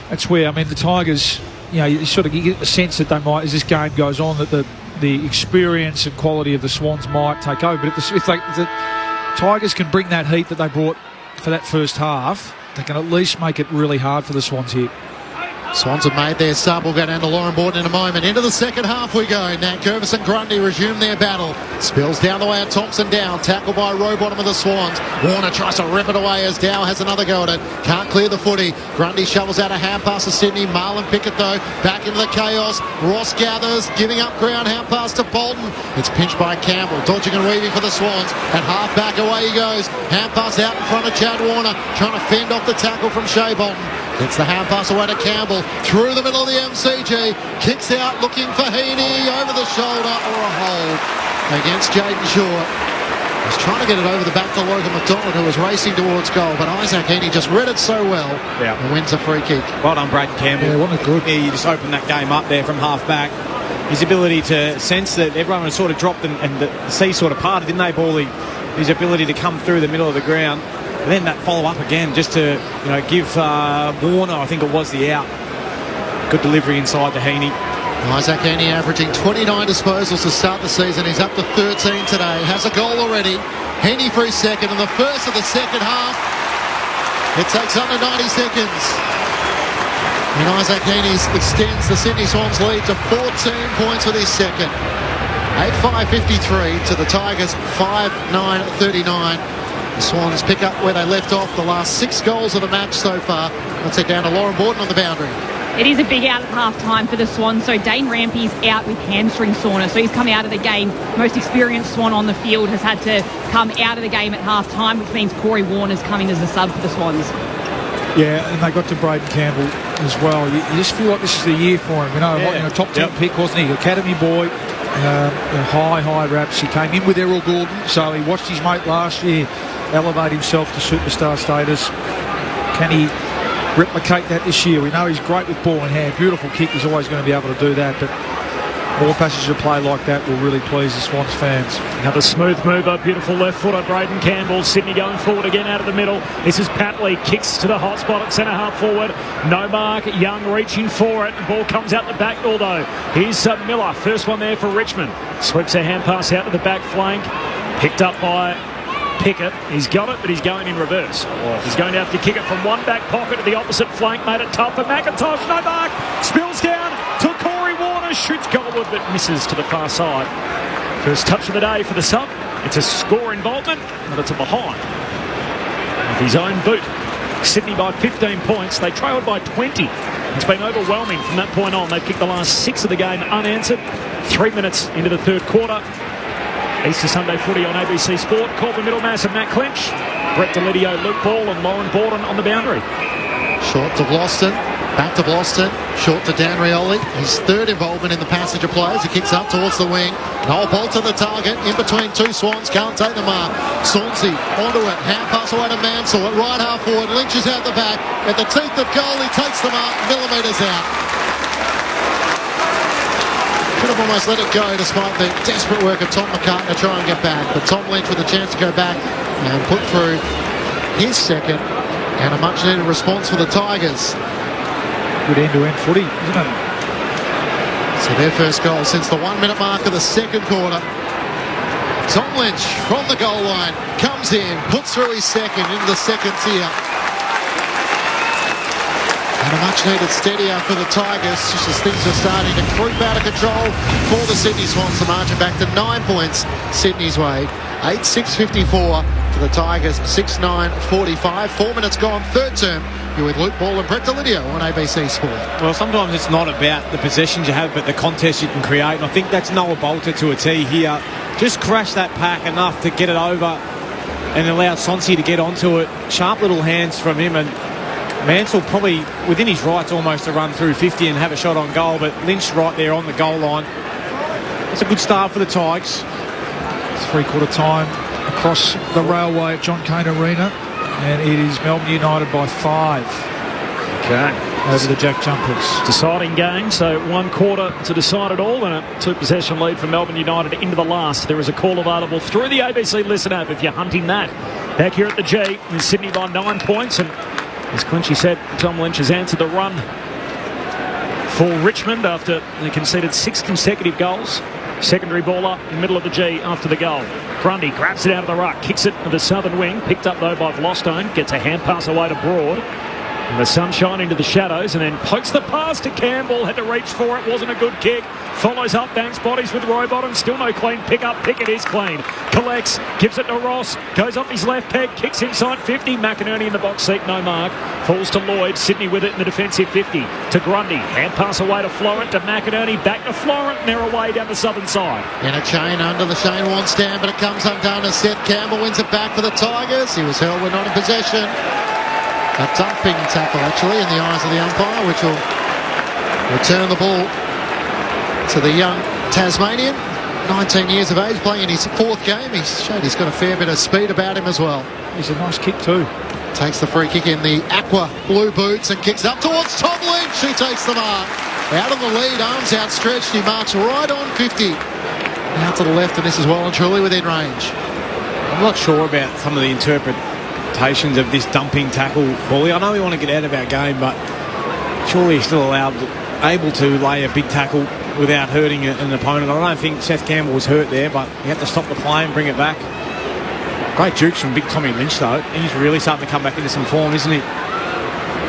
S9: that's where, I mean, the Tigers, you sort of get the sense that they might, as this game goes on, that the experience and quality of the Swans might take over. But if the Tigers can bring that heat that they brought for that first half, they can at least make it really hard for the Swans here.
S8: Swans have made their sub. We'll go down to Lauren Borden in a moment. Into the second half we go. Nat Gervis and Grundy resume their battle. Spills down the way of Thompson down. Tackled by Rowbottom of the Swans. Warner tries to rip it away as Dow has another go at it. Can't clear the footy. Grundy shovels out a hand pass to Sydney. Marlon Pickett, though, back into the chaos. Ross gathers, giving up ground. Hand pass to Bolton. It's pinched by Campbell. Dodging and weaving for the Swans. At half back, away he goes. Hand pass out in front of Chad Warner. Trying to fend off the tackle from Shea Bolton. Gets the hand pass away to Campbell. Through the middle of the MCG. Kicks out looking for Heaney. Over the shoulder or a hold against Jaden Short. He's trying to get it over the back to Logan McDonald, who was racing towards goal. But Isaac Heaney just read it so well and wins a free kick.
S1: Well done, Braden Campbell.
S9: Yeah, wasn't it good?
S1: He just opened that game up there from half back. His ability to sense that everyone had sort of dropped and the sea sort of parted, didn't they, Bally? His ability to come through the middle of the ground And then that follow-up again just to give Warner, I think it was, the out. Good delivery inside to Heaney.
S8: Isaac Heaney averaging 29 disposals to start the season. He's up to 13 today. Has a goal already. Heaney for his second, and the first of the second half. It takes under 90 seconds. And Isaac Heaney extends the Sydney Swans lead to 14 points with his second. 8-5-53 to the Tigers 5-9-39. The Swans pick up where they left off. The last 6 goals of the match so far. Let's head down to Lauren Borden on the boundary.
S10: It is a big out at half-time for the Swans. So Dane Rampy's out with hamstring soreness. So he's come out of the game. Most experienced Swan on the field has had to come out of the game at half-time, which means Corey Warner's coming as a sub for the Swans. Yeah,
S9: and they got to Braden Campbell as well. You just feel like this is the year for him. Top 10 pick, wasn't he? Academy boy, high raps. He came in with Errol Gordon, so he watched his mate last year elevate himself to superstar status. Can he replicate that this year? We know he's great with ball in hand. Beautiful kick. He's always going to be able to do that, but more passages of play like that will really please the Swans fans.
S3: Another smooth mover, beautiful left footer, Braden Campbell. Sydney going forward again out of the middle. This is Patley, kicks to the hot spot at centre half forward. No mark, Young reaching for it. The ball comes out the back door though. Here's Miller, first one there for Richmond. Sweeps a hand pass out to the back flank. Picked up by Pickett. He's got it, but he's going in reverse. He's going to have to kick it from one back pocket to the opposite flank. Made it tough for McIntosh. No mark. Spills down to Corey Warner. Shoots goalward, but misses to the far side. First touch of the day for the sub. It's a score involvement, but it's a behind with his own boot. Sydney by 15 points. They trailed by 20. It's been overwhelming from that point on. They've kicked the last 6 of the game unanswered. 3 minutes into the third quarter. Easter Sunday footy on ABC Sport. Corbin Middlemass and Matt Clinch. Brett Delidio, Luke Ball and Lauren Borden on the boundary.
S8: Short to Vlosten. Back to Vlosten. Short to Dan Rioli. His third involvement in the passage of players. He kicks up towards the wing. Noel Bolt to the target. In between 2 Swans. Can't take the mark. Swansea onto it. Hand pass away to Mansell at right half forward. Lynch is out the back. At the teeth of goal, he takes the mark. Millimetres out. Could have almost let it go despite the desperate work of Tom McCartan to try and get back. But Tom Lynch with a chance to go back and put through his second, and a much needed response for the Tigers.
S9: Good end-to-end footy, isn't it?
S8: So their first goal since the 1 minute mark of the second quarter. Tom Lynch from the goal line comes in, puts through his second into the second tier. And a much-needed steadier for the Tigers, just as things are starting to creep out of control for the Sydney Swans. The margin back to 9 points Sydney's way. 8-6-54 to the Tigers, 6-9-45. 4 minutes gone, third term. You're with Luke Ball and Brett Delidio on ABC Sport.
S1: Well, sometimes it's not about the possessions you have, but the contest you can create. And I think that's Noah Bolter to a tee here. Just crash that pack enough to get it over and allow Swansea to get onto it. Sharp little hands from him, and Mansell probably within his rights almost to run through 50 and have a shot on goal, but Lynch right there on the goal line. It's a good start for the Tigers.
S9: Three-quarter time across the railway at John Cain Arena, and it is Melbourne United by 5.
S3: Okay.
S9: Over the Jack Jumpers.
S3: Deciding game, so 1 quarter to decide it all, and a 2-possession lead for Melbourne United into the last. There is a call available through the ABC Listen app if you're hunting that. Back here at the G, with Sydney by 9 points, and as Clinchy said, Tom Lynch has answered the run for Richmond after they conceded 6 consecutive goals. Secondary ball up in the middle of the G after the goal. Grundy grabs it out of the ruck, kicks it to the southern wing, picked up though by Vlostone, gets a hand pass away to Broad. And the sunshine into the shadows, and then pokes the pass to Campbell. Had to reach for it, wasn't a good kick. Follows up, banks bodies with Rowbottom. Still no clean pick-up. Pickett is clean. Collects, gives it to Ross. Goes off his left peg, kicks inside 50. McInerney in the box seat, no mark. Falls to Lloyd. Sydney with it in the defensive 50. To Grundy. Hand pass away to Florent. To McInerney. Back to Florent. And they're away down the southern side.
S8: In a chain under the Shane Warne stand, but it comes undone as Seth Campbell wins it back for the Tigers. He was held when not in possession. A dumping tackle, actually, in the eyes of the umpire, which will return the ball to the young Tasmanian. 19 years of age, playing in his 4th game. He's showed he's got a fair bit of speed about him as well.
S9: He's a nice kick too.
S8: Takes the free kick in the aqua blue boots and kicks up towards Tom Lynch. He takes the mark. Out on the lead, arms outstretched. He marks right on 50. Out to the left, and this is well and truly within range.
S1: I'm not sure about some of the interpretation implications of this dumping tackle, Paulie? I know we want to get out of our game, but surely he's still able to lay a big tackle without hurting an opponent. I don't think Seth Campbell was hurt there, but he had to stop the play and bring it back. Great jukes from big Tommy Lynch, though. He's really starting to come back into some form, isn't he?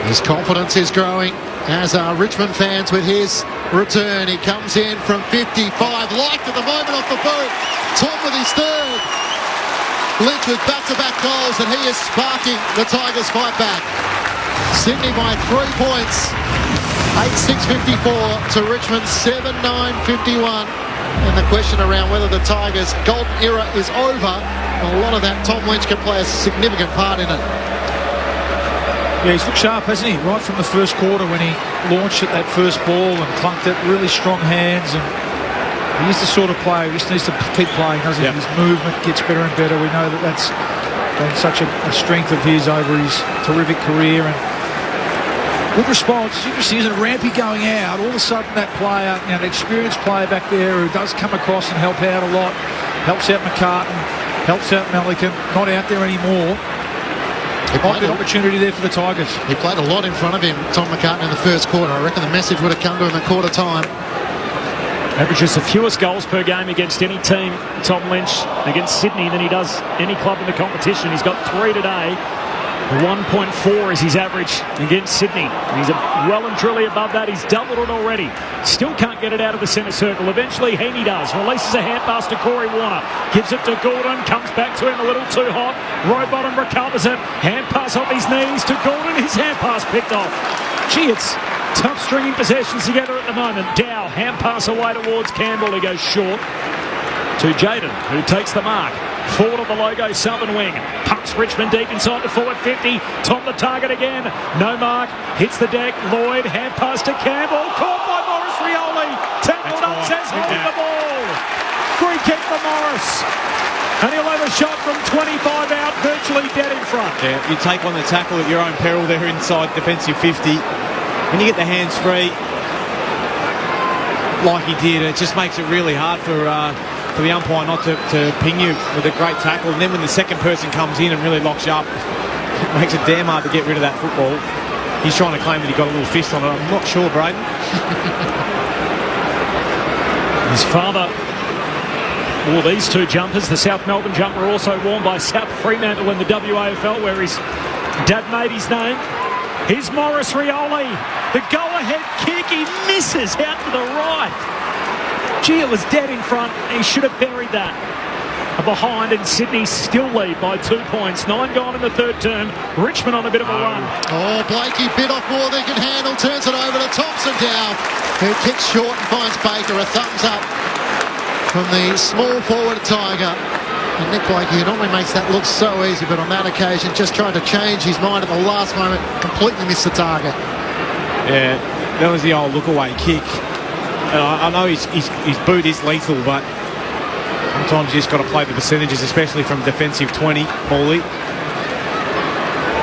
S8: His confidence is growing, as are Richmond fans with his return. He comes in from 55, liked at the moment off the boot. Tom with his third. Lynch with back-to-back goals, and he is sparking the Tigers fight back. Sydney by 3 points. 8-6-54 to Richmond 7-9-51. And the question around whether the Tigers' golden era is over, a lot of that Tom Lynch can play a significant part in it.
S9: Yeah, he's looked sharp, hasn't he? Right from the first quarter when he launched at that first ball and clunked it, really strong hands. And he's the sort of player who just needs to keep playing, doesn't he? His movement gets better and better. We know that that's been such a strength of his over his terrific career. And good response. As you can see, isn't Rampy going out? All of a sudden that player, an experienced player back there who does come across and help out a lot, helps out McCartan, helps out Melican, not out there anymore. Might be an opportunity there for the Tigers.
S8: He played a lot in front of him, Tom McCartan, in the first quarter. I reckon the message would have come to him at quarter time.
S3: Averages the fewest goals per game against any team, Tom Lynch, against Sydney than he does any club in the competition. He's got 3 today. 1.4 is his average against Sydney. He's well and truly above that. He's doubled it already. Still can't get it out of the centre circle. Eventually Heaney does. Releases a hand pass to Corey Warner. Gives it to Gordon. Comes back to him a little too hot. Rowbottom recovers it. Hand pass off his knees to Gordon. His hand pass picked off. Gee, it's tough stringing possessions together at the moment. Dow, hand pass away towards Campbell. He goes short to Jaden, who takes the mark. Forward of the logo, southern wing. Pucks Richmond deep inside the forward 50. Tom the target again. No mark. Hits the deck. Lloyd, hand pass to Campbell. Caught by Morris Rioli. Tackled up, says holding the ball. Free kick for Morris. And he'll have a shot from 25 out, virtually dead in front.
S1: Yeah, you take on the tackle at your own peril there inside defensive 50. When you get the hands free, like he did, it just makes it really hard for the umpire not to ping you with a great tackle. And then when the second person comes in and really locks you up, it makes it damn hard to get rid of that football. He's trying to claim that he got a little fist on it. I'm not sure, Braden.
S3: His father wore these 2 jumpers. The South Melbourne jumper also worn by South Fremantle in the WAFL, where his dad made his name. Here's Morris Rioli. The go-ahead kick. He misses out to the right. Gee, it was dead in front. He should have buried that. Behind, and Sydney still lead by 2 points. 9 gone in the third term. Richmond on a bit of a run.
S8: Oh, Blakey bit off more than he can handle. Turns it over to Thompson Dow, who kicks short and finds Baker. A thumbs up from the small forward Tiger. And Nick Blakey, who normally makes that look so easy, but on that occasion just tried to change his mind at the last moment. Completely missed the target.
S1: Yeah, that was the old look-away kick. I know his boot is lethal, but sometimes you just got to play the percentages, especially from defensive 20, Paulie.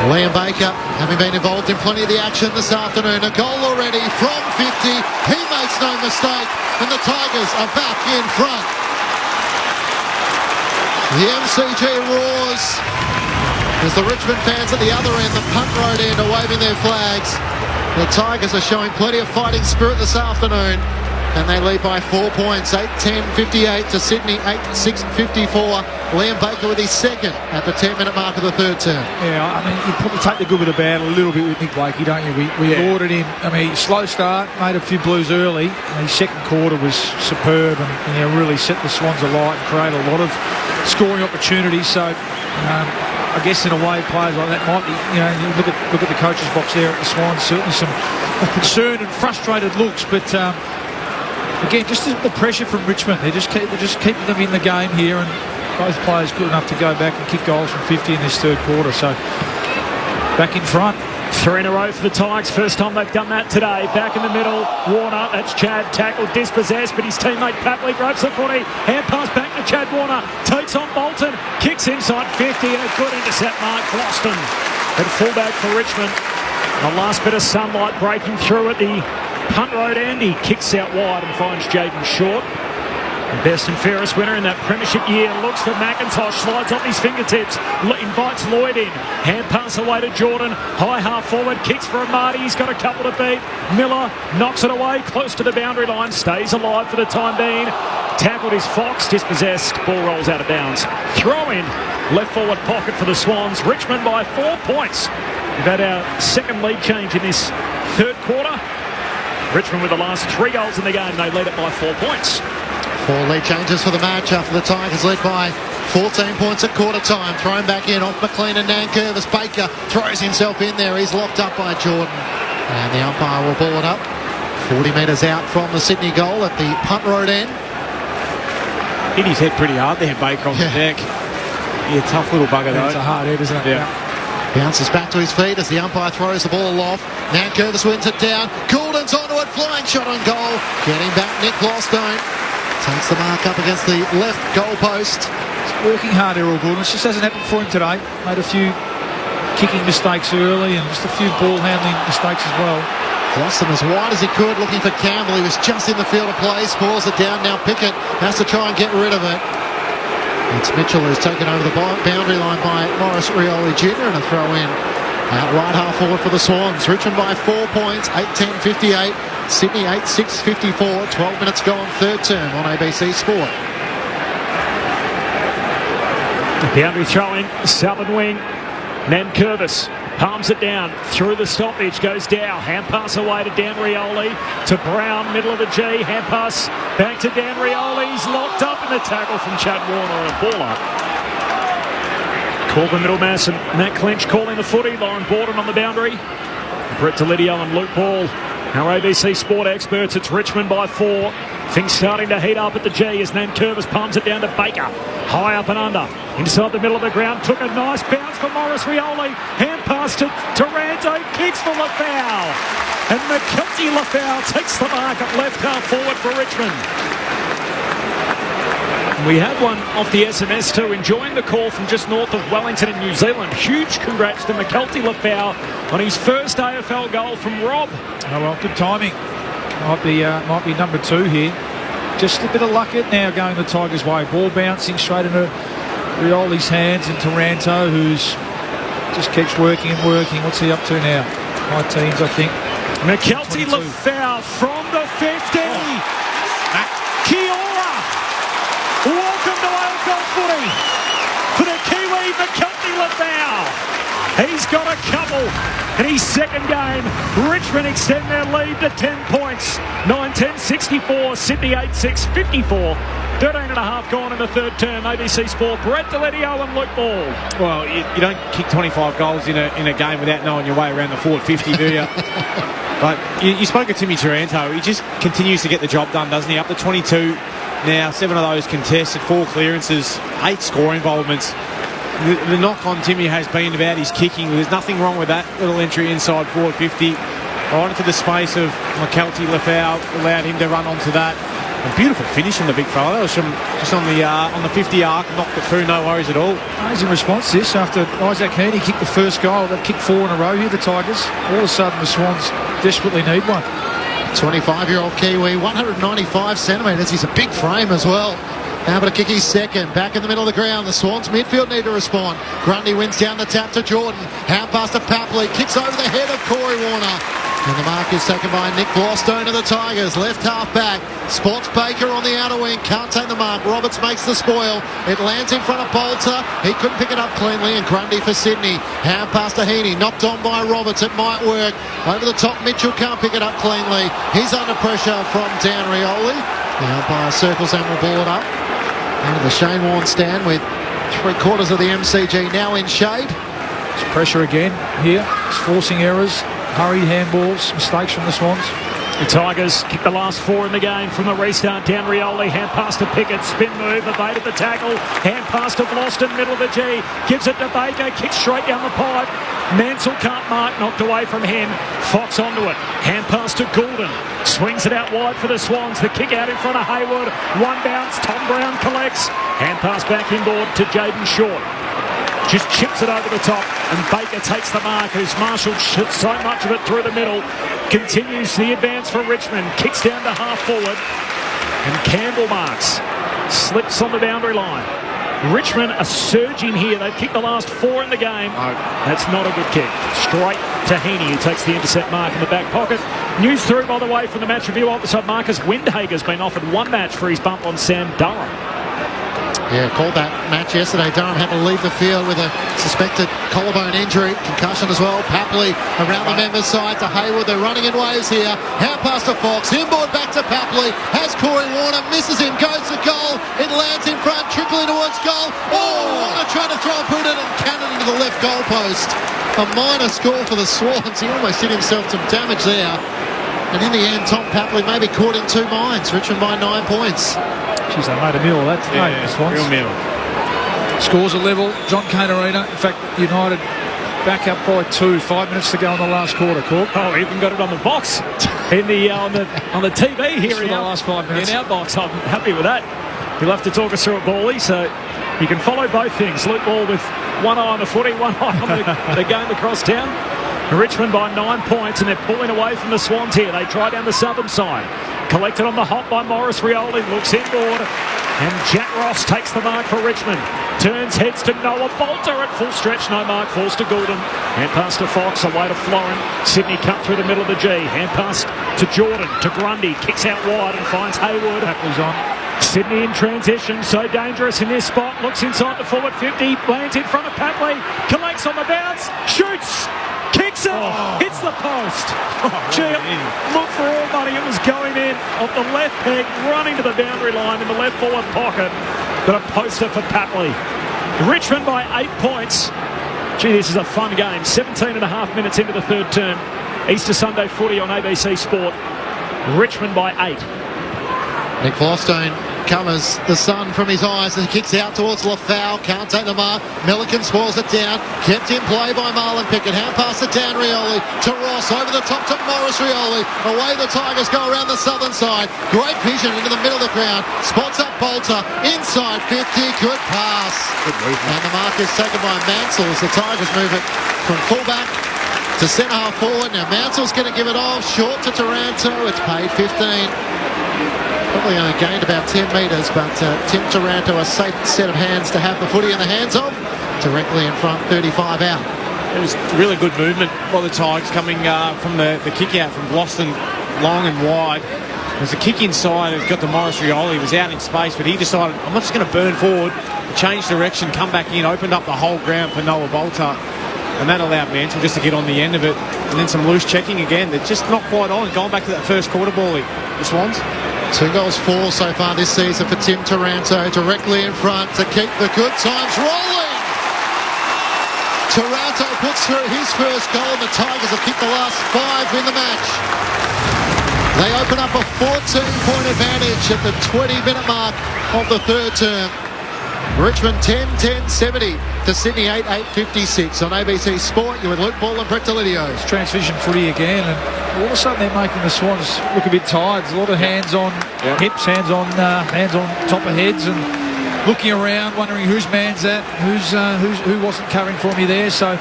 S8: Liam Baker, having been involved in plenty of the action this afternoon, a goal already from 50. He makes no mistake, and the Tigers are back in front. The MCG roars as the Richmond fans at the other end, the Punt Road end, are waving their flags. The Tigers are showing plenty of fighting spirit this afternoon, and they lead by 4 points, 8-10-58 to Sydney, 8-6-54. Liam Baker with his second at the 10-minute mark of the third term.
S9: Yeah, I mean, you probably take the good with the bad a little bit with Nick Blakey, don't you? We ordered him. I mean, slow start, made a few blues early. His second quarter was superb and really set the Swans alight and created a lot of scoring opportunities. So, I guess in a way, players like that might be, you look at the coach's box there at the Swans, certainly some concerned and frustrated looks, but again, just the pressure from Richmond. They're just keeping them in the game here, and both players good enough to go back and kick goals from 50 in this third quarter. So back in front.
S3: 3 in a row for the Tigers. First time they've done that today. Back in the middle, Warner. That's Chad, tackled, dispossessed, but his teammate Papley grabs the footy. Hand pass back to Chad Warner. Takes on Bolton. Kicks inside 50, and a good intercept mark for Austin. At fullback for Richmond. The last bit of sunlight breaking through at the Punt Road end. He kicks out wide and finds Jaden Short. The best and fairest winner in that premiership year looks for McIntosh, slides off his fingertips, fights Lloyd in. Hand pass away to Jordan. High half forward, kicks for Amadi. He's got a couple to beat. Miller knocks it away, close to the boundary line. Stays alive for the time being. Tackled is Fox, dispossessed. Ball rolls out of bounds. Throw in, left forward pocket for the Swans. Richmond by 4 points. We've had our second lead change in this third quarter. Richmond with the last 3 goals in the game. They lead it by 4 points.
S8: 4 lead changes for the match after the Tigers led by 14 points at quarter time. Thrown back in off McLean and Nankervis. Baker throws himself in there. He's locked up by Jordan. And the umpire will ball it up. 40 metres out from the Sydney goal at the punt road end.
S1: Hit his head pretty hard there, Baker on the deck. Yeah, tough little bugger though.
S9: It's a hard head, isn't it?
S1: Yeah.
S8: Bounces back to his feet as the umpire throws the ball off. Nankervis wins it down. Goulden's onto it. Flying shot on goal. Getting back Nick Lostone. Takes the mark up against the left goal post.
S9: He's working hard, Errol Goulden. It just hasn't happened for him today. Made a few kicking mistakes early and just a few ball handling mistakes as well.
S8: Lost him as wide as he could, looking for Campbell. He was just in the field of play. Spoils it down. Now Pickett has to try and get rid of it. It's Mitchell who's taken over the boundary line by Morris Rioli Jr. and a throw in out right half forward for the Swans. Richmond by 4 points, 8-10-58. Sydney 8-6-54. 12 minutes go on third term on ABC Sport.
S3: Boundary throw in, southern wing. Nankervis palms it down through the stoppage, goes down. Hand pass away to Dan Rioli, to Brown, middle of the G. Hand pass back to Dan Rioli. He's locked up in the tackle from Chad Warner and a ball up. Corbin Middlemass and Matt Clinch calling the footy. Lauren Borden on the boundary. Brett Delidio and Luke Ball, our ABC Sport experts. It's Richmond by 4. Things starting to heat up at the G as Nankervis palms it down to Baker. High up and under. Inside the middle of the ground. Took a nice bounce for Morris Rioli. Hand pass to Taranto. Kicks for Lafau. And McKelty Lafau takes the mark at left half forward for Richmond. We had one off the SMS too, enjoying the call from just north of Wellington in New Zealand. Huge congrats to McKelty Lafau on his first AFL goal from Rob.
S9: Oh well, good timing. Might be number 2 here. Just a bit of luck it now going the Tigers' way. Ball bouncing straight into Rioli's hands and Taranto, who's just keeps working and working. What's he up to now? High teens, I think.
S3: McKelty Lafau from the 50. Kia ora. Welcome to AFL footy for the Kiwi McKelty Lafau. He's got a couple in his second game. Richmond extend their lead to 10 points. 9-10-64, Sydney 8-6-54. 13 and a half gone in the third term. ABC Sport, Brett Delidio and Luke Ball.
S1: Well, you don't kick 25 goals in a game without knowing your way around the forward 50, do you? But you spoke of Timmy Taranto. He just continues to get the job done, doesn't he? Up to 22 now, 7 of those contested, 4 clearances, 8 score involvements. The knock on Timmy has been about his kicking. There's nothing wrong with that little entry inside forward 50. Right into the space of McKelty Lafau, allowed him to run onto that. A beautiful finish from the big fella. That was from just on the 50 arc, knocked it through, no worries at all.
S9: Amazing response this after Isaac Heaney kicked the first goal. They've kicked 4 in a row here, the Tigers. All of a sudden the Swans desperately need one.
S8: 25-year-old Kiwi, 195 centimetres. He's a big frame as well. Now but to kick his second. Back in the middle of the ground. The Swans midfield need to respond. Grundy wins down the tap to Jordan. Hand pass to Papley. Kicks over the head of Corey Warner. And the mark is taken by Nick Glostone of the Tigers. Left half back. Spots Baker on the outer wing. Can't take the mark. Roberts makes the spoil. It lands in front of Bolter. He couldn't pick it up cleanly. And Grundy for Sydney. Hand pass to Heaney. Knocked on by Roberts. It might work. Over the top. Mitchell can't pick it up cleanly. He's under pressure from Dan Rioli. The umpire circles and will ball it up. Into the Shane Warne stand with 3/4 of the MCG now in shade.
S9: It's pressure again here. It's forcing errors. Hurried handballs, mistakes from the Swans.
S3: The Tigers kicked the last 4 in the game from the restart. Dan Rioli, hand pass to Pickett, spin move, evaded the tackle. Hand pass to Vlosten, middle of the G. Gives it to Baker, kicks straight down the pipe. Mansell can't mark, knocked away from him. Fox onto it. Hand pass to Goulden. Swings it out wide for the Swans. The kick out in front of Hayward. One bounce, Tom Brown collects. Hand pass back inboard to Jaden Short. Just chips it over the top, and Baker takes the mark, who's marshalled so much of it through the middle. Continues the advance for Richmond, kicks down to half forward, and Campbell marks. Slips on the boundary line. Richmond are surging here. They've kicked the last 4 in the game. That's not a good kick. Straight to Heaney, who takes the intercept mark in the back pocket. News through, by the way, from the match review officer, Marcus Windhager's been offered 1 match for his bump on Sam Durham.
S8: Yeah, called that match yesterday. Durham had to leave the field with a suspected collarbone injury, concussion as well. Papley around the members' side to Hayward. They're running in waves here. Hand pass to Fox. Inboard back to Papley. Has Corey Warner. Misses him. Goes to goal. It lands in front. Trickling towards goal. Oh, Warner trying to throw a boot in and cannon into the left goal post. A minor score for the Swans. He almost did himself some damage there. And in the end, Tom Papley maybe caught in 2 minds. Richmond by 9 points.
S9: Jeez, they made a meal of that today.
S1: Real meal.
S9: Scores are level. John Cain Arena. In fact, United back up by 2. 5 minutes to go in the last quarter. Cork.
S3: Oh, even got it on the box in the on the TV here in
S9: the last 5 minutes.
S3: In our box. I'm happy with that. You'll have to talk us through it, Bally. So you can follow both things. Luke Ball with one eye on the footy, one eye on the game across town. Richmond by 9 points, and they're pulling away from the Swans here. They try down the southern side. Collected on the hop by Morris Rioli. Looks inboard. And Jack Ross takes the mark for Richmond. Turns, heads to Noah Bolter at full stretch. No mark. Falls to Goulden. Hand pass to Fox. Away to Florin. Sydney cut through the middle of the G. Hand pass to Jordan. To Grundy. Kicks out wide and finds Hayward.
S9: Tackles on.
S3: Sydney in transition. So dangerous in this spot. Looks inside the forward 50. Lands in front of Papley. Collects on the bounce. Shoots. Kicks it, hits the post. Look for all money, it was going in off the left peg, running to the boundary line in the left forward pocket. But a poster for Papley. Richmond by 8 points. Gee, this is a fun game. 17 and a half minutes into the third term. Easter Sunday footy on ABC Sport. Richmond by 8.
S8: Nick Flostone covers the sun from his eyes and kicks out towards Lafau. Can't take the mark. Milliken spoils it down. Kept in play by Marlon Pickett. Hand pass to Dan Rioli. To Ross. Over the top to Morris Rioli. Away the Tigers go around the southern side. Great vision into the middle of the ground. Spots up Bolter. Inside 50. Good pass. Good and the mark is taken by Mansell as the Tigers move it from fullback to centre half forward. Now Mansell's going to give it off. Short to Taranto. It's paid 15. Probably only gained about 10 metres, but Tim Taranto, a safe set of hands to have the footy in the hands of. Directly in front, 35 out.
S1: It was really good movement by the Tigers coming from the kick out from Boston, long and wide. There's a kick inside. It got to Morris Rioli. He was out in space, but he decided, I'm not just going to burn forward, change direction, come back in, opened up the whole ground for Noah Bolter. And that allowed Mansell just to get on the end of it. And then some loose checking again. They're just not quite on. Going back to that first quarter ball, the Swans.
S8: 2 goals, 4 so far this season for Tim Taranto. Directly in front to keep the good times rolling. Taranto puts through his first goal, and the Tigers have kicked the last 5 in the match. They open up a 14-point advantage at the 20-minute mark of the third term. Richmond 10-10-70 to Sydney 8-8-56 on ABC Sport. You're with Luke Ball and Brett Delidio.
S9: It's transition footy again, and all of a sudden they're making the Swans look a bit tired. There's a lot of hands on hips, hands on top of heads, and looking around, wondering whose man's that, who wasn't covering for me there. So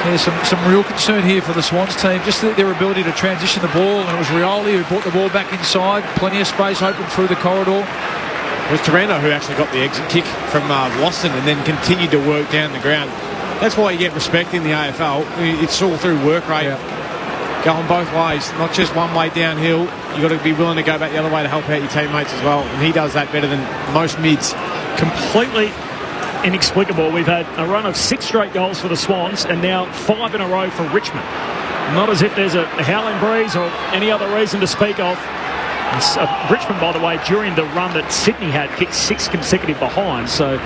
S9: there's some real concern here for the Swans team, just their ability to transition the ball. And it was Rioli who brought the ball back inside, plenty of space open through the corridor.
S1: It was Taranto who actually got the exit kick from Boston and then continued to work down the ground. That's why you get respect in the AFL. It's all through work rate, going both ways, not just one way downhill. You've got to be willing to go back the other way to help out your teammates as well. And he does that better than most mids.
S3: Completely inexplicable. We've had a run of 6 straight goals for the Swans and now 5 in a row for Richmond. Not as if there's a howling breeze or any other reason to speak of. Richmond, by the way, during the run that Sydney had, kicked 6 consecutive behind, so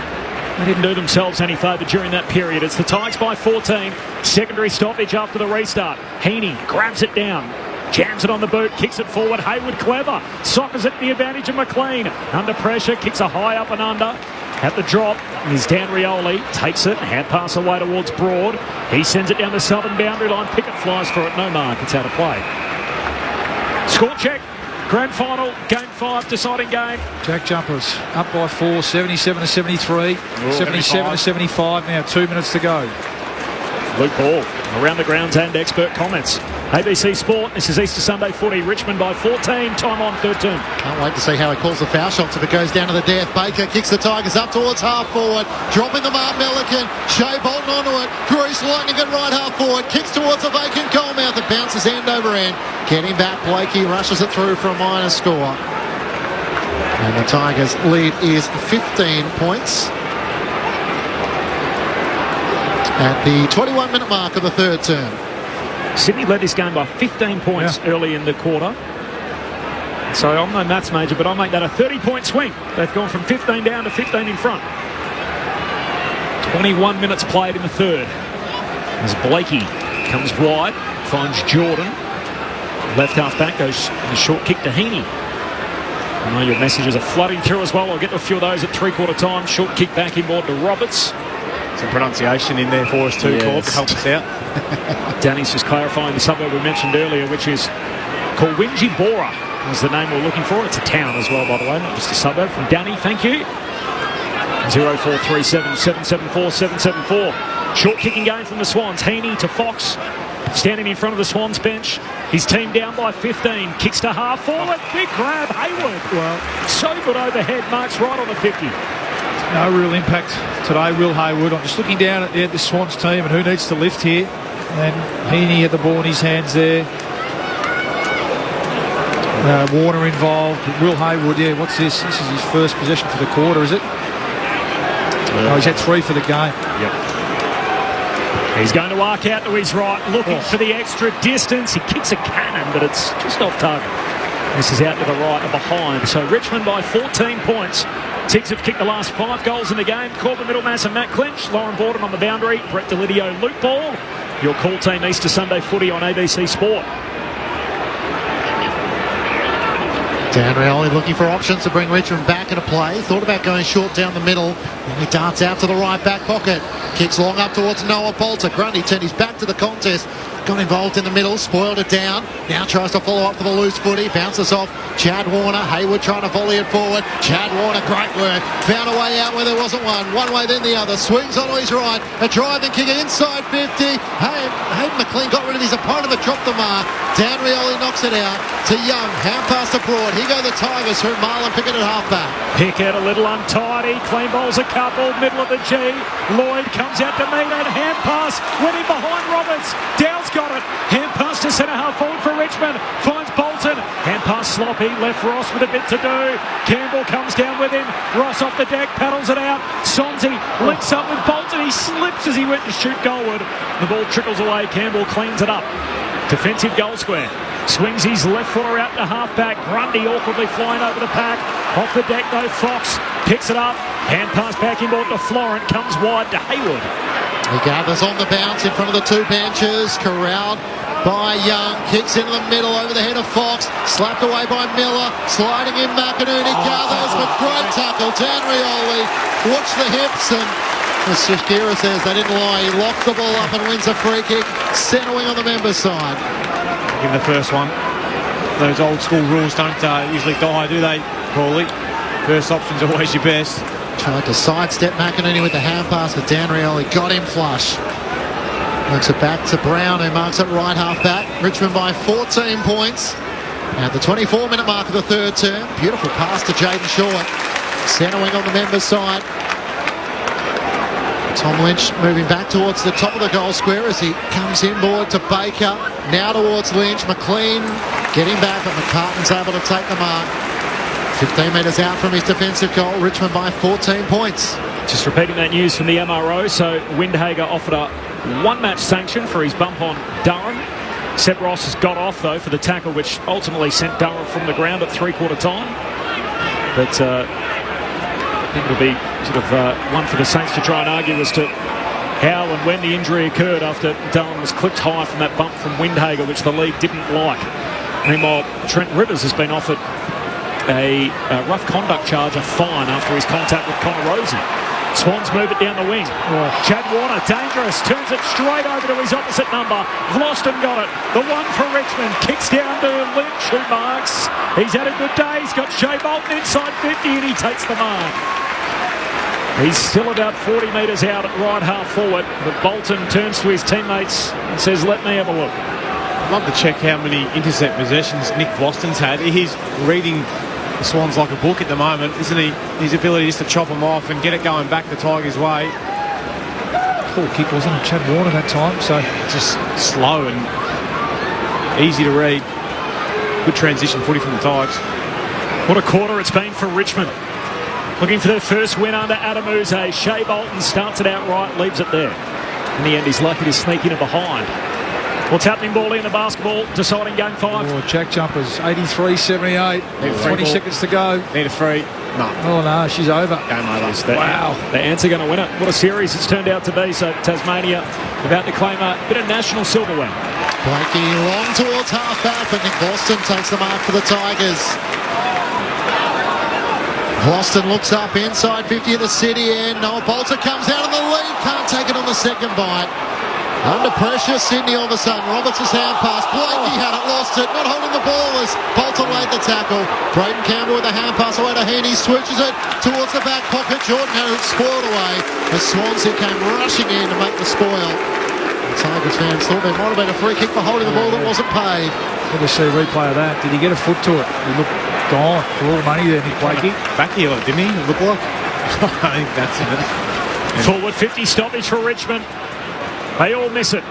S3: they didn't do themselves any favour during that period. It's the Tigers by 14. Secondary stoppage after the restart. Heaney grabs it down, jams it on the boot, kicks it forward. Hayward clever, soccers it the advantage of McLean. Under pressure, kicks a high up and under. At the drop is Dan Rioli, takes it, hand pass away towards Broad. He sends it down the southern boundary line. Pickett flies for it, no mark, it's out of play. Score check. Grand final, game 5, deciding game.
S9: Jack Jumpers up by 4, 77-73, 77-75 now, 2 minutes to go.
S3: Luke Ball, around the grounds and expert comments. ABC Sport, this is Easter Sunday footy. Richmond by 14, time on third term.
S8: Can't wait to see how he calls the foul shots if it goes down to the death. Baker kicks the Tigers up towards half forward, dropping the mark Milliken. Shea Bolton onto it. Grease Lightning at right half forward, kicks towards a vacant goal mouth. It bounces end over end. Getting back, Blakey rushes it through for a minor score. And the Tigers' lead is 15 points at the 21-minute mark of the third term.
S3: Sydney led this game by 15 points early in the quarter. So I'm no maths major, but I'll make that a 30-point swing. They've gone from 15 down to 15 in front. 21 minutes played in the third. As Blakey comes wide, finds Jordan. Left half back goes the short kick to Heaney. I know your messages are flooding through as well. I'll get to a few of those at three-quarter time. Short kick back inboard to Roberts.
S1: Some pronunciation in there for us too, Corb, to help us out.
S3: Danny's just clarifying the suburb we mentioned earlier, which is called Winjibora, is the name we're looking for. It's a town as well, by the way, not just a suburb. From Danny, thank you. 0437 774 774. Short kicking game from the Swans. Heaney to Fox. Standing in front of the Swans bench. His team down by 15. Kicks to half forward. Big grab, Hayward. Well, so good overhead. Marks right on the 50.
S9: No real impact today, Will Hayward. I'm just looking down at the Swans team and who needs to lift here. And Heaney had the ball in his hands there. Warner involved. But Will Hayward, what's this? This is his first possession for the quarter, is it? Oh, he's had 3 for the game.
S3: Yep. He's going to arc out to his right, looking for the extra distance. He kicks a cannon, but it's just off target. This is out to the right and behind. So Richmond by 14 points. Tigs have kicked the last 5 goals in the game. Corbin Middlemass and Matt Clinch. Lauren Borden on the boundary. Brett Delidio, loop ball. Your call team Easter Sunday footy on ABC Sport.
S8: Dan Rioli looking for options to bring Richmond back into play. Thought about going short down the middle. Then he darts out to the right back pocket. Kicks long up towards Noah Bolter. Grundy turned his back to the contest. Got involved in the middle, spoiled it down. Now tries to follow up for the loose footy. Bounces off Chad Warner. Hayward trying to volley it forward. Chad Warner, great work. Found a way out where there wasn't one. One way then the other. Swings onto his right. A driving kick inside 50. Hayden McLean got rid of his opponent but dropped the mark. Dan Rioli knocks it out to Young. Hand pass to Broad. Here go the Tigers through Marlon Pickett at half back.
S3: Pickett a little untidy. Clean bowls a couple. Middle of the G. Lloyd comes out to meet it. Hand pass. Winning behind Roberts. Dow's got it. Hand pass to centre half forward for Richmond. Finds Bolton. Hand pass sloppy. Left Ross with a bit to do. Campbell comes down with him. Ross off the deck. Paddles it out. Sonzi links up with Bolton. He slips as he went to shoot goalward. The ball trickles away. Campbell cleans it up. Defensive goal square. Swings his left footer out to half-back. Grundy awkwardly flying over the pack. Off the deck though, Fox picks it up. Hand pass back inboard to Florent. Comes wide to Hayward.
S8: He gathers on the bounce in front of the 2 benches. Corralled by Young. Kicks into the middle over the head of Fox. Slapped away by Miller. Sliding in McInerney. Gathers with great tackle. Dan Rioli. Watch the hips and... as Shakira says, they didn't lie. He locked the ball up and wins a free kick. Centre wing on the members' side.
S1: Give the first one. Those old school rules don't usually die, do they, Paulie? First option's always your best.
S8: Tried to sidestep McInerney with the hand pass, but Dan Rioli got him flush. Works it back to Brown, who marks it right half back. Richmond by 14 points. At the 24-minute mark of the third term. Beautiful pass to Jaden Short. Centre wing on the members' side. Tom Lynch moving back towards the top of the goal square as he comes inboard to Baker. Now towards Lynch. McLean getting back, but McCartan's able to take the mark. 15 metres out from his defensive goal. Richmond by 14 points.
S3: Just repeating that news from the MRO. So Windhager offered a 1-match sanction for his bump on Durham. Seb Ross has got off though for the tackle, which ultimately sent Durham from the ground at three-quarter time. But I think it'll be sort of one for the Saints to try and argue as to how and when the injury occurred after Durham was clipped high from that bump from Windhager, which the league didn't like. Meanwhile, Trent Rivers has been offered a rough conduct charge, a fine, after his contact with Connor Rosie. Swans move it down the wing. Chad Warner, dangerous, turns it straight over to his opposite number. Vlosten got it. The one for Richmond. Kicks down to Lynch, who marks. He's had a good day. He's got Shea Bolton inside 50 and he takes the mark. He's still about 40 metres out at right half forward, but Bolton turns to his teammates and says, let me have a look.
S1: love to check how many intercept possessions Nick Vlaston's had. He's reading the Swans like a book at the moment, isn't he? His ability just to chop them off and get it going back the Tigers' way.
S9: Poor kick, wasn't it? Chad Warner that time. So
S1: just slow and easy to read. Good transition footy from the Tigers.
S3: What a quarter it's been for Richmond. Looking for their first win under Adam Uze. Shea Bolton starts it out right, leaves it there. In the end, he's lucky to sneak in behind. What's happening, Bally, in the basketball, deciding game 5?
S9: Oh, Jack Jumpers, 83-78. 20 seconds to go.
S1: Need a free. No.
S9: Oh, no, she's over.
S1: Game over.
S3: Wow. The Ants are going to win it. What a series it's turned out to be. So Tasmania about to claim a bit of national silverware.
S4: Blakey long towards half-back, but Nick Boston takes the mark for the Tigers. Boston looks up inside 50 of the City end. Noah Bolter comes out of the lead. Can't take it on the second bite. Under pressure, Sydney all of a sudden. Roberts' hand pass. Blakey had it, lost it. Not holding the ball as Bolter laid the tackle. Braden Campbell with a hand pass away to Heaney. Switches it towards the back pocket. Jordan Harris spoiled away. The Swansea came rushing in to make the spoil. The Tigers fans thought there might have been a free kick for holding the ball that wasn't paid.
S9: Let us see a replay of that. Did he get a foot to it? He looked gone for all the money there, Nick Blakey.
S1: Back heel, didn't he? It looked like. I think that's it.
S3: Yeah. Forward 50 stoppage for Richmond. They all miss it.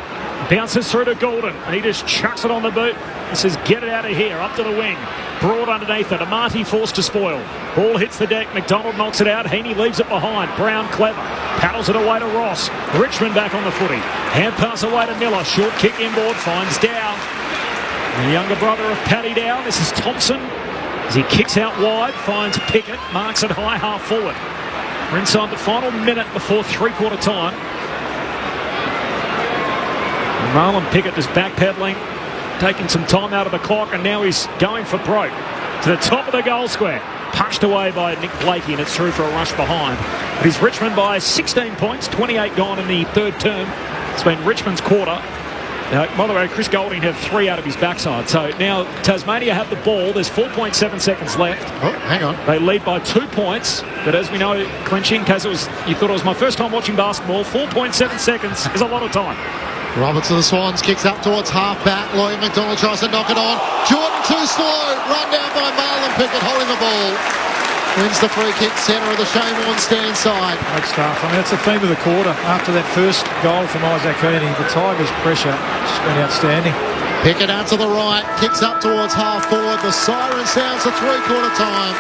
S3: Bounces through to Golden. He just chucks it on the boot. He says, get it out of here. Up to the wing. Broad underneath it. Amati forced to spoil. Ball hits the deck. McDonald knocks it out. Heaney leaves it behind. Brown clever. Paddles it away to Ross. Richmond back on the footy. Hand pass away to Miller. Short kick inboard. Finds Dow. The younger brother of Paddy Dow. This is Thompson. As he kicks out wide. Finds Pickett. Marks it high half forward. We're inside the final minute before three-quarter time. Marlon Pickett is backpedaling, taking some time out of the clock, and now he's going for broke. To the top of the goal square. Punched away by Nick Blakey, and it's through for a rush behind. It is Richmond by 16 points, 28 gone in the third term. It's been Richmond's quarter. Now, by the way, Chris Golding had 3 out of his backside. So now Tasmania have the ball. There's 4.7 seconds left.
S4: Oh, hang on.
S3: They lead by 2 points. But as we know, Clinch, in case you thought it was my first time watching basketball, 4.7 seconds is a lot of time.
S4: Roberts of the Swans kicks up towards half-back. Lloyd McDonald tries to knock it on. Jordan too slow. Run down by Marlon Pickett holding the ball. Wins the free kick, centre of the Shane Warne stand side.
S9: Great stuff. I mean, that's the theme of the quarter. After that first goal from Isaac Heaney, the Tigers' pressure has been outstanding.
S4: Pickett out to the right, kicks up towards half-forward. The siren sounds at three-quarter time.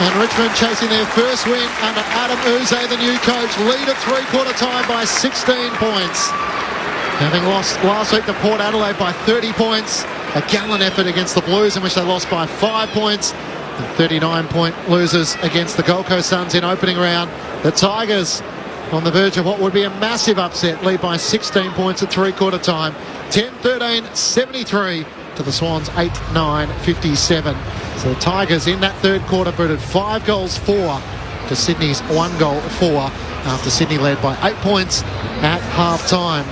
S4: And Richmond chasing their first win under Adam Uze, the new coach, lead at three-quarter time by 16 points. Having lost last week to Port Adelaide by 30 points, a gallant effort against the Blues in which they lost by 5 points. 39-point losers against the Gold Coast Suns in opening round. The Tigers on the verge of what would be a massive upset, lead by 16 points at three-quarter time. 10-13, 73 to the Swans, 8-9, 57. So the Tigers in that third quarter booted 5 goals 4 to Sydney's 1 goal 4 after Sydney led by 8 points at half-time.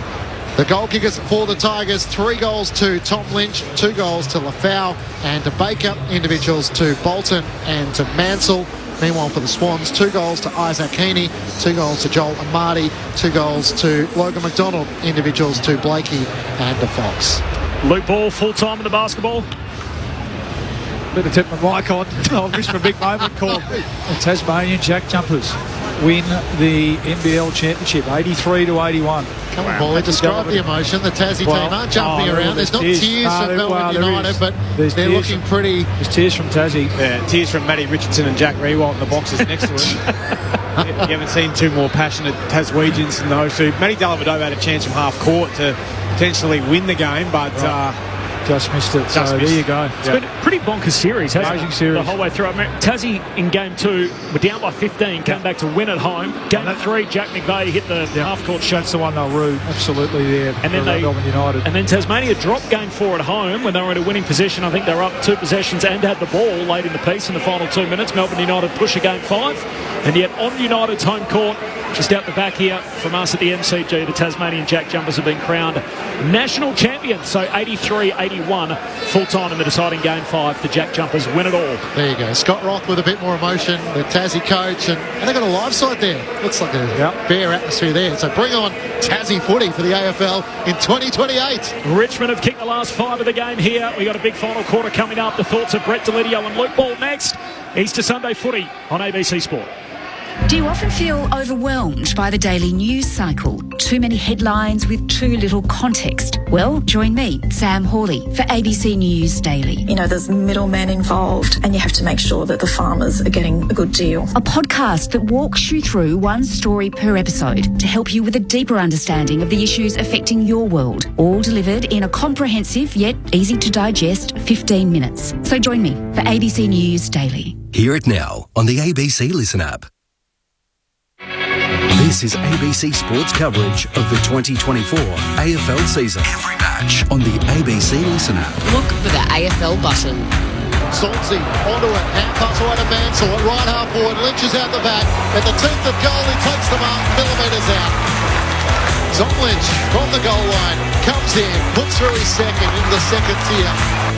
S4: The goal kickers for the Tigers, 3 goals to Tom Lynch, 2 goals to Lafau and to Baker, individuals to Bolton and to Mansell. Meanwhile for the Swans, 2 goals to Isaac Heaney, 2 goals to Joel Amati, 2 goals to Logan McDonald, individuals to Blakey and to Fox.
S3: Luke Ball, full-time in the basketball.
S9: Better tip my mic on. I'll miss a big moment called the Tasmanian Jack Jumpers win the NBL Championship, 83-81.
S4: Come on, Paulie, describe the emotion. The Tassie team aren't jumping around. There's not tears from Melbourne United, but they're looking pretty...
S9: There's tears from Tassie.
S1: Yeah, tears from Matty Richardson and Jack Rewalt in the boxes next to him. You haven't seen 2 more passionate Taswegians than those two. Matty Dellavedova had a chance from half court to potentially win the game, but...
S9: just missed it. So there you go.
S3: It's been a pretty bonkers series, hasn't it?
S9: Series.
S3: The whole way through. I mean, Tassie in game 2 were down by 15, came back to win at home. Game 3, Jack McVeigh hit the half-court shot.
S9: That's the one they'll rue absolutely there.
S3: And then
S9: Melbourne United.
S3: And then Tasmania dropped game 4 at home when they were in a winning position. I think they were up 2 possessions and had the ball late in the piece in the final 2 minutes. Melbourne United push a game 5, and yet on United's home court, just out the back here from us at the MCG, the Tasmanian Jack Jumpers have been crowned national champions. So 83-81 21 full-time in the deciding game 5. The Jack Jumpers win it all.
S8: There you go. Scott Roth with a bit more emotion, the Tassie coach, and they've got a live side there. Looks like a fair atmosphere there. So bring on Tassie footy for the AFL in 2028.
S3: Richmond have kicked the last 5 of the game here. We got a big final quarter coming up. The thoughts of Brett Delidio and Luke Ball next. Easter Sunday footy on ABC Sport.
S20: Do you often feel overwhelmed by the daily news cycle? Too many headlines with too little context? Well, join me, Sam Hawley, for ABC News Daily.
S21: You know, there's middlemen involved and you have to make sure that the farmers are getting a good deal.
S20: A podcast that walks you through one story per episode to help you with a deeper understanding of the issues affecting your world, all delivered in a comprehensive yet easy to digest 15 minutes. So join me for ABC News Daily.
S6: Hear it now on the ABC Listen app. This is ABC Sports coverage of the 2024 AFL season. Every match on the ABC Listen app.
S12: Look for the AFL button.
S4: Saltsy onto it, hand pass away to Mansell, right half forward, Lynch is out the back, at the 10th of goal, he takes the mark, millimetres out. Tom Lynch from the goal line, comes in, puts through his second into the second tier,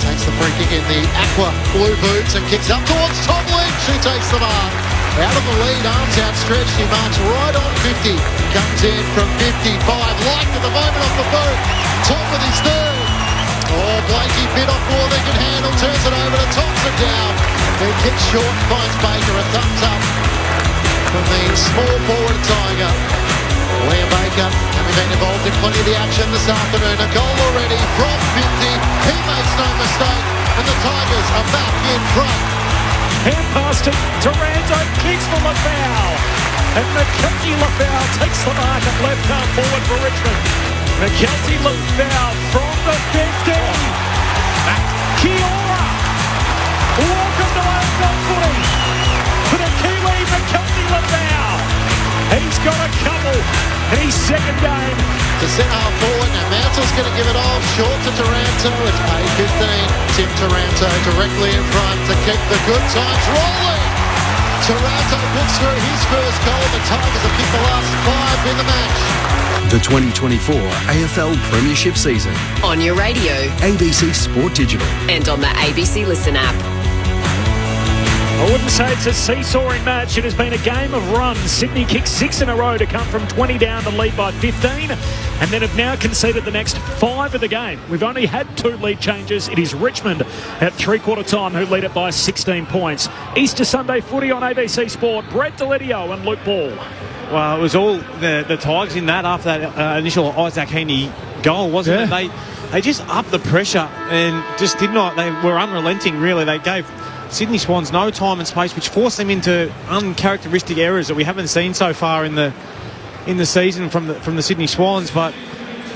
S4: takes the free kick in the aqua blue boots and kicks up towards Tom Lynch, who takes the mark. Out of the lead, arms outstretched, he marks right on 50, comes in from 55, liked at the moment off the boot, Tom with his third. Oh, Blakey bit off more than he can handle, turns it over to Thompson down, then kicks short, finds Baker, a thumbs up from the small forward Tiger. Liam Baker, having been involved in plenty of the action this afternoon, a goal already from 50, he makes no mistake, and the Tigers are back in front.
S3: Hand pass to Taranto, kicks for Lafau. And McKelty Lafau takes the mark at left half forward for Richmond. McKelty Lafau from the 15. Kiora. Welcome to AFL footy. For the Kiwi, McKelty Lafau. He's got a couple in his second game.
S4: To centre half forward, now Mansell's going to give it off, short to Taranto, it's page 15, Tim Taranto directly in front to keep the good times rolling. Taranto puts through his first goal, the Tigers have kicked the last 5 in the match.
S6: The 2024 AFL Premiership season.
S12: On your radio.
S6: ABC Sport Digital.
S12: And on the ABC Listen app.
S3: I wouldn't say it's a seesawing match. It has been a game of runs. Sydney kicked 6 in a row to come from 20 down to lead by 15, and then have now conceded the next 5 of the game. We've only had 2 lead changes. It is Richmond at three-quarter time who lead it by 16 points. Easter Sunday footy on ABC Sport. Brett Delidio and Luke Ball.
S1: Well, it was all the Tigers in that after that initial Isaac Heaney goal, wasn't it? They just upped the pressure and just did not. They were unrelenting, really. They gave Sydney Swans no time and space, which forced them into uncharacteristic errors that we haven't seen so far in the season from the Sydney Swans. But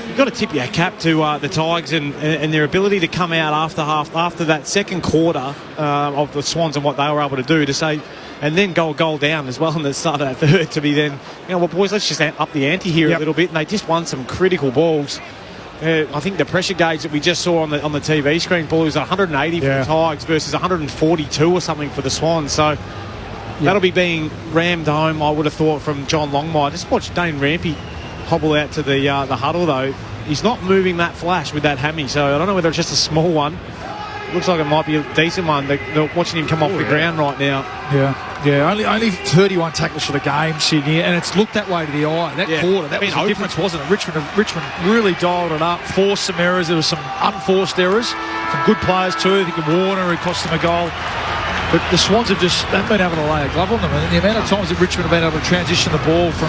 S1: you've got to tip your cap to the Tigers and their ability to come out after that second quarter of the Swans and what they were able to do to say, and then go a goal down as well in the start of that third to be then, well, boys, let's just up the ante here a little bit. And they just won some critical balls. I think the pressure gauge that we just saw on the TV screen, Paul, was 180 for the Tigers versus 142 or something for the Swans. So that'll be being rammed home, I would have thought, from John Longmire. Just watch Dane Rampy hobble out to the huddle, though. He's not moving that flash with that hammy, so I don't know whether it's just a small one. Looks like it might be a decent one. They're watching him come off the ground right now.
S9: Only 31 tackles for the game, Sydney, and it's looked that way to the eye. That quarter, that was the difference, wasn't it? Richmond really dialed it up, forced some errors. There were some unforced errors from good players too. I think Warner, who cost them a goal. But the Swans have they've been able to lay a glove on them, and the amount of times that Richmond have been able to transition the ball from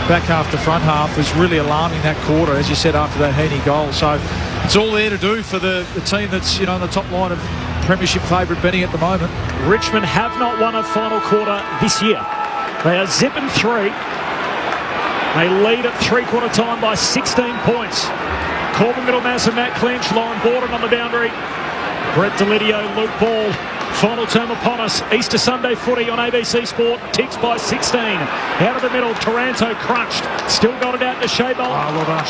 S9: back half to front half was really alarming that quarter, as you said, after that Heaney goal. So it's all there to do for the team that's on the top line of Premiership favourite betting at the moment.
S3: Richmond have not won a final quarter this year. They are zipping 3. They lead at three-quarter time by 16 points. Corbin Middlemass and Matt Clinch, Lauren Borden on the boundary. Brett Delidio, Luke Ball. Final term upon us. Easter Sunday footy on ABC Sport. Ticks by 16. Out of the middle, Taranto crunched. Still got it out to Shaybolt.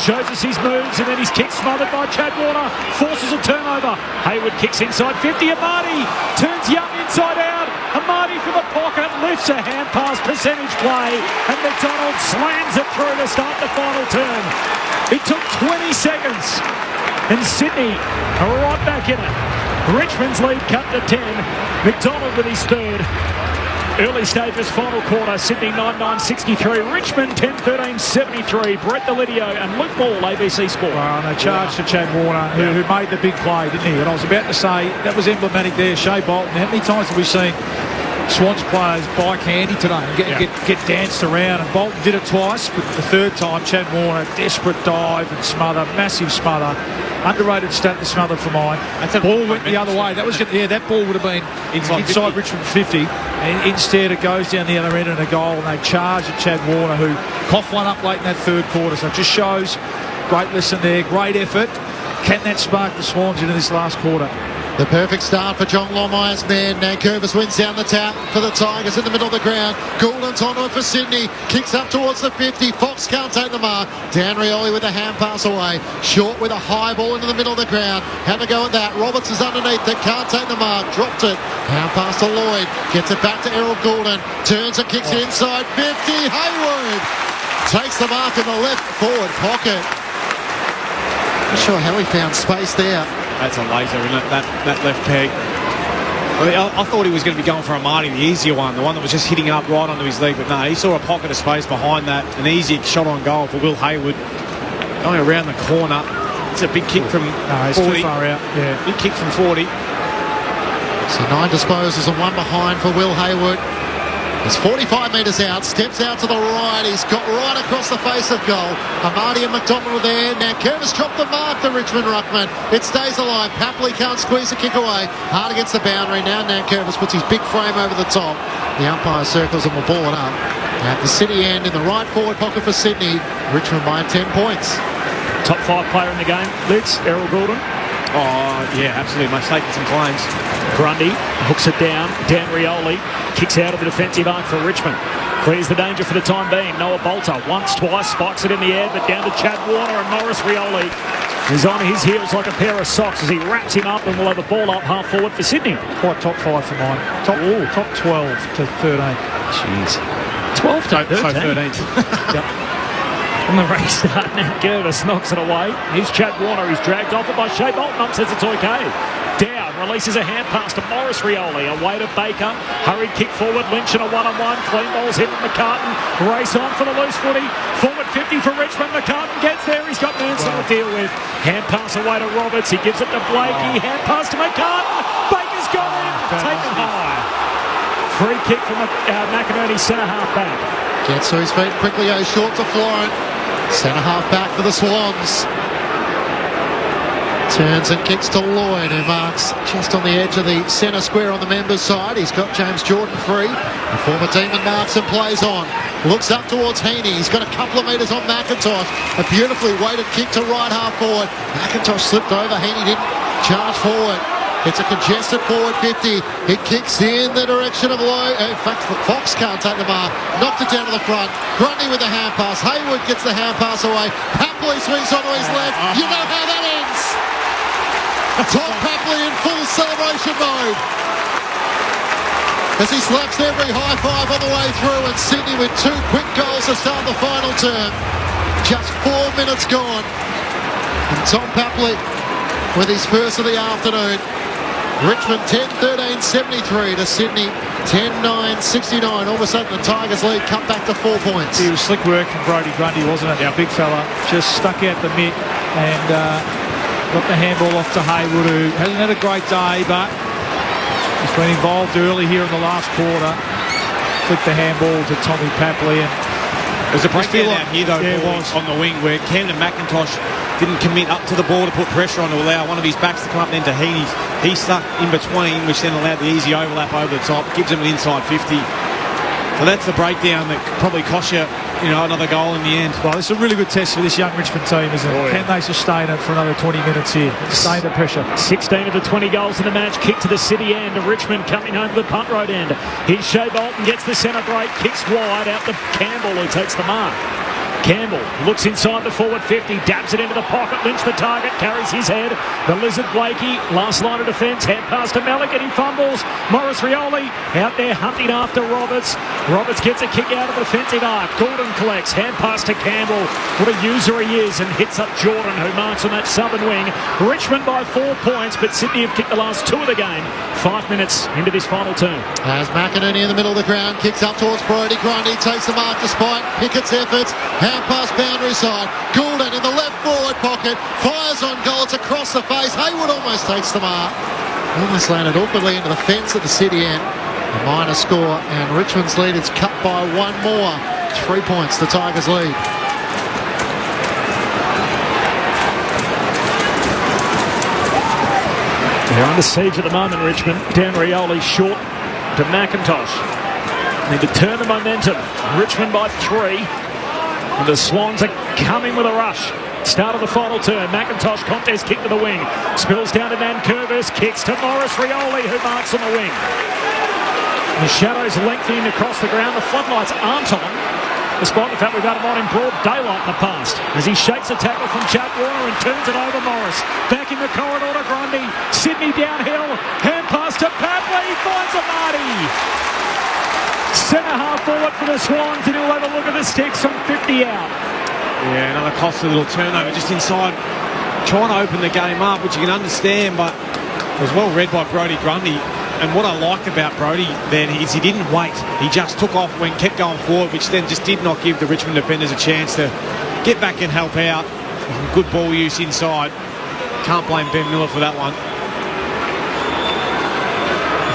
S3: Shows us his moves, and then his kick smothered by Chad Warner. Forces a turnover. Hayward kicks inside 50. Amati turns Young inside out. Amati from the pocket lifts a hand pass percentage play, and McDonald slams it through to start the final term. It took 20 seconds. And Sydney are right back in it. Richmond's lead cut to 10. McDonald with his third. Early stages, final quarter, Sydney 9-9-63, Richmond 10-13-73. Brett Delidio and Luke Ball, ABC Sport.
S9: Well, and they charged to Chad Warner, who made the big play, didn't he? And I was about to say, that was emblematic there, Shea Bolton. How many times have we seen Swans players bike handy today and get danced around? And Bolton did it twice, but the third time, Chad Warner, desperate dive and smother, massive smother. Underrated stat, the smother for mine. That ball went the other way. That ball would have been inside Richmond 50. And instead, it goes down the other end and a goal, and they charge at Chad Warner, who coughed one up late in that third quarter. So it just shows great lesson there, great effort. Can that spark the Swans into this last quarter?
S4: The perfect start for John Longmire's man. Nankervis wins down the tap for the Tigers in the middle of the ground. Gould's onto it for Sydney. Kicks up towards the 50. Fox can't take the mark. Dan Rioli with a hand pass away. Short with a high ball into the middle of the ground. Have a go at that. Roberts is underneath it. Can't take the mark. Dropped it. Hand pass to Lloyd. Gets it back to Errol Goulden. Turns and kicks inside 50. Hayward takes the mark in the left forward pocket. Not sure how he found space there.
S1: That's a laser, isn't it? That left peg. I thought he was going to be going for a Marty, the easier one, the one that was just hitting up right onto his leg. But no, he saw a pocket of space behind that. An easy shot on goal for Will Hayward. Going around the corner. It's a big kick from 40.
S9: Too far out. Yeah.
S1: Big kick from 40.
S4: So 9 disposals and 1 behind for Will Hayward. He's 45 metres out, steps out to the right. He's got right across the face of goal. Amadi and McDonald are there. Nankervis dropped the mark, the Richmond ruckman. It stays alive. Papley can't squeeze the kick away. Hard against the boundary. Now Nankervis puts his big frame over the top. The umpire circles and will ball it up. At the City end in the right forward pocket for Sydney. Richmond by 10 points.
S3: Top 5 player in the game, Lids, Errol Goulden.
S1: Oh, yeah, absolutely. Must taking some claims.
S3: Grundy hooks it down. Dan Rioli kicks out of the defensive arc for Richmond. Clears the danger for the time being. Noah Bolter once, twice, spikes it in the air, but down to Chad Warner, and Maurice Rioli is on his heels like a pair of socks as he wraps him up and will have the ball up half forward for Sydney.
S9: Quite top 5 for mine. Top 12 to 13.
S3: Jeez. 12 to 13.
S9: Yep.
S3: On the restart, Nankervis knocks it away. Here's Chad Warner. He's dragged off it by Shea Bolton. Up says it's okay. Down, releases a hand pass to Maurice Rioli. Away to Baker. Hurried kick forward. Lynch in a one-on-one. Clean ball's hit with McCartan. Race on for the loose footy. Forward 50 for Richmond. McCartan gets there. He's got Manson to deal with. Hand pass away to Roberts. He gives it to Blakey. Hand pass to McCartan. Baker's got him. Taken high. Free kick from McInerney, centre half back.
S4: Gets to his feet quickly. Goes short to Florent. Centre half back for the Swans. Turns and kicks to Lloyd, who marks just on the edge of the centre square on the members' side. He's got James Jordan free. The former Demon marks and plays on. Looks up towards Heaney. He's got a couple of metres on McIntosh. A beautifully weighted kick to right half forward. McIntosh slipped over. Heaney didn't charge forward. It's a congested forward 50. It kicks in the direction of Lowe. In fact, Fox can't take the mark. Knocked it down to the front. Grundy with the hand pass. Hayward gets the hand pass away. Papley swings onto his left. You know how that ends. Tom Papley in full celebration mode as he slaps every high five on the way through, and Sydney with 2 quick goals to start the final term. Just 4 minutes gone, and Tom Papley with his first of the afternoon. Richmond 10-13-73 to Sydney 10-9-69. All of a sudden the Tigers lead cut back to 4 points.
S9: It was slick work from Brodie Grundy, wasn't it? Big fella just stuck out the mitt and got the handball off to Hayward, who hasn't had a great day, but he's been involved early here in the last quarter. Flicked the handball to Tommy Papley, and
S1: there's a breakdown out here though, on the wing, where Camden McIntosh didn't commit up to the ball to put pressure on to allow one of his backs to come up then to Heaney's. He stuck in between, which then allowed the easy overlap over the top. Gives him an inside 50. So that's the breakdown that probably cost you, another goal in the end.
S9: Well, it's a really good test for this young Richmond team, isn't it? Can they sustain it for another 20 minutes here? Sustain the pressure.
S3: 16 of the 20 goals in the match. Kick to the City end. Richmond coming home to the punt road end. Here's Shea Bolton, gets the centre break, kicks wide out to Campbell, who takes the mark. Campbell looks inside the forward 50, dabs it into the pocket. Lynch the target, carries his head. The Lizard Blakey, last line of defence, head pass to Malik and he fumbles. Morris Rioli out there hunting after Roberts. Roberts gets a kick out of the defensive arc. Gordon collects, hand pass to Campbell. What a user he is, and hits up Jordan, who marks on that southern wing. Richmond by 4 points, but Sydney have kicked the last 2 of the game. 5 minutes into this final term.
S4: As McInerney in the middle of the ground, kicks up towards Brody. Grundy takes the mark despite Pickett's efforts. Hand pass boundary side. Goulden in the left forward pocket. Fires on goal. It's across the face. Hayward almost takes the mark. Almost landed awkwardly into the fence at the city end. A minor score, and Richmond's lead is cut by 1 more. 3 points, the Tigers lead.
S3: They're under siege at the moment, Richmond. Dan Rioli short to McIntosh. Need to turn the momentum. Richmond by 3. And the Swans are coming with a rush. Start of the final turn. McIntosh contest kick to the wing. Spills down to Nankervis. Kicks to Morris Rioli, who marks on the wing. The shadows lengthening across the ground. The floodlights aren't on, despite the fact we've had them on in broad daylight in the past. As he shakes a tackle from Chad Warner and turns it over Morris. Back in the corridor to Grundy. Sydney downhill. Hand pass to Papley. Finds Amati. Centre half forward for the Swans, and he'll have a look at the sticks from 50 out.
S1: Yeah, another costly little turnover just inside, trying to open the game up, which you can understand, but it was well read by Brodie Grundy. And what I like about Brodie then is he didn't wait. He just took off when kept going forward, which then just did not give the Richmond defenders a chance to get back and help out. Good ball use inside. Can't blame Ben Miller for that one.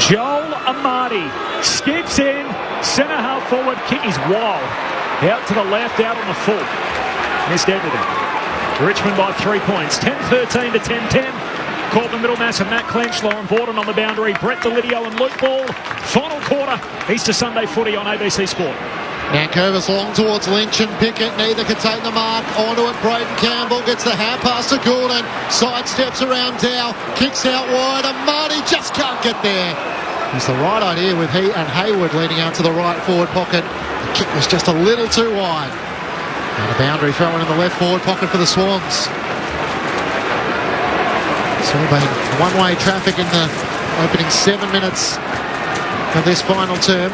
S3: Joel Amati skips in. Centre half forward kick is wild. Out to the left, out on the full. Missed everything. Richmond by 3 points. 10-13 to 10-10. Caught the middle mass of Matt Clench, Lauren Borden on the boundary, Brett Delidio and Luke Ball. Final quarter, Easter Sunday footy on ABC Sport.
S4: Nankervis long towards Lynch and Pickett. Neither can take the mark. Onto it, Braden Campbell gets the hand pass to Gordon. Sidesteps around Dow. Kicks out wide and Marty just can't get there. It's the right idea with he and Hayward leading out to the right forward pocket. The kick was just a little too wide. And a boundary throw in the left forward pocket for the Swans. It's all been one-way traffic in the opening 7 minutes of this final term.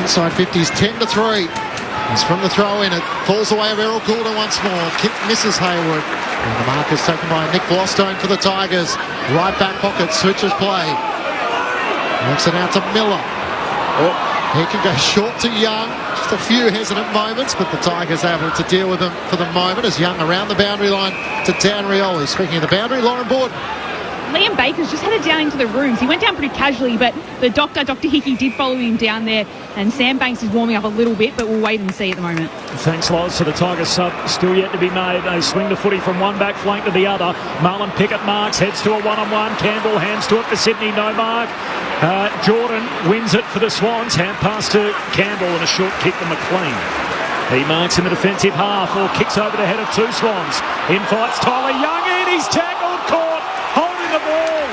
S4: Inside 50s 10-3. It's from the throw in. It falls away of Errol Goulden once more. Kick misses Hayward. And the mark is taken by Nick Blostone for the Tigers. Right back pocket switches play. Works it out to Miller. He can go short to Young. Just a few hesitant moments, but the Tigers able to deal with them for the moment as Young around the boundary line to Dan Rioli. Speaking of the boundary, Lauren Borden.
S10: Liam Baker's just headed down into the rooms. He went down pretty casually, but the Dr. Hickey did follow him down there, and Sam Banks is warming up a little bit, but we'll wait and see at the moment.
S3: Thanks, Loz. So the Tigers sub still yet to be made. They swing the footy from one back flank to the other. Marlon Pickett marks, heads to a one-on-one. Campbell hands to it for Sydney, no mark. Jordan wins it for the Swans. Hand pass to Campbell and a short kick to McLean. He marks in the defensive half or kicks over the head of 2 Swans. In fights Tyler Young in. He's tackled, caught, holding the ball.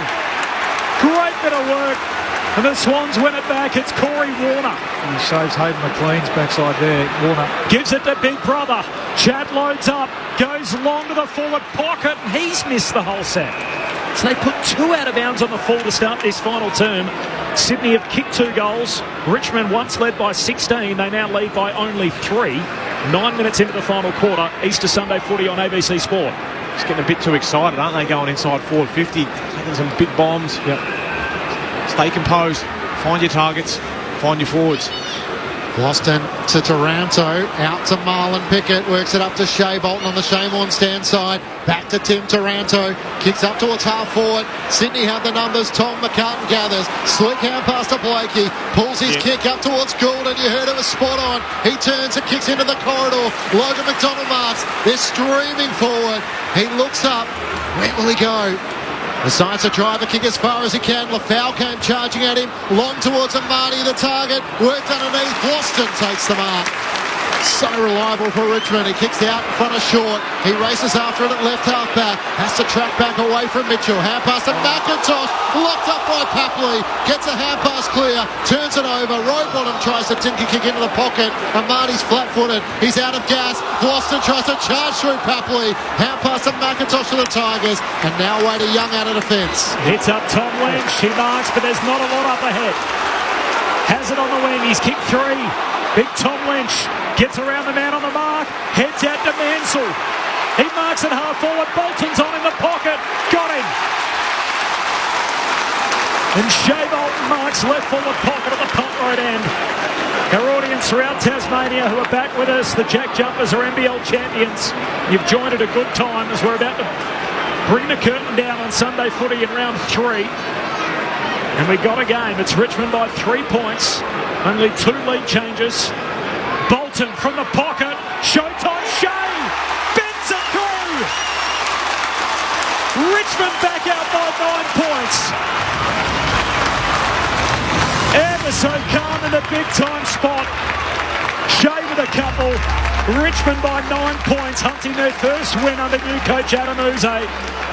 S3: Great bit of work. And the Swans win it back. It's Corey Warner.
S9: He saves Hayden McLean's backside there. Warner
S3: gives it to Big Brother. Chad loads up, goes long to the forward pocket, and he's missed the whole set. So they put 2 out of bounds on the full to start this final term. Sydney have kicked 2 goals. Richmond once led by 16. They now lead by only 3. 9 minutes into the final quarter. Easter Sunday footy on ABC Sport.
S1: Just getting a bit too excited, aren't they, going inside forward 50. Taking some big bombs.
S9: Yep.
S1: Stay composed. Find your targets. Find your forwards.
S4: Boston to Taranto, out to Marlon Pickett, works it up to Shea Bolton on the Shane stand side, back to Tim Taranto, kicks up towards half forward. Sydney have the numbers, Tom McCartan gathers, slick hand pass to Blakey, pulls his kick up towards Goulden, you heard it was spot on, he turns and kicks into the corridor, Logan McDonald marks, they're streaming forward, he looks up, where will he go? Decides to drive a kick as far as he can. Lafau came charging at him. Long towards Amati, the target. Worked underneath. Boston takes the mark. So reliable for Richmond. He kicks out in front of short. He races after it at left half back. Has to track back away from Mitchell. Hand pass to McIntosh. Locked up by Papley. Gets a hand pass clear. Turns it over. Rowbottom tries to tinker kick into the pocket. And Marty's flat-footed. He's out of gas. Gloston tries to charge through Papley. Hand pass to McIntosh for the Tigers. And now Wader Young out of defence.
S3: Hits up Tom Lynch. He marks, but there's not a lot up ahead. Has it on the wing. He's kicked 3. Big Tom Lynch gets around the man on the mark, heads out to Mansell. He marks it half forward. Bolton's on in the pocket. Got him. And Shea Bolton marks left forward pocket at the punt right end. Our audience throughout Tasmania who are back with us, the Jack Jumpers are NBL champions. You've joined at a good time as we're about to bring the curtain down on Sunday footy in round 3. And we got a game. It's Richmond by 3 points. Only 2 lead changes. Bolton from the pocket. Showtime. Shea bends it through. Richmond back out by 9 points. Ever so calm in the big time spot. Shea with a couple. Richmond by 9 points, hunting their first win under new coach Adam Uze.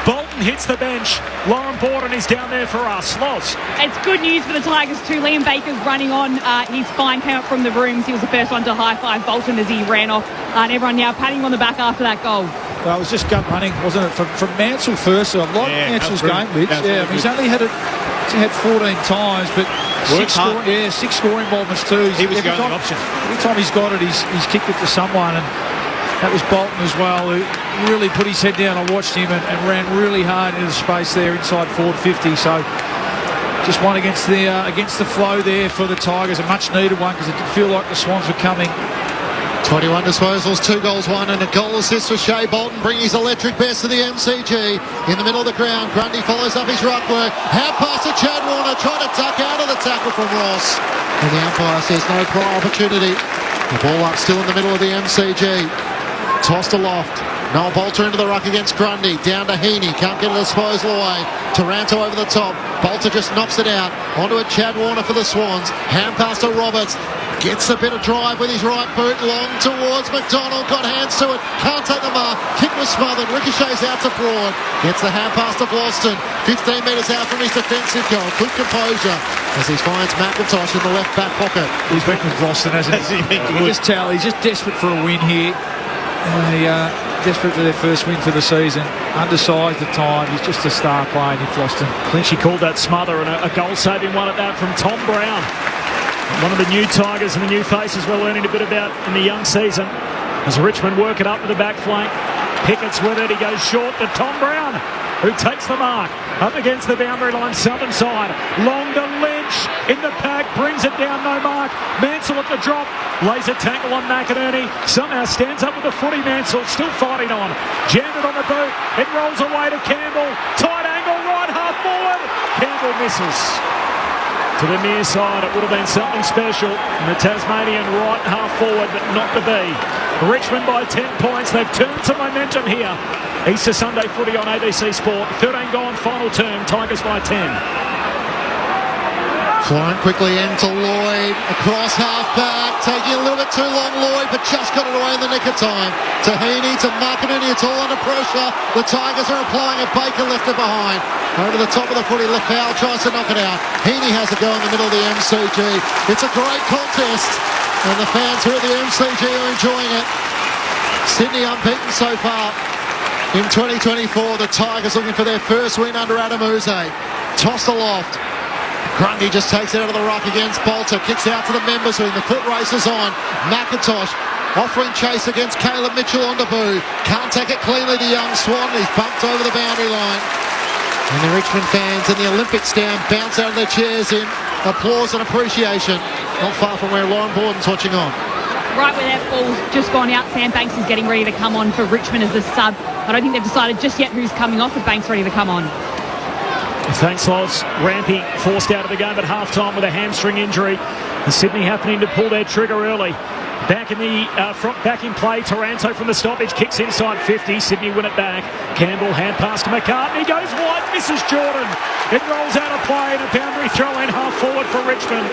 S3: Bolton hits the bench. Lauren Borden is down there for us. Loz.
S10: It's good news for the Tigers too. Liam Baker's running on. His spine came up from the rooms. He was the first one to high-five Bolton as he ran off. And everyone now patting him on the back after that goal.
S9: Well, it was just gut running, wasn't it? From Mansell first. I like Mansell's game, Mitch. He's only had 14 times, but 6 scoring involvements too.
S1: He was going the option.
S9: Every time he's got it, he's kicked it to someone, and that was Bolton as well, who really put his head down. I watched him and ran really hard into the space there inside forward 50. So just one against the flow there for the Tigers, a much needed one because it did feel like the Swans were coming.
S4: 21 disposals, 2 goals, 1 and a goal assist for Shea Bolton, bringing his electric best to the MCG. In the middle of the ground, Grundy follows up his ruck work. Hand pass to Chad Warner, trying to duck out of the tackle from Ross. And the umpire says no prior opportunity. The ball up still in the middle of the MCG. Tossed aloft. Noel Bolter into the ruck against Grundy. Down to Heaney. Can't get a disposal away. Taranto over the top. Bolter just knocks it out. Onto a Chad Warner for the Swans. Hand pass to Roberts. Gets a bit of drive with his right boot. Long towards McDonald. Got hands to it. Can't take the mark. Kick was smothered. Ricochets out to Broad. Gets the hand pass to Gloston. 15 metres out from his defensive goal. Good composure as he finds McIntosh in the left back pocket.
S9: He's been with Gloston, hasn't he? You can just tell he's just desperate for a win here. Desperate for their first win for the season. Undersized at time. He's just a star player in Floston.
S3: Clinchy called that smother, and a goal-saving one at that from Tom Brown. One of the new Tigers and the new faces we're learning a bit about in the young season. As Richmond work it up to the back flank. Pickett's with it. He goes short to Tom Brown, who takes the mark. Up against the boundary line, southern side. Long to Lynch in the pack, brings it down, no mark. Mansell at the drop, lays a tackle on McInerney. Somehow stands up with the footy. Mansell still fighting on. Jammed it on the boot. It rolls away to Campbell. Tight angle, right half forward. Campbell misses. To the near side, it would have been something special. And the Tasmanian right half forward, but not to be. Richmond by 10 points. They've turned some momentum here. Easter Sunday footy on ABC Sport. 13 gone, final term. Tigers by 10.
S4: Flying quickly into Lloyd, across half-back, taking a little bit too long, Lloyd, but just got it away in the nick of time. To Heaney, to McInerney, it's all under pressure. The Tigers are applying it, Baker left it behind. Over the top of the footy, Lefau tries to knock it out. Heaney has it go in the middle of the MCG. It's a great contest, and the fans here at the MCG are enjoying it. Sydney unbeaten so far in 2024. The Tigers looking for their first win under Adam Uze. Tossed aloft. Grundy just takes it out of the ruck against Bolter. Kicks out to the members wing. The foot race is on. McIntosh offering chase against Caleb Mitchell on debut. Can't take it cleanly to young Swan. He's bumped over the boundary line. And the Richmond fans in the Olympic stand bounce out of their chairs in applause and appreciation. Not far from where Lauren Borden's watching on.
S10: Right where that ball's just gone out, Sam Banks is getting ready to come on for Richmond as the sub. I don't think they've decided just yet who's coming off, but Banks ready to come on.
S3: Thanks, Loz. Rampy forced out of the game at half-time with a hamstring injury. And Sydney happening to pull their trigger early. Back in play, Taranto from the stoppage, kicks inside 50, Sydney win it back. Campbell, hand pass to McCartney, goes wide, misses Jordan. It rolls out of play and a boundary throw in half forward for Richmond.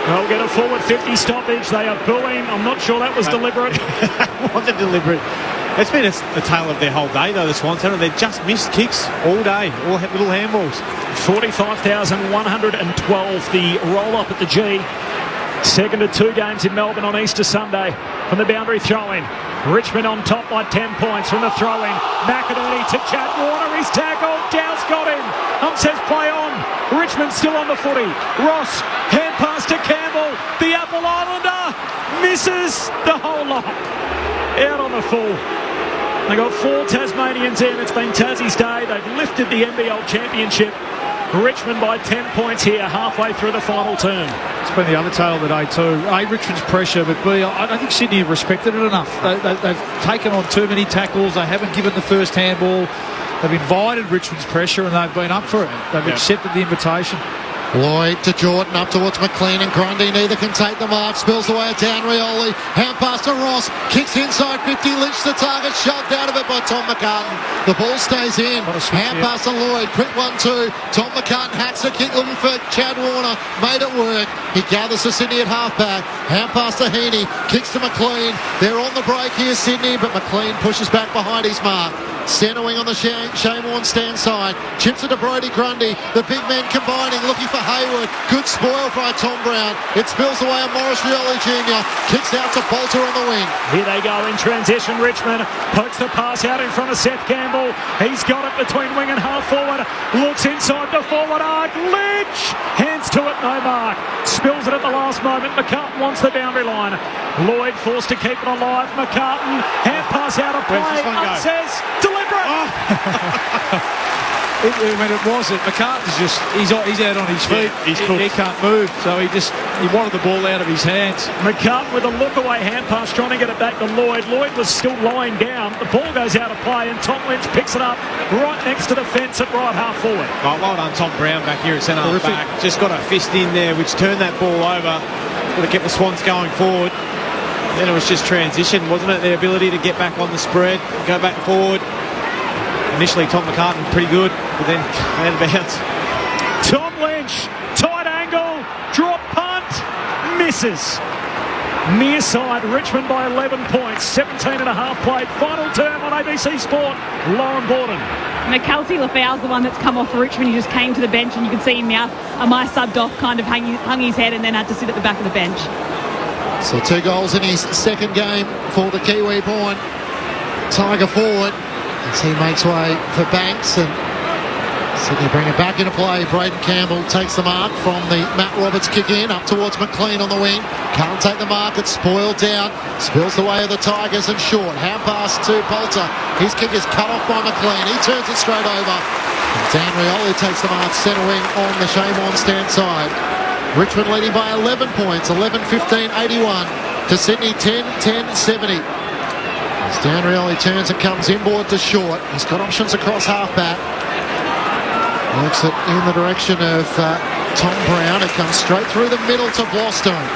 S3: They'll get a forward 50 stoppage. They are booing. I'm not sure that was deliberate.
S1: It wasn't deliberate. It's been a tale of their whole day, though, the Swans. They've just missed kicks all day, all little handballs.
S3: 45,112, the roll-up at the G. Second of 2 games in Melbourne on Easter Sunday from the boundary throw-in. Richmond on top by 10 points from the throw-in. McInerney to Chad Warner. He's tackled. Dow's got him. Says play on. Richmond still on the footy. Ross, hand pass to Campbell. The Apple Islander misses the whole lot. Out on the full. They got 4 Tasmanians in. It's been Tassie's day. They've lifted the NBL championship. Richmond by 10 points here, halfway through the final term.
S9: It's been the other tale of the day too. A, Richmond's pressure, but B, I don't think Sydney have respected it enough. They've taken on too many tackles. They haven't given the first handball. They've invited Richmond's pressure and they've been up for it. They've accepted the invitation.
S8: Lloyd to Jordan, up towards McLean and Grundy. Neither can take the mark. Spills away at Dan Rioli. Hand pass to Ross. Kicks inside 50. Lynch the target. Shoved out of it by Tom McCartan. The ball stays in. Hand pass to Lloyd. Quick 1-2. Tom McCartan hacks the kick looking for Chad Warner. Made it work. He gathers to Sydney at halfback. Hand pass to Heaney. Kicks to McLean. They're on the break here, Sydney, but McLean pushes back behind his mark. Centre wing on the Shane Warne stand side. Chips it to Brodie Grundy. The big men combining, looking for Hayward. Good spoil by Tom Brown. It spills away on Morris Rioli Jr. Kicks out to Bolter on the wing.
S3: Here they go in transition. Richmond pokes the pass out in front of Seth Campbell. He's got it between wing and half forward. Looks inside the forward arc. Lynch! Hands to it, no mark. Spills it at the last moment. McCartan wants the boundary line. Lloyd forced to keep it alive. McCartan, hand pass out of play. Says deliberate.
S9: It wasn't. McCartan's he's out on his feet. He can't move, so he wanted the ball out of his hands.
S3: McCartan with a look away hand pass, trying to get it back to Lloyd. Lloyd was still lying down. The ball goes out of play, and Tom Lynch picks it up right next to the fence at right half forward.
S1: Oh, well done, Tom Brown back here at centre half back. Just got a fist in there, which turned that ball over. Would have kept the Swans going forward. Then it was just transition, wasn't it? Their ability to get back on the spread, go back forward. Initially, Tom McCartan pretty good, but then out of bounds.
S3: Tom Lynch, tight angle, drop punt, misses. Near side, Richmond by 11 points, 17 and a half played. Final term on ABC Sport, Lauren Borden.
S10: McKelty Lafau's the one that's come off for Richmond. He just came to the bench and you can see him now. Amai subbed off, kind of hung his head and then had to sit at the back of the bench.
S8: So 2 goals in his second game for the Kiwi-born Tiger forward. As he makes way for Banks, and Sydney bring it back into play. Braden Campbell takes the mark from the Matt Roberts kick in, up towards McLean on the wing. Can't take the mark, it's spoiled down. Spills the way of the Tigers and short. Hand pass to Bolter. His kick is cut off by McLean. He turns it straight over. And Dan Rioli takes the mark, centre wing on the Shane Warne stand side. Richmond leading by 11 points, 11-15, 81 to Sydney 10-10-70. As Dan Rioli turns and comes inboard to short. He's got options across halfback. Works it in the direction of Tom Brown. It comes straight through the middle to Blostone.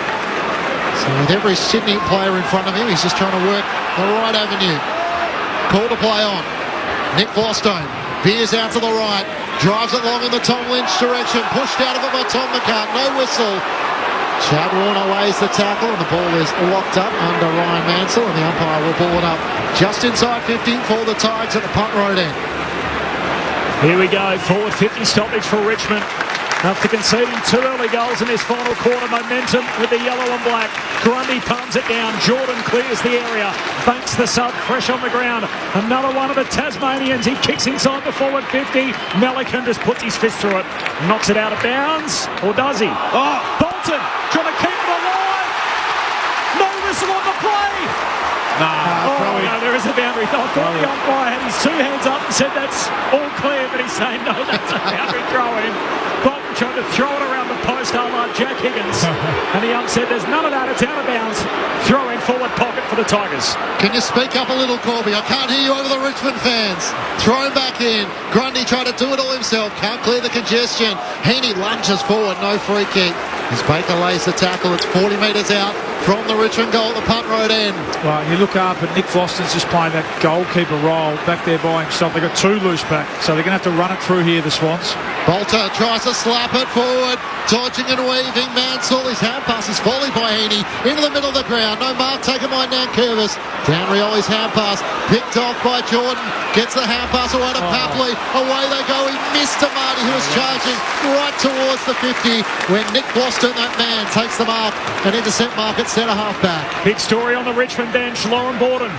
S8: So with every Sydney player in front of him, he's just trying to work the right avenue. Call to play on. Nick Blostone veers out to the right. Drives it long in the Tom Lynch direction. Pushed out of it by Tom McCartan. No whistle. Chad Warner lays the tackle and the ball is locked up under Ryan Mansell, and the umpire will ball it up just inside 50 for the Tigers at the punt road end.
S3: Here we go, forward 50 stoppage for Richmond. After conceding 2 early goals in this final quarter, momentum with the yellow and black. Grundy palms it down. Jordan clears the area. Banks the sub, fresh on the ground. Another one of the Tasmanians. He kicks inside the forward 50. Melican just puts his fist through it. Knocks it out of bounds. Or does he? Oh, Bolton trying to keep it alive. No whistle on the play. No, there is a boundary. I thought the umpire had his 2 hands up and said that's all clear, but he's saying no, that's a boundary throw-in. Bolton trying to throw it around the post, like Jack Higgins, and the ump said there's none of that, it's out of bounds. Throw in forward pocket for the Tigers.
S8: Can you speak up a little, Corby? I can't hear you over the Richmond fans. Thrown back in. Grundy tried to do it all himself. Can't clear the congestion. Heaney lunges forward, no free kick. As Baker lays the tackle, it's 40 metres out from the Richmond goal at the punt road end.
S9: Right, you look up and Nick Foster's just playing that goalkeeper role back there by himself. They've got two loose back, so they're going to have to run it through here, the Swans.
S8: Bolter tries to slap it forward, dodging and weaving. Mansell, his hand pass is volleyed by Heaney into the middle of the ground. No mark taken by Nankervis. Down Rioli's hand pass, picked off by Jordan. Gets the hand pass away to Papley. Away they go. He missed Marty, who was charging right towards the 50 when Nick Boston, that man, takes the mark and intercept mark at centre half back.
S3: Big story on the Richmond bench, Lauren Borden.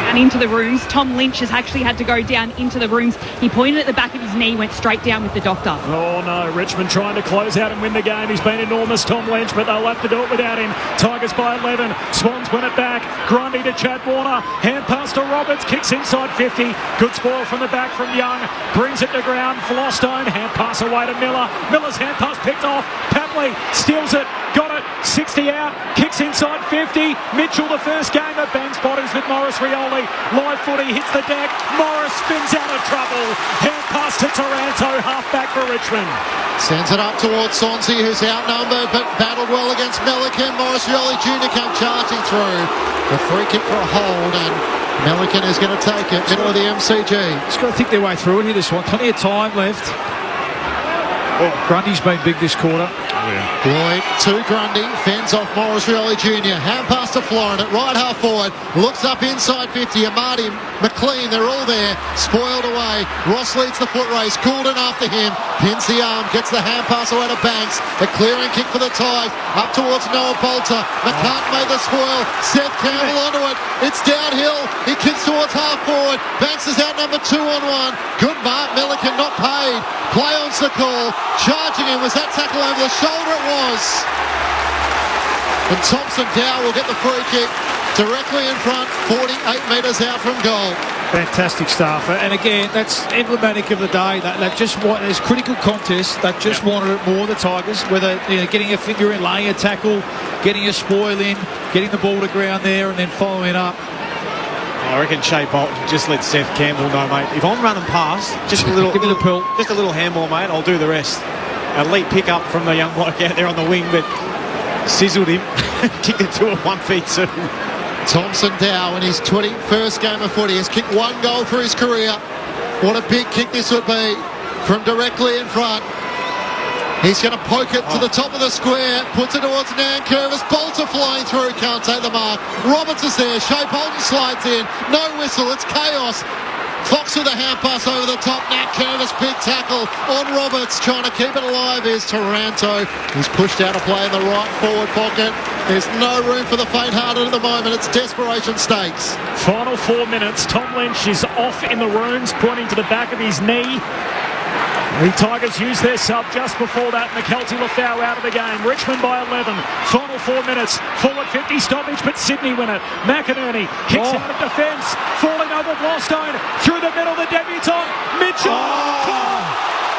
S10: And into the rooms. Tom Lynch has actually had to go down into the rooms. He pointed at the back of his knee, went straight down with the doctor.
S3: Oh no, Richmond trying to close out and win the game. He's been enormous, Tom Lynch, but they'll have to do it without him. Tigers by 11. Swans win it back. Grundy to Chad Warner. Hand pass to Roberts. Kicks inside 50. Good spoil from the back from Young. Brings it to ground. Flostone. Hand pass away to Miller. Miller's hand pass picked off. Papley steals it. Got it. 60 out. Kicks inside 50. Mitchell, the first gamer, bangs bodies with Morris Rioli. Live footy hits the deck. Morris spins out of trouble. Hand pass to Taranto. Half back for Richmond.
S8: Sends it up towards Sonsi, who's outnumbered but battled well against Milliken. Morris Rioli Jr. came charging through. The free kick for a hold, and Milliken is going to take it. Middle of the MCG.
S9: Just got to think their way through it here, this one. Plenty of time left. Oh, Grundy's been big this quarter.
S8: Lloyd to Grundy, fends off Morris Rioli Jr. Hand pass to Florin at right half forward. Looks up inside 50. Amadi, McLean, they're all there. Spoiled away. Ross leads the foot race. Coulden after him. Pins the arm. Gets the hand pass away to Banks. A clearing kick for the Tigers. Up towards Noah Bolter. McCart made the spoil. Seth Campbell onto it. It's downhill. He kicks towards half forward. Banks is outnumbered 2-on-1. Good mark. Milliken not paid. Play on's the call. Charging him. Was that tackle over the shoulder? It was. And Thompson Dow will get the free kick directly in front, 48 metres out from goal.
S9: Fantastic stuff. And again, that's emblematic of the day. They just want, there's critical contests. They just wanted it more, the Tigers, whether getting a finger in, laying a tackle, getting a spoil in, getting the ball to ground there, and then following up.
S1: I reckon Shea Bolton just let Seth Campbell know, mate. If I'm running past, just a little,
S9: give me the pill.
S1: Just a little handball, mate. I'll do the rest. Elite pick up from the young bloke out there on the wing, but sizzled him, kicked it to a 1v2.
S8: Thompson Dow in his 21st game of footy has kicked one goal for his career. What a big kick this would be from directly in front. He's going to poke it to the top of the square, puts it towards Nankervis. Bolter flying through, can't take the mark. Roberts is there, Shea Bolton slides in, no whistle, it's chaos. Fox with a hand pass over the top. Nankervis, big tackle on Roberts. Trying to keep it alive is Taranto. He's pushed out a play in the right forward pocket. There's no room for the faint-hearted at the moment. It's desperation stakes.
S3: Final 4 minutes. Tom Lynch is off in the rooms, pointing to the back of his knee. The Tigers used their sub just before that. McKelty Lafau out of the game. Richmond by 11. Final 4 minutes. Forward 50 stoppage, but Sydney win it. McInerney kicks out of defence. Falling over Flostone. Through the middle, the debutant. Mitchell.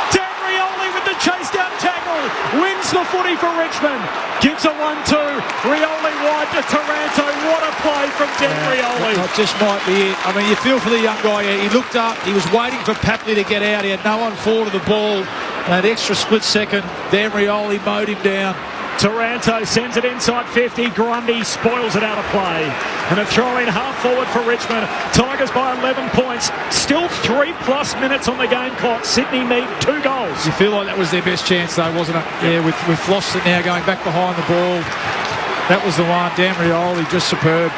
S3: Dan Rioli with the chase down tackle. Wins the footy for Richmond. Gives a 1-2. Rioli wide to Taranto. What a play from Dan Rioli.
S9: That just might be it. I mean, you feel for the young guy here. He looked up. He was waiting for Papley to get out. He had no one forward to the ball. That extra split second, Dan Rioli mowed him down.
S3: Taranto sends it inside 50. Grundy spoils it out of play. And a throw in half forward for Richmond. Tigers by 11 points. Still 3+ minutes on the game clock. Sydney need 2 goals.
S9: You feel like that was their best chance though, wasn't it? Yeah, with Floston now going back behind the ball. That was the one. Dan Rioli just superb.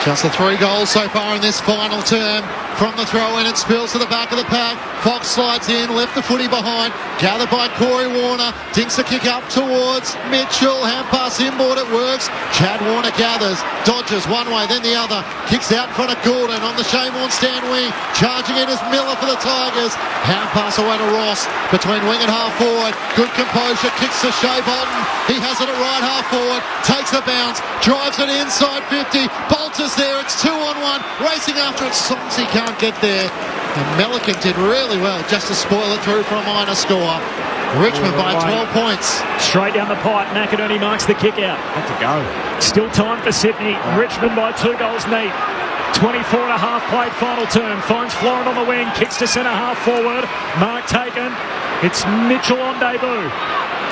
S8: Just the 3 goals so far in this final term. From the throw in, it spills to the back of the pack. Fox slides in, left the footy behind. Gathered by Corey Warner. Dinks the kick up towards Mitchell. Hand pass inboard, it works. Chad Warner gathers, dodges one way, then the other. Kicks out in front of Gordon on the Shane Warne wing. Charging in is Miller for the Tigers. Hand pass away to Ross between wing and half forward. Good composure, kicks to Shea Bolton. He has it at right half forward. Takes a bounce, drives it inside 50. Bolter's there, it's 2-on-1. Racing after it, Sonsi can't get there. And Milliken did really well just to spoil it through for a minor score. Richmond by 12 points.
S3: Straight down the pipe, McInerney marks the kick out.
S1: Had to go.
S3: Still time for Sydney. Richmond by 2 goals neat. 24 and a half played final term. Finds Florent on the wing, kicks to centre half forward. Mark taken. It's Mitchell on debut.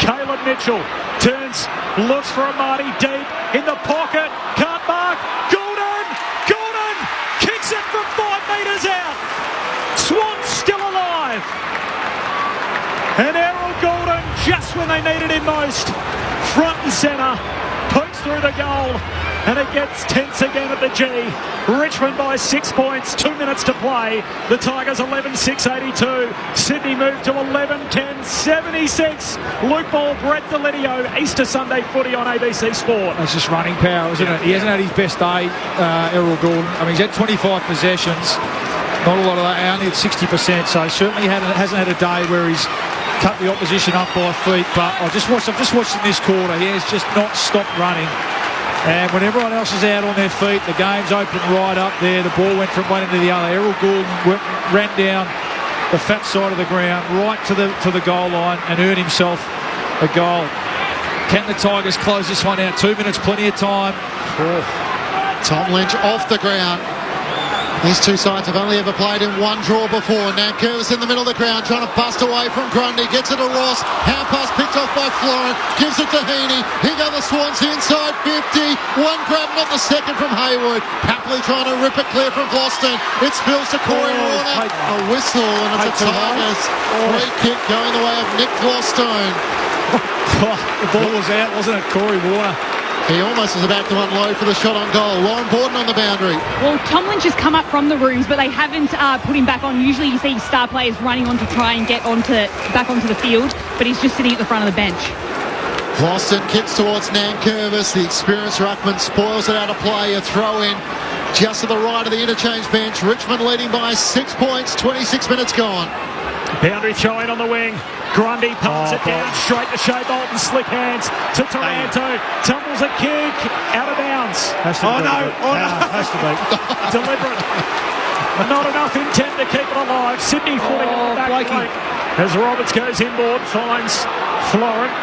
S3: Caleb Mitchell turns, looks for Amadi deep in the pocket, can't mark. Goulden kicks it from 5 metres out. Swans still alive. And Errol Goulden, just when they needed him most, front and centre, pokes through the goal, and it gets tense again at the G. Richmond by 6 points, 2 minutes to play. The Tigers 11-6-82. Sydney moved to 11-10-76. Luke Ball, Brett Delidio, Easter Sunday footy on ABC Sport.
S9: That's just running power, isn't it? He hasn't had his best day, Errol Goulden. I mean, he's had 25 possessions. Not a lot of that, only at 60%, so certainly hasn't had a day where he's cut the opposition up by feet. But I've just watched in this quarter. He has just not stopped running. And when everyone else is out on their feet, the game's open right up there. The ball went from one end to the other. Errol Goulden ran down the fat side of the ground right to the goal line and earned himself a goal. Can the Tigers close this one out? 2 minutes, plenty of time.
S8: Tom Lynch off the ground. These two sides have only ever played in one draw before. Now Curvis in the middle of the ground trying to bust away from Grundy. Gets it to Ross. Hand pass picked off by Florent. Gives it to Heaney. Here go the Swans inside 50. One grab, not the second from Haywood. Happily trying to rip it clear from Boston. It spills to Corey Warner. A whistle and it's a Tigers free kick going the way of Nick Flostone.
S9: The ball was out, wasn't it, Corey Warner?
S8: He almost was about to unload for the shot on goal. Lauren Borden on the boundary.
S10: Well, Tom Lynch has come up from the rooms, but they haven't put him back on. Usually you see star players running on to try and get back onto the field, but he's just sitting at the front of the bench.
S8: Boston kicks towards Nankervis. The experienced ruckman spoils it out of play. A throw in just to the right of the interchange bench. Richmond leading by 6 points. 26 minutes gone.
S3: Boundary throw in on the wing. Grundy pumps it down straight to Shea Bolton. Slick hands to Taranto. Tumbles a kick out of bounds.
S9: Has to be.
S3: Deliberate. Not enough intent to keep it alive. Sydney footing on the back flank. As Roberts goes inboard, finds Florent.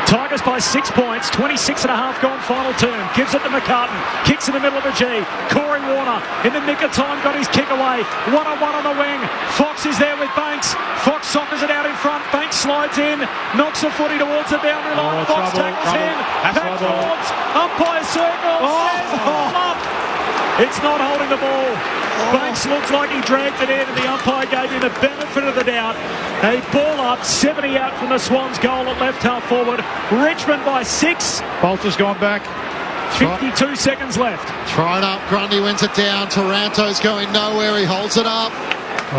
S3: Tigers by 6 points, 26 and a half gone final term. Gives it to McCartan. Kicks in the middle of the G. Corey Warner in the nick of time got his kick away. One-on-one on the wing. Fox is there with Banks. Fox soccers it out in front. Banks slides in. Knocks the footy towards the boundary line. Fox tackles him. Back forwards. Umpire circle. It's not holding the ball. Banks looks like he dragged it in and the umpire gave him the benefit of the doubt. A ball up, 70 out from the Swans goal at left half forward. Richmond by 6.
S9: Bolter's gone back.
S3: 52 seconds left.
S8: Trying up, Grundy wins it down. Taranto's going nowhere, he holds it up.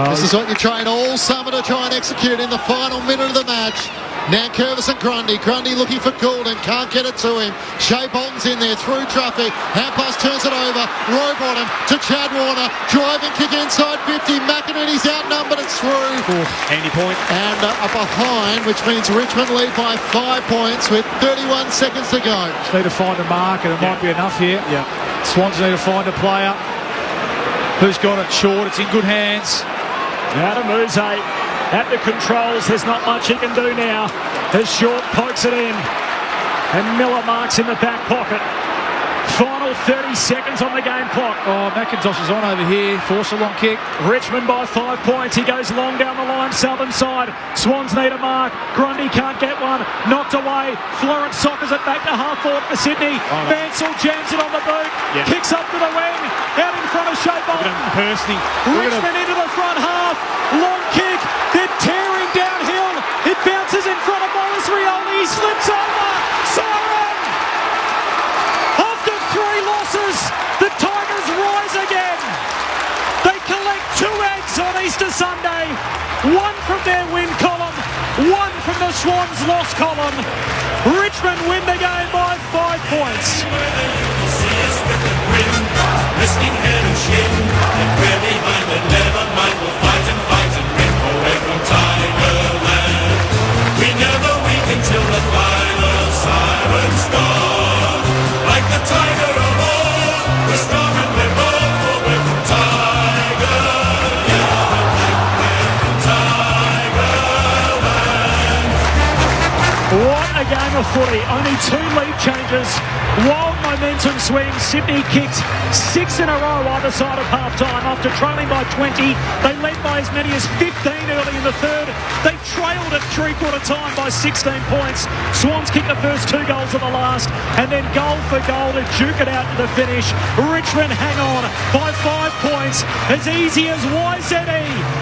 S8: This is what you train all summer to try and execute in the final minute of the match. Nankervis and Grundy. Grundy looking for Goulden. Can't get it to him. Shea Bolton's in there through traffic. Hand pass turns it over. Rowbottom to Chad Warner. Driving kick inside 50. McInerney's outnumbered. It's through.
S1: Handy point.
S8: And a behind, which means Richmond lead by 5 points with 31 seconds to go.
S9: Just need to find a mark and it might be enough here. Swans need to find a player. Who's got it short? It's in good hands.
S3: Adam Uze at the controls. There's not much he can do now as Short pokes it in and Miller marks in the back pocket. Final 30 seconds on the game clock.
S9: McIntosh is on over here. Force a long kick.
S3: Richmond by 5 points. He goes long down the line, southern side. Swans need a mark. Grundy can't get one. Knocked away. Florent soccers it back to half forward for Sydney. Mansell jams it on the boot. Kicks up to the wing. Out in front of Shea Bolton. Richmond into the front half. Long kick. They're tearing downhill. It bounces in front of Morris Rioli. He slips over. Siren! After 3 losses, the Tigers rise again. They collect 2 eggs on Easter Sunday. 1 from their win column, 1 from the Swans' loss column. Richmond win the game by 5 points.
S2: Risking head and shin. If we're behind, then never mind. We'll fight and win away from Tigerland. We never weak until the final siren's gone. Like the tiger of old, we're strong and we're bold. For we're from Tigerland. We're from Tigerland.
S3: What a game of footy. Only 2 lead changes. Wild momentum swing. Sydney kicked 6 in a row either side of half-time. After trailing by 20, they led by as many as 15 early in the third. They trailed at three-quarter time by 16 points. Swans kicked the first 2 goals of the last, and then goal for goal to duke it out to the finish. Richmond hang on by 5 points. As easy as YZE.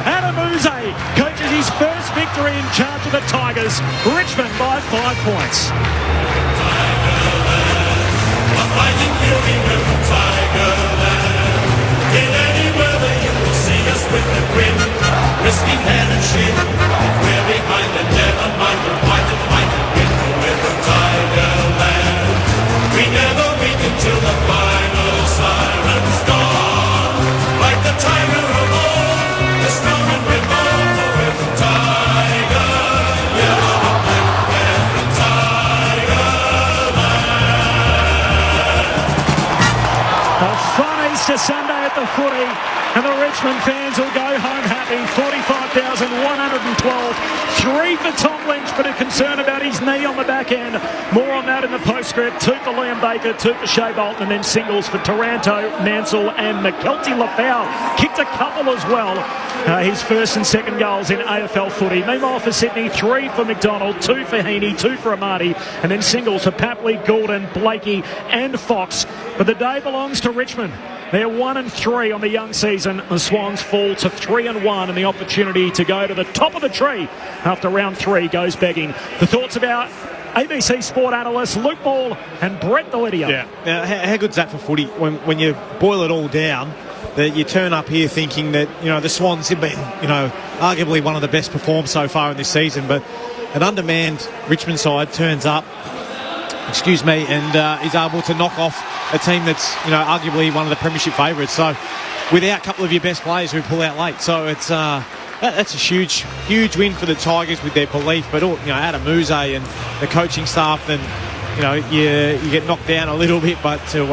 S3: Adamuze coaches his first victory in charge of the Tigers. Richmond by 5 points.
S2: Fighting fury with Tigerland. In any weather you will see us with a grin, risking head and shin. If we're behind then never mind, we'll fight and win forever Tigerland. We never weak until the final siren's gone. Like the tiger of old, the strong and we're born forever Tiger. Yellow and black, forever
S3: A fun Easter Sunday at the footy, and the Richmond fans will go home happy. 45,112. 3 for Tom Lynch, but a concern about his knee on the back end. More on that in the postscript. 2 for Liam Baker, 2 for Shea Bolton, and then singles for Taranto, Mansell and McKelty. Lafau kicked a couple as well. His first and second goals in AFL footy. Meanwhile for Sydney, 3 for McDonald, 2 for Heaney, 2 for Amati, and then singles for Papley, Gordon, Blakey and Fox. But the day belongs to Richmond. They're 1-3 on the young season. The Swans fall to 3-1, and the opportunity to go to the top of the tree after round 3 goes begging. The thoughts about ABC Sport analysts Luke Ball and Brett Delidia.
S1: Yeah. Now, how good's that for footy when you boil it all down? That you turn up here thinking that, the Swans have been, arguably one of the best performed so far in this season, but an undermanned Richmond side turns up, and is able to knock off a team that's, arguably one of the premiership favourites. So without a couple of your best players who pull out late. So it's that's a huge win for the Tigers with their belief, but Adamuze and the coaching staff, and you get knocked down a little bit, but to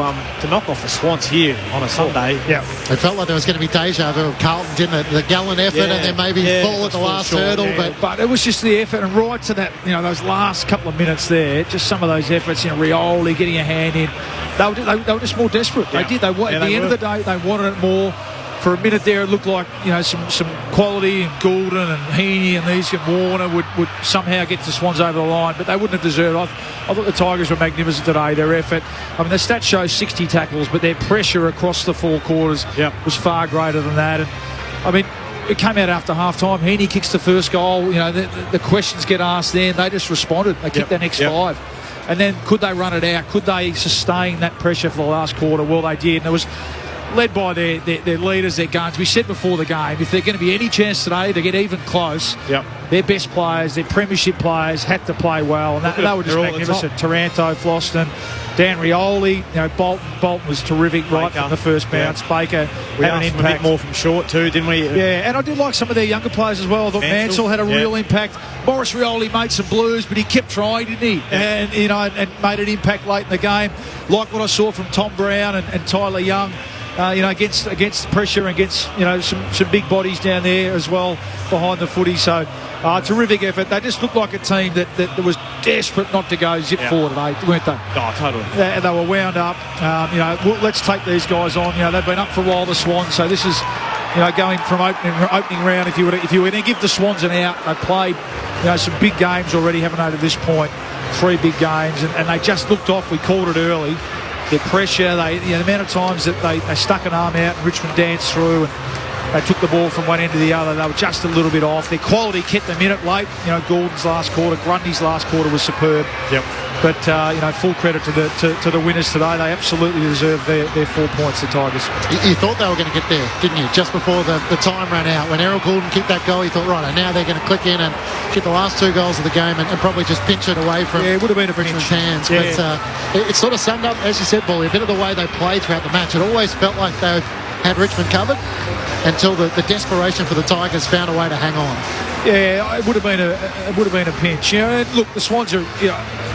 S1: knock off the Swans here on a Sunday.
S8: Yeah, it felt like there was going to be deja vu of Carlton, didn't it? The gallant effort, and then maybe fall at the last hurdle.
S9: Yeah, but it was just the effort, and right to that, those last couple of minutes there, just some of those efforts, Rioli getting a hand in, they were just more desperate.
S1: Yeah.
S9: They did. At the end of the day, they wanted it more. For a minute there, it looked like some quality, and Goulden and Heaney and these and Warner would somehow get the Swans over the line, but they wouldn't have deserved it. I thought the Tigers were magnificent today. Their effort, the stat shows 60 tackles, but their pressure across the 4 quarters was far greater than that. And it came out after half time. Heaney kicks the first goal. The questions get asked then. They just responded. They kicked the next 5. And then could they run it out? Could they sustain that pressure for the last quarter? Well, they did. And it was led by their leaders, their guns. We said before the game, if there's going to be any chance today to get even close, their best players, their premiership players, had to play well, and they were just magnificent. Taranto, Floston, Dan Rioli, Bolton was terrific right from the first bounce. Baker had an impact.
S1: A bit more from short too, didn't we?
S9: Yeah, and I did like some of their younger players as well. I thought Mansell had a real impact. Morris Rioli made some blues, but he kept trying, didn't he? And made an impact late in the game. Like what I saw from Tom Brown and Tyler Young. Against pressure, against some big bodies down there as well behind the footy. So terrific effort. They just looked like a team that was desperate not to go zip forward today, weren't they?
S1: Oh, totally.
S9: They were wound up. Let's take these guys on. They've been up for a while, the Swans. So this is going from opening round. If you were going to give the Swans an out, they played some big games already, haven't they, to this point? 3 big games, and they just looked off. We called it early. Their pressure, the amount of times that they stuck an arm out and Richmond danced through and they took the ball from one end to the other. They were just a little bit off. Their quality kept them in it late. Gordon's last quarter, Grundy's last quarter was superb.
S1: Yep.
S9: But full credit to the winners today. They absolutely deserve their 4 points, the Tigers.
S8: You thought they were going to get there, didn't you? Just before the time ran out. When Errol Goulden kicked that goal, you thought, right, now they're going to click in and get the last 2 goals of the game and probably just pinch it away from
S9: it would have been a
S8: Richmond's hands.
S9: Yeah.
S8: But it sort of summed up, as you said, Bully, a bit of the way they played throughout the match. It always felt like they had Richmond covered until the desperation for the Tigers found a way to hang on.
S9: Yeah, it would have been a pinch. Look, the Swans are.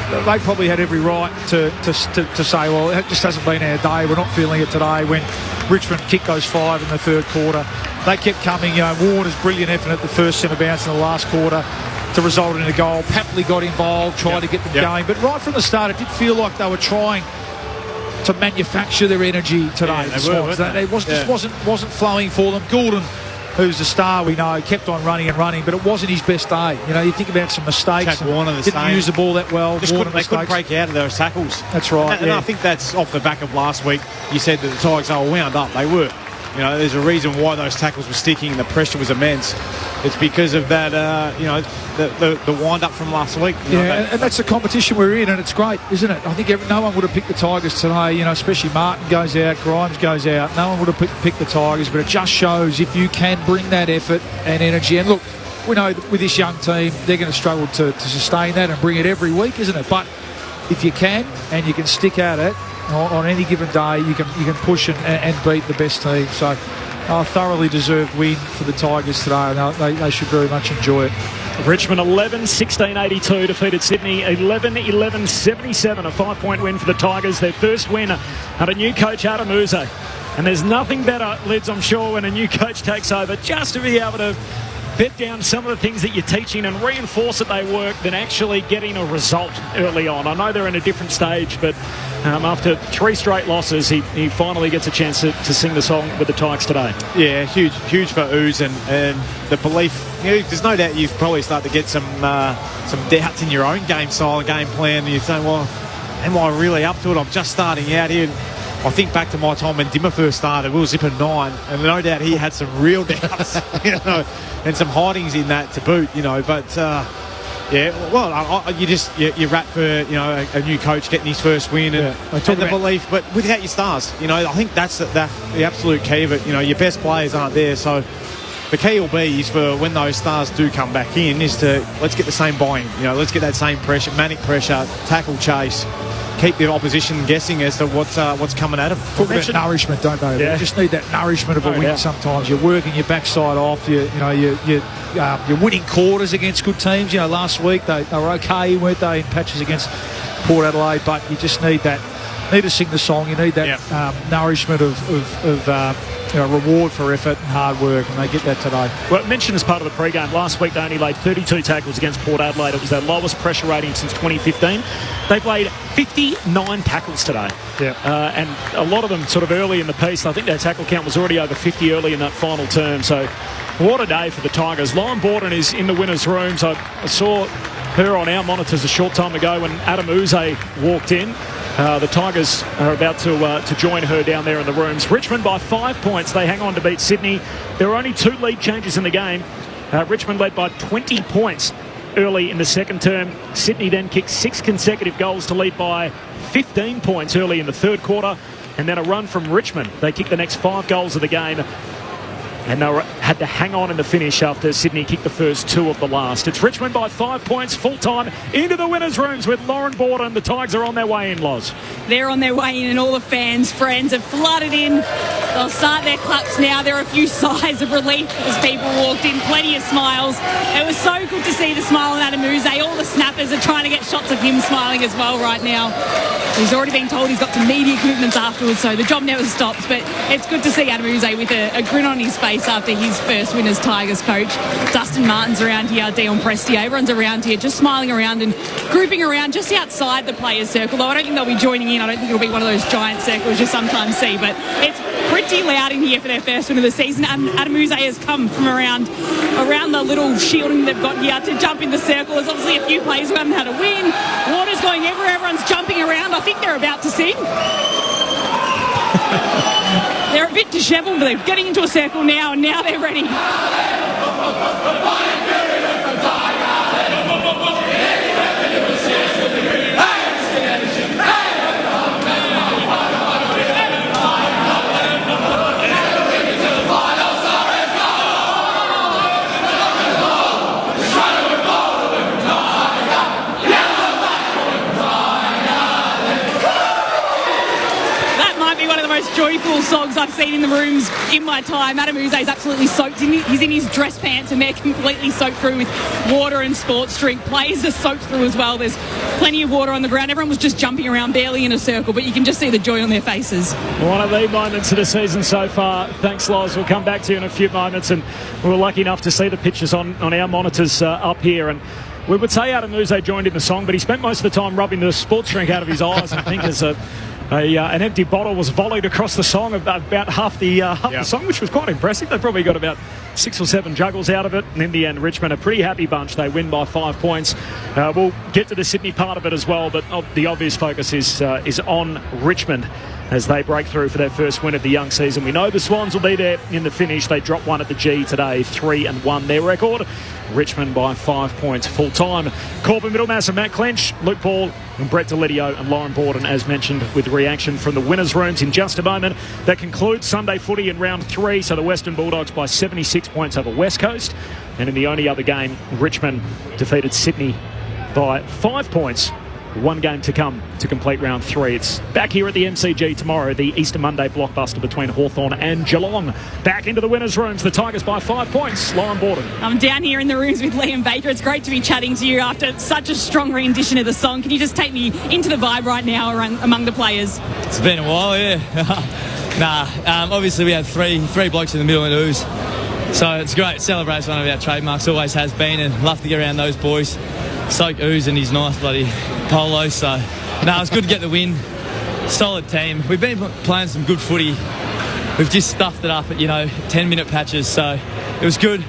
S9: They probably had every right to say, well, it just hasn't been our day. We're not feeling it today. When Richmond kicked those 5 in the third quarter, they kept coming. Warner's brilliant effort at the first centre bounce in the last quarter to result in a goal. Papley got involved, tried to get them going. But right from the start, it did feel like they were trying to manufacture their energy today. It just wasn't flowing for them. Goulden, who's the star, we know, kept on running, but it wasn't his best day. You know, you think about some mistakes. Didn't use the ball that well.
S1: They couldn't break out of those tackles.
S9: That's right.
S1: And I think that's off the back of last week. You said that the Tigers are wound up. They were. You know, there's a reason why those tackles were sticking. The pressure was immense. It's because of that, the wind-up from last week.
S9: And that's the competition we're in, and it's great, isn't it? I think no one would have picked the Tigers today, you know, especially Martin goes out, Grimes goes out. No one would have picked the Tigers, but it just shows if you can bring that effort and energy. And look, we know that with this young team, they're going to struggle to sustain that and bring it every week, isn't it? But if you can, and you can stick at it, on any given day, you can push and beat the best team. So a thoroughly deserved win for the Tigers today, and they should very much enjoy it.
S3: Richmond 11-16-82 defeated Sydney 11-11-77, a 5-point win for the Tigers, their first win under new coach Adam Uze. And there's nothing better, Lids, I'm sure, when a new coach takes over, just to be able to bed down some of the things that you're teaching and reinforce that they work than actually getting a result early on. I know they're in a different stage, but after 3 straight losses, he finally gets a chance to sing the song with the Tigers today.
S1: Yeah, huge for Ooze and the belief. You know, there's no doubt you've probably started to get some doubts in your own game style and game plan. And you say, well, am I really up to it? I'm just starting out here. I think back to my time when Dimmer first started, we were zipping 9, and no doubt he had some real doubts, you know, and some hidings in that to boot, you know. But you rat for, you know, a new coach getting his first win and the belief, but without your stars, you know, I think that's the absolute key of it. You know, your best players aren't there, so the key will be is for when those stars do come back in is to let's get the same buy-in, you know, let's get that same pressure, manic pressure, tackle chase. Keep the opposition guessing as to what's coming at them.
S9: Talk about nourishment, don't they? Yeah. They just need that nourishment of a win sometimes. You're working your backside off. You're winning quarters against good teams. You know, last week they were okay, weren't they, in patches against Port Adelaide, but you just need to sing the song. You need that nourishment of reward for effort and hard work, and they get that today.
S3: Well, mentioned as part of the pre-game, last week they only laid 32 tackles against Port Adelaide. It was their lowest pressure rating since 2015. They've laid 59 tackles today. And a lot of them sort of early in the piece. I think their tackle count was already over 50 early in that final term. So what a day for the Tigers. Lauren Borden is in the winners' rooms. I saw her on our monitors a short time ago when Adam Uze walked in. The Tigers are about to join her down there in the rooms. Richmond by 5 points. They hang on to beat Sydney. There were only 2 lead changes in the game. Richmond led by 20 points early in the second term. Sydney then kicked 6 consecutive goals to lead by 15 points early in the third quarter. And then a run from Richmond. They kicked the next 5 goals of the game. And they had to hang on in the finish after Sydney kicked the first 2 of the last. It's Richmond by 5 points, full-time, into the winners' rooms with Lauren Borden. The Tigers are on their way in, Loz.
S10: They're on their way in, and all the friends have flooded in. They'll start their claps now. There are a few sighs of relief as people walked in, plenty of smiles. It was so good to see the smile on Adam Uze. All the snappers are trying to get shots of him smiling as well right now. He's already been told he's got some media commitments afterwards, so the job never stops. But it's good to see Adam Uze with a grin on his face after his first win as Tigers coach. Dustin Martin's around here, Dion Prestia, everyone's around here just smiling around and grouping around just outside the players' circle, though I don't think they'll be joining in. I don't think it'll be one of those giant circles you sometimes see, but it's pretty loud in here for their first win of the season. Adam Uze has come from around the little shielding they've got here to jump in the circle. There's obviously a few players who haven't had a win. Water's going everywhere, everyone's jumping around. I think they're about to sing. They're a bit dishevelled, but they're getting into a circle now, and now they're ready. Joyful songs I've seen in the rooms in my time. Adam Uze is absolutely soaked. He's in his dress pants and they're completely soaked through with water and sports drink. Players are soaked through as well. There's plenty of water on the ground. Everyone was just jumping around barely in a circle, but you can just see the joy on their faces.
S3: One of the moments of the season so far. Thanks, Loz. We'll come back to you in a few moments, and we were lucky enough to see the pictures on our monitors up here. And We would say Adam Uze joined in the song, but he spent most of the time rubbing the sports drink out of his eyes, I think, as an empty bottle was volleyed across the song, about half the song, which was quite impressive. They probably got about 6 or 7 juggles out of it, and in the end, Richmond, a pretty happy bunch. They win by 5 points. We'll get to the Sydney part of it as well, but the obvious focus is on Richmond as they break through for their first win of the young season. We know the Swans will be there in the finish. They dropped one at the G today, 3-1 their record. Richmond by 5 points full time. Corbin Middlemass and Matt Clench, Luke Ball and Brett Delidio and Lauren Borden, as mentioned, with reaction from the winners' rooms in just a moment. That concludes Sunday footy in round 3. So the Western Bulldogs by 76 points over West Coast. And in the only other game, Richmond defeated Sydney by 5 points. 1 game to come to complete round 3. It's back here at the MCG tomorrow, the Easter Monday blockbuster between Hawthorn and Geelong. Back into the winners' rooms, the Tigers by 5 points. Lauren Borden.
S10: I'm down here in the rooms with Liam Baker. It's great to be chatting to you after such a strong rendition of the song. Can you just take me into the vibe right now among the players?
S7: It's been a while, yeah. Obviously we had three blokes in the middle and ooze. So it's great. Celebrates one of our trademarks, always has been, and love to get around those boys. Soak ooze in his nice bloody polo. So, it's good to get the win. Solid team. We've been playing some good footy. We've just stuffed it up at, 10-minute patches. So it was good.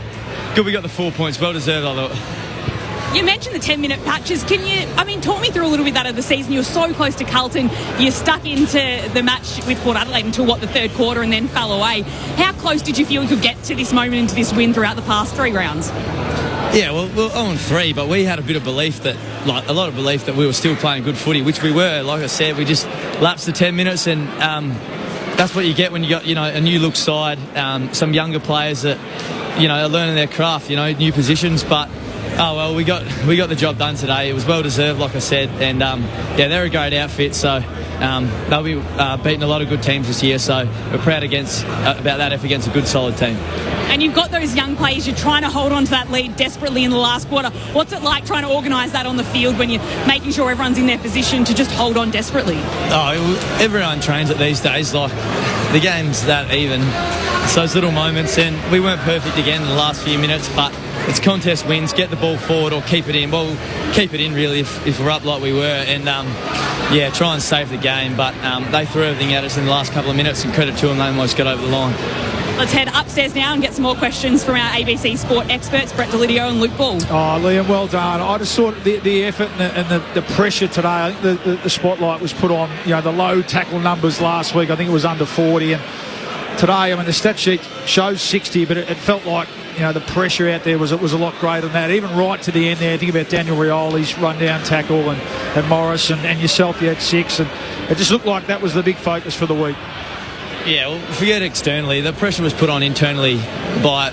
S7: Good we got the 4 points. Well deserved, I thought.
S10: You mentioned the 10-minute patches. Can you, talk me through a little bit that of the season. You were so close to Carlton. You stuck into the match with Port Adelaide until, the third quarter and then fell away. How close did you feel you could get to this moment, into this win throughout the past 3 rounds?
S7: Yeah, well, we're 0-3, but we had a bit of belief that, a lot of belief that we were still playing good footy, which we were. Like I said, we just lapsed the 10 minutes, and that's what you get when you got, a new look side, some younger players that, are learning their craft, new positions, but we got the job done today. It was well deserved, like I said, and they're a great outfit, so they'll be beating a lot of good teams this year, so we're proud about that effort against a good solid team.
S10: And you've got those young players, you're trying to hold on to that lead desperately in the last quarter. What's it like trying to organise that on the field when you're making sure everyone's in their position to just hold on desperately?
S7: Everyone trains it these days. Like, the game's that even. It's those little moments, and we weren't perfect again in the last few minutes, but it's contest wins, get the ball forward or keep it in. Well, keep it in really if we're up like we were, and try and save the game. But they threw everything at us in the last couple of minutes, and credit to them, they almost got over the line.
S10: Let's head upstairs now and get some more questions from our ABC Sport experts, Brett Delidio and Luke Ball.
S9: Oh, Liam, well done. I just thought the effort and the pressure today, I think the spotlight was put on, the low tackle numbers last week. I think it was under 40. And today, the stat sheet shows 60, but it felt like, the pressure out there was a lot greater than that. Even right to the end there, think about Daniel Rioli's run-down tackle and Morris and yourself, you had 6. And it just looked like that was the big focus for the week.
S7: Yeah, well, forget externally. The pressure was put on internally by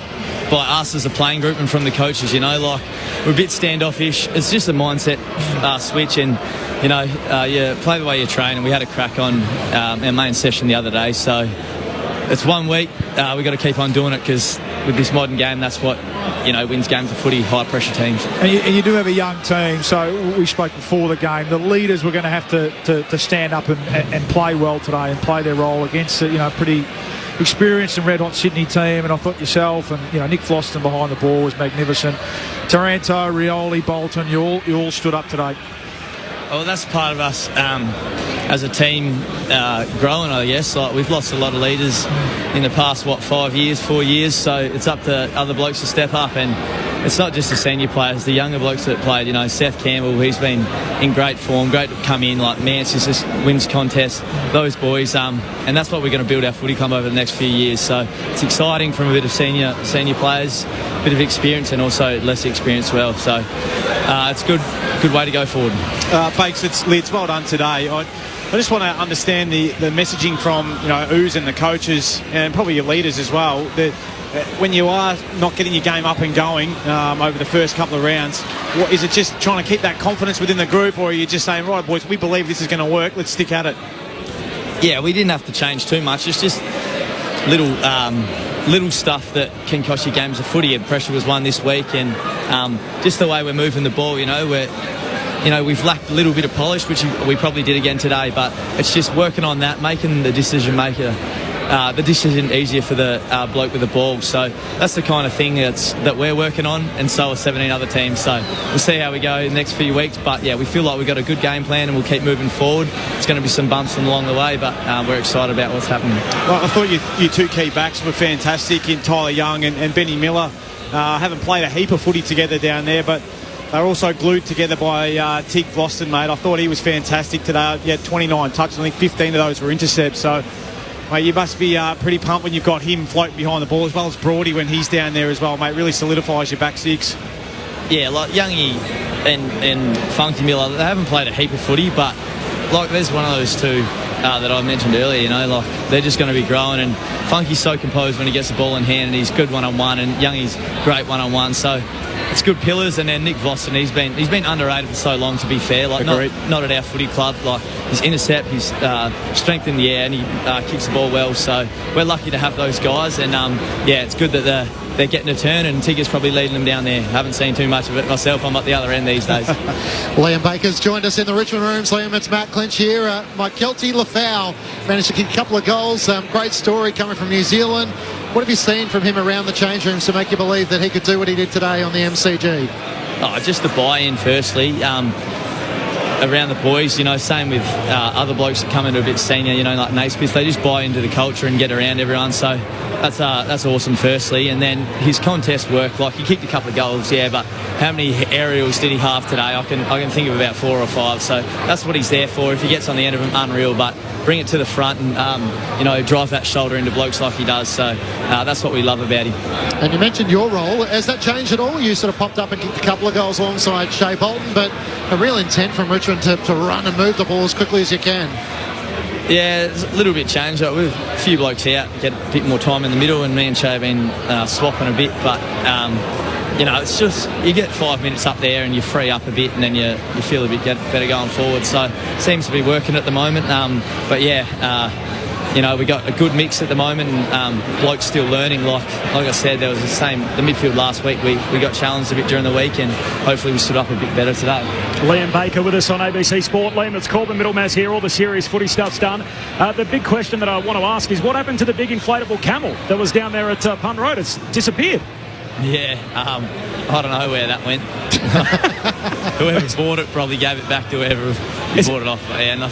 S7: us as a playing group and from the coaches, we're a bit standoffish. It's just a mindset switch, and, you play the way you train, and we had a crack on our main session the other day, so it's 1 week. We've got to keep on doing it, because with this modern game, that's what, wins games of footy, high-pressure teams.
S9: And you do have a young team, so we spoke before the game. The leaders were going to have to stand up and play well today and play their role against a pretty experienced and red-hot Sydney team. And I thought yourself and, Nick Floston behind the ball was magnificent. Taranto, Rioli, Bolton, you all stood up today.
S7: Well, that's part of us as a team growing, I guess. Like, we've lost a lot of leaders in the past, 4 years, so it's up to other blokes to step up, and it's not just the senior players, the younger blokes that played, Seth Campbell, he's been in great form, great to come in, like Mancis just wins contests, those boys, and that's what we're going to build our footy club over the next few years, so it's exciting from a bit of senior players, a bit of experience, and also less experience as well, so it's good way to go forward.
S1: Bakes, it's well done today. I just want to understand the messaging from Ooze and the coaches and probably your leaders as well, that when you are not getting your game up and going over the first couple of rounds, is it just trying to keep that confidence within the group, or are you just saying, right boys, we believe this is going to work, let's stick at it?
S7: Yeah, we didn't have to change too much. It's just little stuff that can cost you games of footy, and pressure was one this week, and just the way we're moving the ball, we've lacked a little bit of polish, which we probably did again today, but it's just working on that, making the decision maker the decision easier for the bloke with the ball. So that's the kind of thing that we're working on, and so are 17 other teams. So we'll see how we go in the next few weeks. But yeah, we feel like we've got a good game plan and we'll keep moving forward. It's going to be some bumps along the way, but we're excited about what's happening.
S1: Well, I thought your two key backs were fantastic in Tyler Young and Benny Miller. Haven't played a heap of footy together down there, but they're also glued together by Tig Vlosten, mate. I thought he was fantastic today. He had 29 touches. I think 15 of those were intercepts. So, mate, you must be pretty pumped when you've got him floating behind the ball, as well as Brody when he's down there as well, mate. Really solidifies your back six.
S7: Yeah, like Youngie and Funky Miller, they haven't played a heap of footy, but like there's one of those two that I mentioned earlier, you know, like they're just going to be growing, and Funky's so composed when he gets the ball in hand, and he's good one-on-one, and Youngie's great one-on-one, so it's good pillars. And then Nick Vlosten, he's been underrated for so long, to be fair, like not at our footy club. Like his intercept, his strength in the air, and he kicks the ball well, so we're lucky to have those guys. And yeah, it's good that they're getting a turn, and Tigger's probably leading them down there. I haven't seen too much of it myself. I'm at the other end these days.
S8: Liam Baker's joined us in the Richmond rooms. Liam, it's Matt Clinch here. Mike Kelty Lafau managed to kick a couple of goals. Great story coming from New Zealand. What have you seen from him around the change rooms to make you believe that he could do what he did today on the MCG?
S7: Oh, just the buy-in, firstly. Around the boys, you know, same with other blokes that come into a bit senior, you know, like Naismith. They just buy into the culture and get around everyone. So that's awesome, firstly. And then his contest work, like he kicked a couple of goals, yeah, but how many aerials did he have today? I can think of about 4 or 5. So that's what he's there for. If he gets on the end of them, unreal. But bring it to the front and, you know, drive that shoulder into blokes like he does. So that's what we love about him.
S8: And you mentioned your role. Has that changed at all? You sort of popped up and kicked a couple of goals alongside Shea Bolton, but a real intent from Richmond to run and move the ball as quickly as you can.
S7: Yeah, it's a little bit changed. With a few blokes out, get a bit more time in the middle, and me and Shea have been swapping a bit. But, you know, it's just you get 5 minutes up there and you free up a bit, and then you feel a bit better going forward. So it seems to be working at the moment. But, yeah, you know, we got a good mix at the moment, and blokes still learning. Like I said, there was the midfield last week. We got challenged a bit during the week, and hopefully we stood up a bit better today.
S3: Liam Baker with us on ABC Sport. Liam, it's Corbin Middlemass here. All the serious footy stuff's done. The big question that I want to ask is, what happened to the big inflatable camel that was down there at Pun Road? It's disappeared.
S7: Yeah, I don't know where that went. Whoever bought it probably gave it back to whoever bought it off. But yeah, not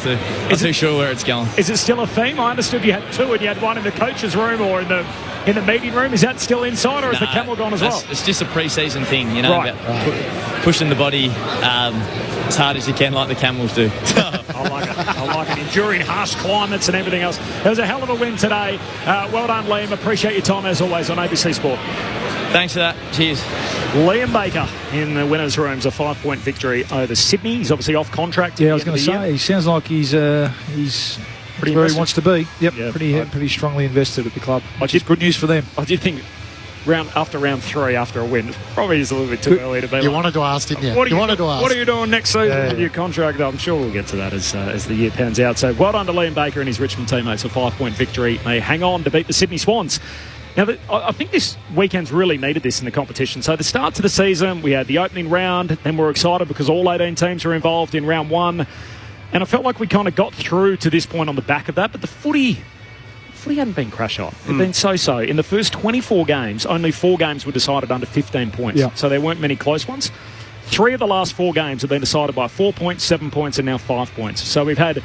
S7: too sure where it's going.
S3: Is it still a theme? I understood you had 2, and you had one in the coach's room or in the meeting room. Is that still inside, or is the camel gone as well?
S7: It's just a pre-season thing, you know, about pushing the body as hard as you can, like the camels do.
S3: I like it. Enduring harsh climates and everything else. It was a hell of a win today. Well done, Liam. Appreciate your time as always on ABC Sport.
S7: Thanks for that. Cheers.
S3: Liam Baker in the winners' rooms, a 5-point victory over Sydney. He's obviously off contract.
S9: Yeah, I was going to say, he sounds like he's pretty where he wants to be. Yep, yeah, pretty strongly invested at the club. Which is good news for them.
S3: I did think after round 3, after a win, it probably is a little bit too early to be.
S8: You wanted to ask, didn't you? What
S3: are you doing next season with your contract? I'm sure we'll get to that as the year pans out. So well done to Liam Baker and his Richmond teammates. A 5-point victory. They hang on to beat the Sydney Swans. Now, I think this weekend's really needed this in the competition. So the start to the season, we had the opening round, then we're excited because all 18 teams were involved in round 1. And I felt like we kind of got through to this point on the back of that. But the footy hadn't been crash on. It had been so-so. In the first 24 games, only 4 games were decided under 15 points. Yeah. So there weren't many close ones. 3 of the last 4 games have been decided by 4 points, 7 points, and now 5 points. So we've had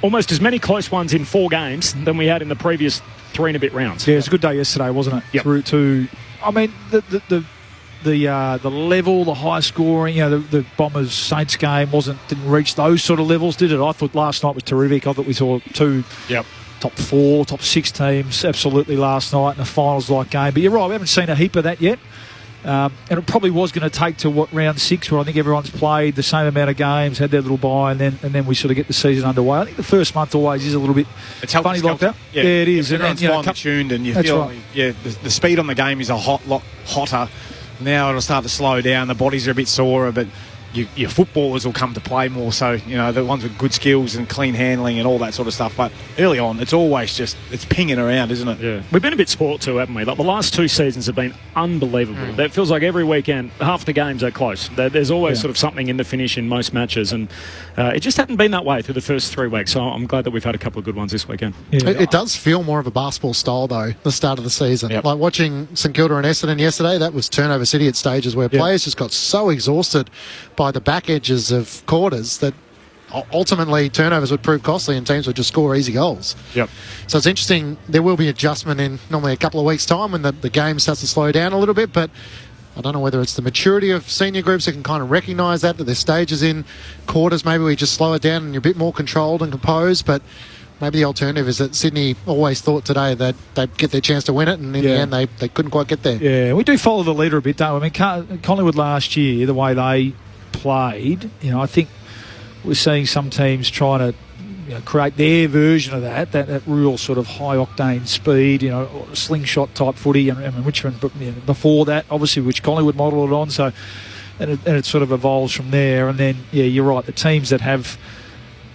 S3: almost as many close ones in 4 games than we had in the previous 3 and a bit rounds.
S9: Yeah, it was a good day yesterday, wasn't it?
S3: Yep.
S9: Through to, I mean, the level, the high scoring, you know, the Bombers Saints game didn't reach those sort of levels, did it? I thought last night was terrific. I thought we saw 2 top 4, top 6 teams absolutely last night in a finals-like game. But you're right, we haven't seen a heap of that yet. And it probably was going to take to round 6, where I think everyone's played the same amount of games, had their little bye, and then we sort of get the season underway. I think the first month always is a little bit funny like that.
S1: Yeah,
S9: it is.
S1: Everyone's finely tuned, and you feel the speed on the game is a lot hotter. Now it'll start to slow down. The bodies are a bit sorer, but your footballers will come to play more so, the ones with good skills and clean handling and all that sort of stuff. But early on, it's always it's pinging around, isn't it?
S3: Yeah. We've been a bit sport too, haven't we? Like the last 2 seasons have been unbelievable. It feels like every weekend, half the games are close. There's always sort of something in the finish in most matches, and it just hadn't been that way through the first 3 weeks. So I'm glad that we've had a couple of good ones this weekend.
S8: Yeah. It does feel more of a basketball style, though, the start of the season.
S1: Yep.
S8: Like watching St Kilda and Essendon yesterday, that was turnover city at stages where players just got so exhausted by the back edges of quarters that ultimately turnovers would prove costly and teams would just score easy goals.
S1: Yep.
S8: So it's interesting. There will be adjustment in normally a couple of weeks' time when the game starts to slow down a little bit, but I don't know whether it's the maturity of senior groups that can kind of recognise that there's stages in quarters. Maybe we just slow it down and you're a bit more controlled and composed, but maybe the alternative is that Sydney always thought today that they'd get their chance to win it, and in the end they couldn't quite get there.
S9: Yeah, we do follow the leader a bit, don't we? I mean, Collingwood last year, the way they played, I think we're seeing some teams trying to create their version of that real sort of high-octane speed, slingshot type footy, and Richmond before that, obviously, which Collingwood modelled it on. So, and it sort of evolves from there. And then, you're right, the teams that have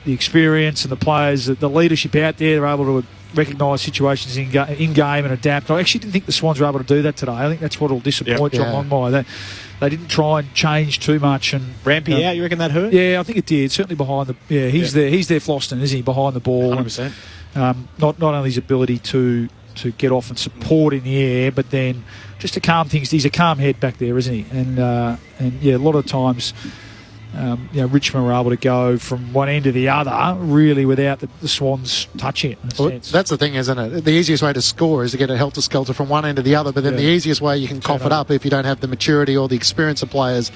S9: the experience and the players, the leadership out there, they're able to recognise situations in game and adapt. I actually didn't think the Swans were able to do that today. I think that's what will disappoint John Longmire. They didn't try and change too much. And
S1: Rampy out, you reckon that hurt?
S9: Yeah, I think it did. Certainly behind the... Yeah, he's there Floston, isn't he, behind the ball.
S1: 100%.
S9: And, not only his ability to get off and support in the air, but then just to calm things. He's a calm head back there, isn't he? And a lot of times... Richmond were able to go from one end to the other really without the Swans touching it.
S8: That's the thing, isn't it? The easiest way to score is to get a helter-skelter from one end to the other, but then the easiest way you can cough it up if you don't have the maturity or the experience of players,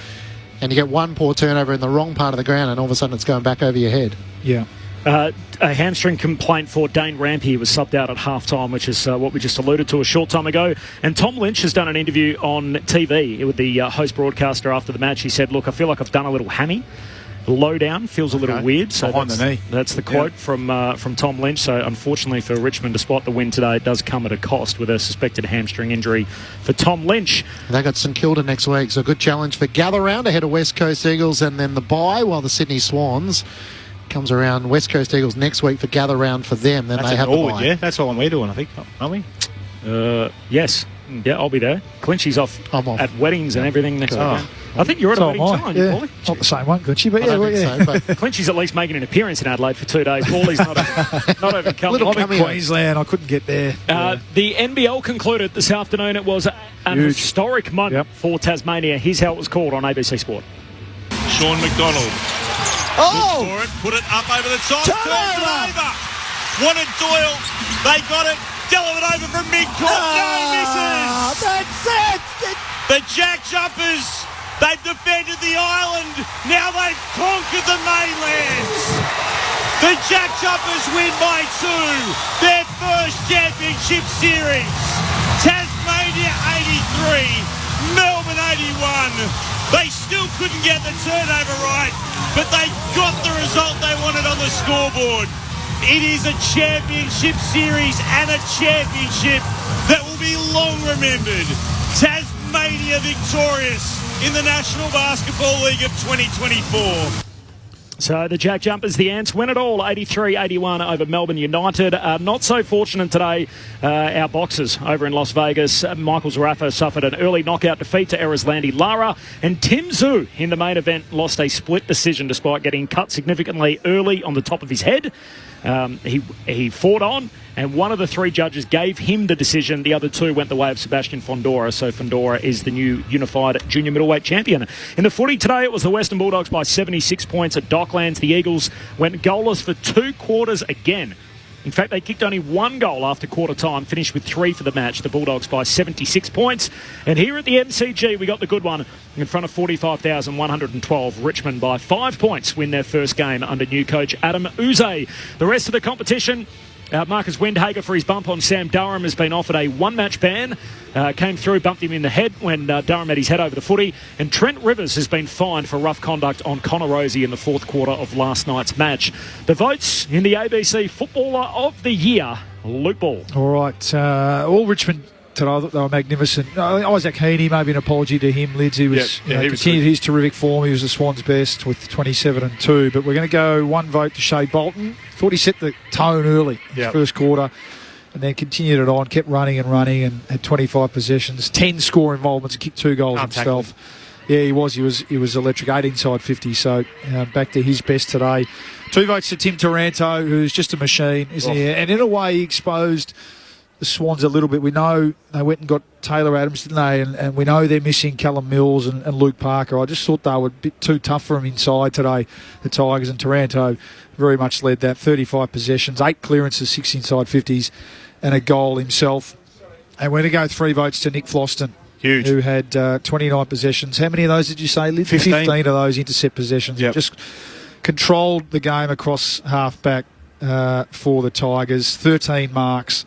S8: and you get one poor turnover in the wrong part of the ground and all of a sudden it's going back over your head.
S9: Yeah.
S3: A hamstring complaint for Dane Rampy was subbed out at half-time, which is what we just alluded to a short time ago. And Tom Lynch has done an interview on TV with the host broadcaster after the match. He said, look, I feel like I've done a little hammy. Low down, feels a little weird. So
S1: behind the knee.
S3: That's the quote from Tom Lynch. So unfortunately for Richmond, despite the win today, it does come at a cost with a suspected hamstring injury for Tom Lynch.
S8: They got St Kilda next week, so a good challenge for Gather Round ahead of West Coast Eagles, and then the bye while the Sydney Swans comes around. West Coast Eagles next week for Gather Round for them. Then they have the bye.
S1: Yeah, that's all we're doing, I think, aren't we?
S3: Yes. Yeah, I'll be there. Clinchy's off at weddings and everyting next weekend. I think you're at a wedding too, aren't you, Paulie?
S9: Not the same one, Clinchy, but
S3: Clinchy's at least making an appearance in Adelaide for 2 days. Paulie's not even coming.
S9: I'm in Queensland. I couldn't get there.
S3: The NBL concluded this afternoon. It was an historic moment for Tasmania. Here's how it was called on ABC Sport.
S2: Sean McDonald.
S5: Oh!
S2: For it, put it up over the top. Turns it over. Wanted Doyle. They got it. Delivered over from mid-court. No misses.
S5: That's it.
S2: The Jack Jumpers. They've defended the island. Now they've conquered the mainland. The Jack Jumpers win by 2. Their first championship series. Tasmania 83. Melbourne 81. They still couldn't get the turnover right, but they got the result they wanted on the scoreboard. It is a championship series and a championship that will be long remembered. Tasmania victorious in the National Basketball League of 2024.
S3: So the Jack Jumpers, the Ants, win it all, 83-81 over Melbourne United. Not so fortunate today, our Boxers over in Las Vegas. Michael Zarafa suffered an early knockout defeat to Erislandy Lara, and Tim Zhu in the main event lost a split decision despite getting cut significantly early on the top of his head. He fought on, and one of the 3 judges gave him the decision. The other 2 went the way of Sebastian Fondora, so Fondora is the new unified junior middleweight champion. In the footy today, it was the Western Bulldogs by 76 points at Docklands. The Eagles went goalless for 2 quarters again. In fact, they kicked only 1 goal after quarter time, finished with 3 for the match. The Bulldogs by 76 points. And here at the MCG, we got the good one in front of 45,112. Richmond by 5 points win their first game under new coach Adam Uze. The rest of the competition, Marcus Windhager for his bump on Sam Durham has been offered a 1-match ban. Came through, bumped him in the head when Durham had his head over the footy. And Trent Rivers has been fined for rough conduct on Connor Rosie in the 4th quarter of last night's match. The votes in the ABC Footballer of the Year, Luke Ball.
S9: All right, all Richmond today. I thought they were magnificent. Isaac Heaney, maybe an apology to him. Lids, he was,
S1: he was
S9: continued his terrific form. He was the Swans' best with 27 and 2. But we're going to go one vote to Shea Bolton. Thought he set the tone early in the first quarter, and then continued it on, kept running and had 25 possessions, 10 score involvements, kicked 2 goals himself. Yeah, he was electric, 8 inside 50, so back to his best today. 2 votes to Tim Taranto, who's just a machine, isn't he? And in a way, he exposed the Swans a little bit. We know they went and got Taylor Adams, didn't they? And we know they're missing Callum Mills and Luke Parker. I just thought they were a bit too tough for him inside today, the Tigers, and Taranto very much led that. 35 possessions, 8 clearances, 6 inside 50s, and a goal himself. And we're going to go 3 votes to Nick Floston.
S1: Huge.
S9: Who had 29 possessions. How many of those did you say, Liz? 15 of those intercept possessions.
S1: Yep.
S9: Just controlled the game across half-back for the Tigers. 13 marks.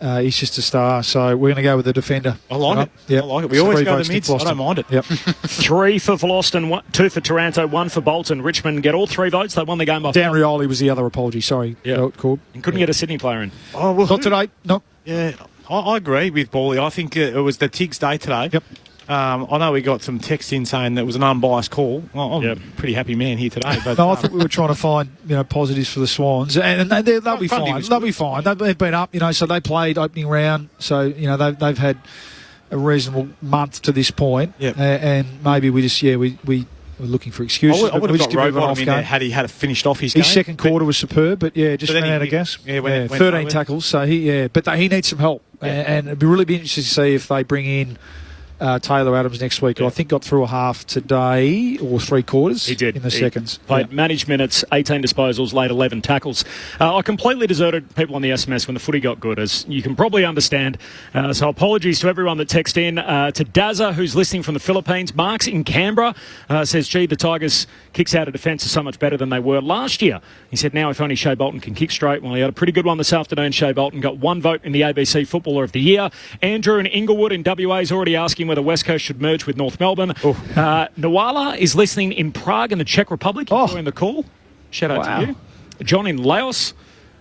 S9: He's just a star. So we're going to go with the defender.
S1: I like it.
S9: Yep.
S1: I like it. We always go the mids. I don't mind it.
S9: Yep.
S3: 3 for Floston, 2 for Taranto, 1 for Bolton. Richmond get all 3 votes. They won the game by
S9: Dan Rioli was the other apology. Sorry.
S3: Yeah.
S9: Called.
S3: And couldn't get a Sydney player in.
S1: Oh, well,
S9: not today. No.
S1: Yeah, I agree with Bally. I think it was the Tiggs day today.
S9: Yep.
S1: I know we got some text in saying that it was an unbiased call. Well, I'm a pretty happy man here today. But,
S9: no, I thought we were trying to find positives for the Swans, and they'll be fine. They'll be fine. They've been up, so they played opening round, so they've had a reasonable month to this point.
S1: Yep.
S9: And maybe we just we were looking for excuses.
S1: I would have got Rowbottom in there had he had finished off his game.
S9: His second quarter was superb, but just ran out of gas.
S1: Yeah,
S9: 13 tackles, so but he needs some help, and it'd really be interesting to see if they bring in Taylor Adams next week, who I think got through a half today, or 3 quarters.
S3: He did.
S9: In the seconds.
S3: Played managed minutes, 18 disposals, laid 11 tackles. I completely deserted people on the SMS when the footy got good, as you can probably understand. So apologies to everyone that texted in. To Dazza, who's listening from the Philippines. Mark's in Canberra, says, gee, the Tigers' kicks out of defence are so much better than they were last year. He said, now if only Shea Bolton can kick straight. Well, he had a pretty good one this afternoon. Shea Bolton got 1 vote in the ABC Footballer of the Year. Andrew in Inglewood in WA is already asking whether West Coast should merge with North Melbourne. Nawala is listening in Prague in the Czech Republic. Enjoying the call. Shout out to you. John in Laos.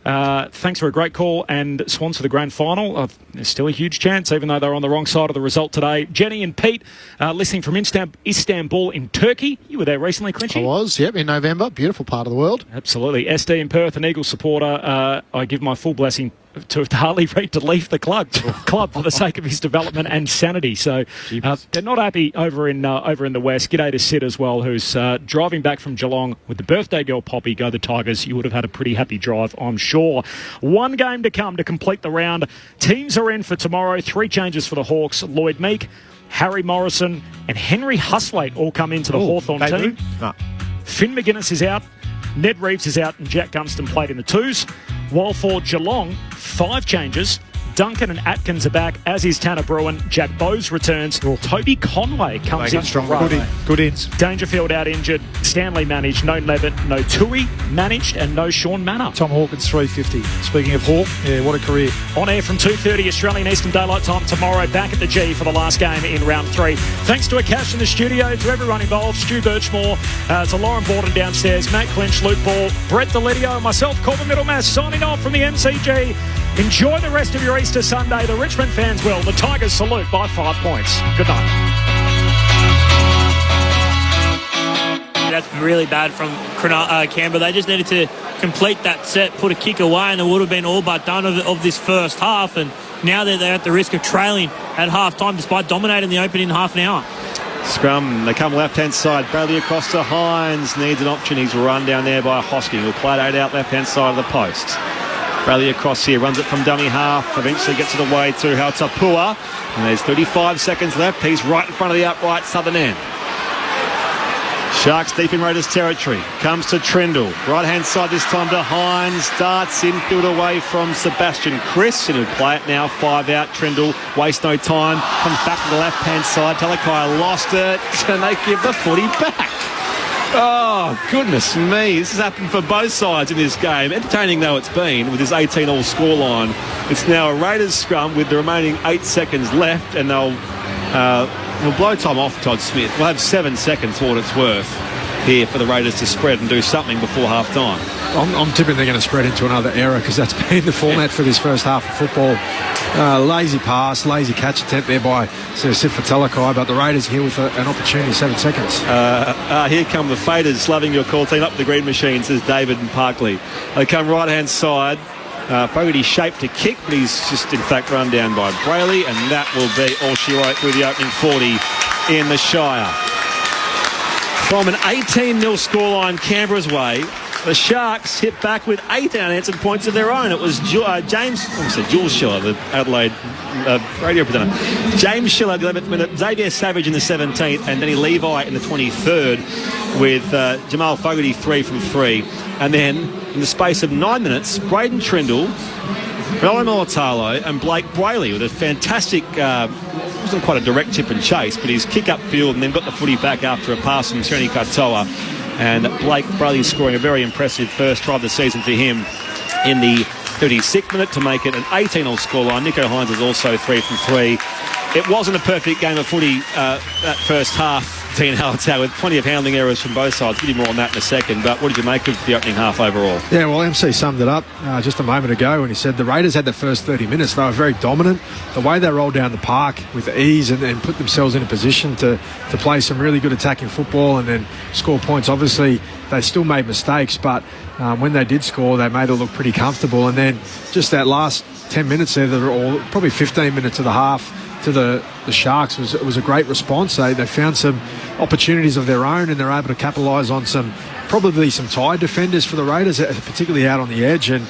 S3: Thanks for a great call. And Swans for the grand final. There's still a huge chance, even though they're on the wrong side of the result today. Jenny and Pete, listening from Istanbul in Turkey. You were there recently, Clinchy?
S8: I was, in November. Beautiful part of the world.
S3: Absolutely. SD in Perth, an Eagles supporter. I give my full blessing to Harley Reid to leave the club for the sake of his development and sanity. So they're not happy over in the West. G'day to Sid as well, who's driving back from Geelong with the birthday girl Poppy. Go the Tigers. You would have had a pretty happy drive, I'm sure. 1 game to come to complete the round. Teams are in for tomorrow. 3 changes for the Hawks. Lloyd Meek, Harry Morrison and Henry Huswaite all come into the Hawthorn team.
S1: No.
S3: Finn McGuinness is out. Ned Reeves is out and Jack Gunston played in the 2s. While for Geelong, 5 changes. Duncan and Atkins are back, as is Tanner Bruin. Jack Bowes returns. Toby Conway comes in strong.
S9: Good ins.
S3: Dangerfield out injured. Stanley managed. No Levitt. No Tui managed. And no Sean Manor.
S9: Tom Hawkins, 350. Speaking of Hawk, what a career.
S3: On air from 2:30 Australian Eastern Daylight Time tomorrow. Back at the G for the last game in round 3. Thanks to Akash in the studio, to everyone involved. Stu Birchmore, to Lauren Borden downstairs, Matt Clinch, Luke Ball, Brett Delidio, and myself, Corbin Middlemass, signing off from the MCG. Enjoy the rest of your Easter Sunday. The Richmond fans will. The Tigers salute by 5 points. Good night.
S11: That's really bad from Canberra. They just needed to complete that set, put a kick away, and it would have been all but done of this first half. And now they're at the risk of trailing at half-time despite dominating the opening half an hour.
S22: Scrum, they come left-hand side. Bradley across to Hines. Needs an option. He's run down there by Hosking. He'll play it out left-hand side of the post. Bradley across here, runs it from dummy half, eventually gets it away to Hautapua, and there's 35 seconds left. He's right in front of the upright southern end. Sharks deep in Raiders territory, comes to Trendle, right hand side this time to Hines, darts infield away from Sebastian Chris, and he'll play it now, 5 out. Trendle, waste no time, comes back to the left hand side. Talakai lost it, and they give the footy back. Oh, goodness me. This has happened for both sides in this game. Entertaining though it's been with this 18-all scoreline. It's now a Raiders scrum with the remaining 8 seconds left, and they'll blow time off Todd Smith. We'll have 7 seconds for what it's worth here for the Raiders to spread and do something before half-time.
S23: I'm tipping they're going to spread into another era because that's been the format for this first half of football.
S14: Lazy pass, lazy catch attempt there by Sifa Talakai, but the Raiders here with an opportunity, 7 seconds.
S22: Here come the faders, loving your call team. Up the green machine, says David and Parkley. They come right-hand side. Fogarty shaped to kick, but he's just in fact run down by Brayley, and that will be all she wrote through the opening 40 in the Shire. From an 18-0 scoreline Canberra's way, the Sharks hit back with 8 unanswered points of their own. It was Jules Schiller, the Adelaide radio presenter. James Schiller, the 11th minute, Xavier Savage in the 17th, and Danny Levi in the 23rd, with Jamal Fogarty 3 from 3. And then, in the space of 9 minutes, Braden Trindle, Ronaldo Militalo and Blake Brayley with a fantastic, wasn't quite a direct tip and chase, but his kick up field and then got the footy back after a pass from Tierney Katoa. And Blake Brayley scoring a very impressive first try of the season for him in the 36th minute to make it an 18-0 scoreline. Nico Hines is also 3 from 3. It wasn't a perfect game of footy that first half, Dean Hallertau, with plenty of handling errors from both sides. Give you more on that in a second, but what did you make of the opening half overall?
S14: Yeah, well, MC summed it up just a moment ago when he said the Raiders had the first 30 minutes. They were very dominant. The way they rolled down the park with ease and put themselves in a position to play some really good attacking football and then score points. Obviously, they still made mistakes, but when they did score, they made it look pretty comfortable. And then just that last 10 minutes there, that were all probably 15 minutes of the half, to the Sharks was a great response. They found some opportunities of their own, and they're able to capitalise on probably some tired defenders for the Raiders, particularly out on the edge, and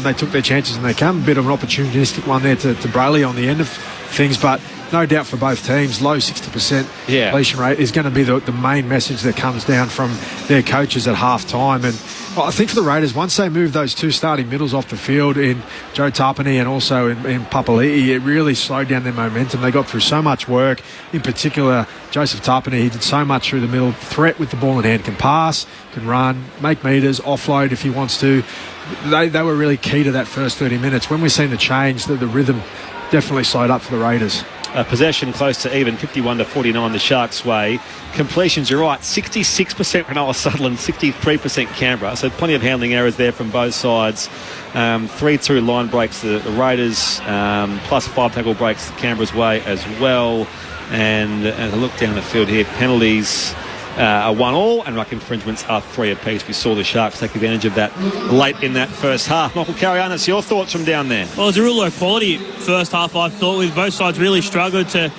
S14: they took their chances and they came. A bit of an opportunistic one there to Brayley on the end of things, but no doubt for both teams, low 60% completion rate is going to be the main message that comes down from their coaches at half-time. And I think for the Raiders, once they move those two starting middles off the field in Joe Tarpany and also in Papali'i, it really slowed down their momentum. They got through so much work. In particular, Joseph Tarpany, he did so much through the middle. Threat with the ball in hand, can pass, can run, make metres, offload if he wants to. They were really key to that first 30 minutes. When we've seen the change, the rhythm definitely slowed up for the Raiders.
S22: Possession close to even, 51-49 the Sharks' way. Completions, you're right, 66% Cronulla Sutherland, 63% Canberra. So plenty of handling errors there from both sides. 3-2 line breaks the Raiders, plus 5 tackle breaks Canberra's way as well. And as I look down the field here, penalties are 1-1 and ruck infringements are 3 apiece. We saw the Sharks take advantage of that late in that first half. Michael Carianis, your thoughts from down there?
S11: Well, it was a real low quality first half, I thought, with both sides really struggled to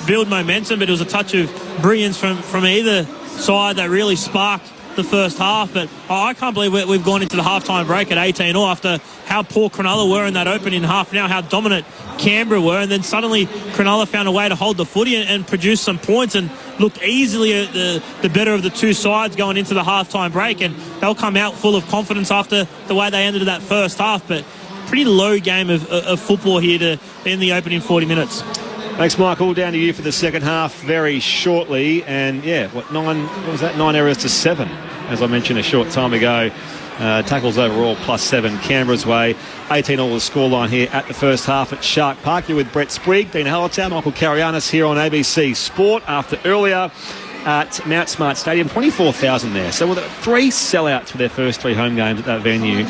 S11: build momentum, but it was a touch of brilliance from either side that really sparked the first half. But I can't believe we've gone into the halftime break at 18-all after how poor Cronulla were in that opening half, now how dominant Canberra were, and then suddenly Cronulla found a way to hold the footy and produce some points and looked easily at the better of the two sides going into the halftime break, and they'll come out full of confidence after the way they ended that first half. But pretty low game of football here to end the opening 40 minutes.
S22: Thanks, Michael. Down to you for the second half very shortly. And, 9 errors to 7, as I mentioned a short time ago. Tackles overall plus 7 Canberra's way. 18-all the scoreline here at the first half at Shark Park. You're with Brett Sprigg, Dean Hallertau, Michael Carianis here on ABC Sport after earlier at Mount Smart Stadium. 24,000 there. So with 3 sellouts for their first 3 home games at that venue.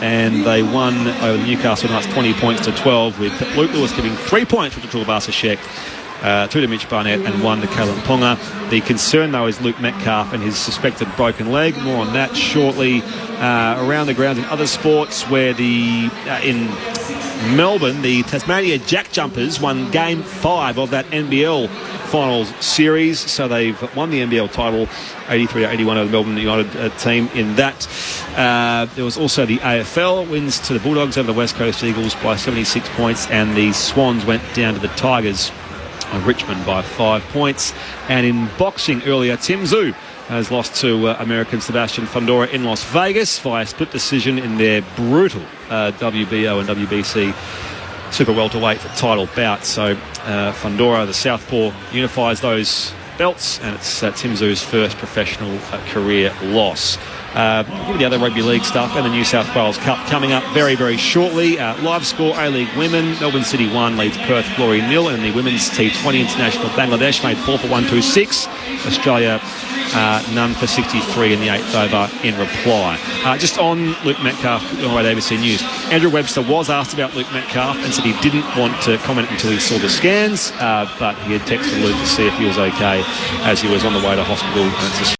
S22: And they won over Newcastle Knights 20 points to 12, with Luke Lewis giving 3 points to Tulabasa 2 to Mitch Barnett and 1 to Kalen Ponga. The concern, though, is Luke Metcalf and his suspected broken leg. More on that shortly. Around the grounds in other sports, where in Melbourne, the Tasmania Jack Jumpers won Game 5 of that NBL Finals series, so they've won the NBL title 83-81 over the Melbourne United team in that. There was also the AFL wins to the Bulldogs over the West Coast Eagles by 76 points, and the Swans went down to the Tigers of Richmond by 5 points. And in boxing earlier, Tim Tszyu has lost to American Sebastian Fundora in Las Vegas via split decision in their brutal WBO and WBC super welterweight title bout. So Fundora, the southpaw, unifies those belts, and it's Tim Tszyu's first professional career loss. the other rugby league stuff, and the New South Wales Cup coming up very, very shortly. Live score: A-League Women, Melbourne City 1 leads Perth Glory 0, and the Women's T20 International Bangladesh made 4 for 126. Australia none for 63 in the 8th over in reply. Just on Luke Metcalf, on the way to ABC News, Andrew Webster was asked about Luke Metcalf and said he didn't want to comment until he saw the scans, but he had texted Luke to see if he was okay as he was on the way to hospital. And it's a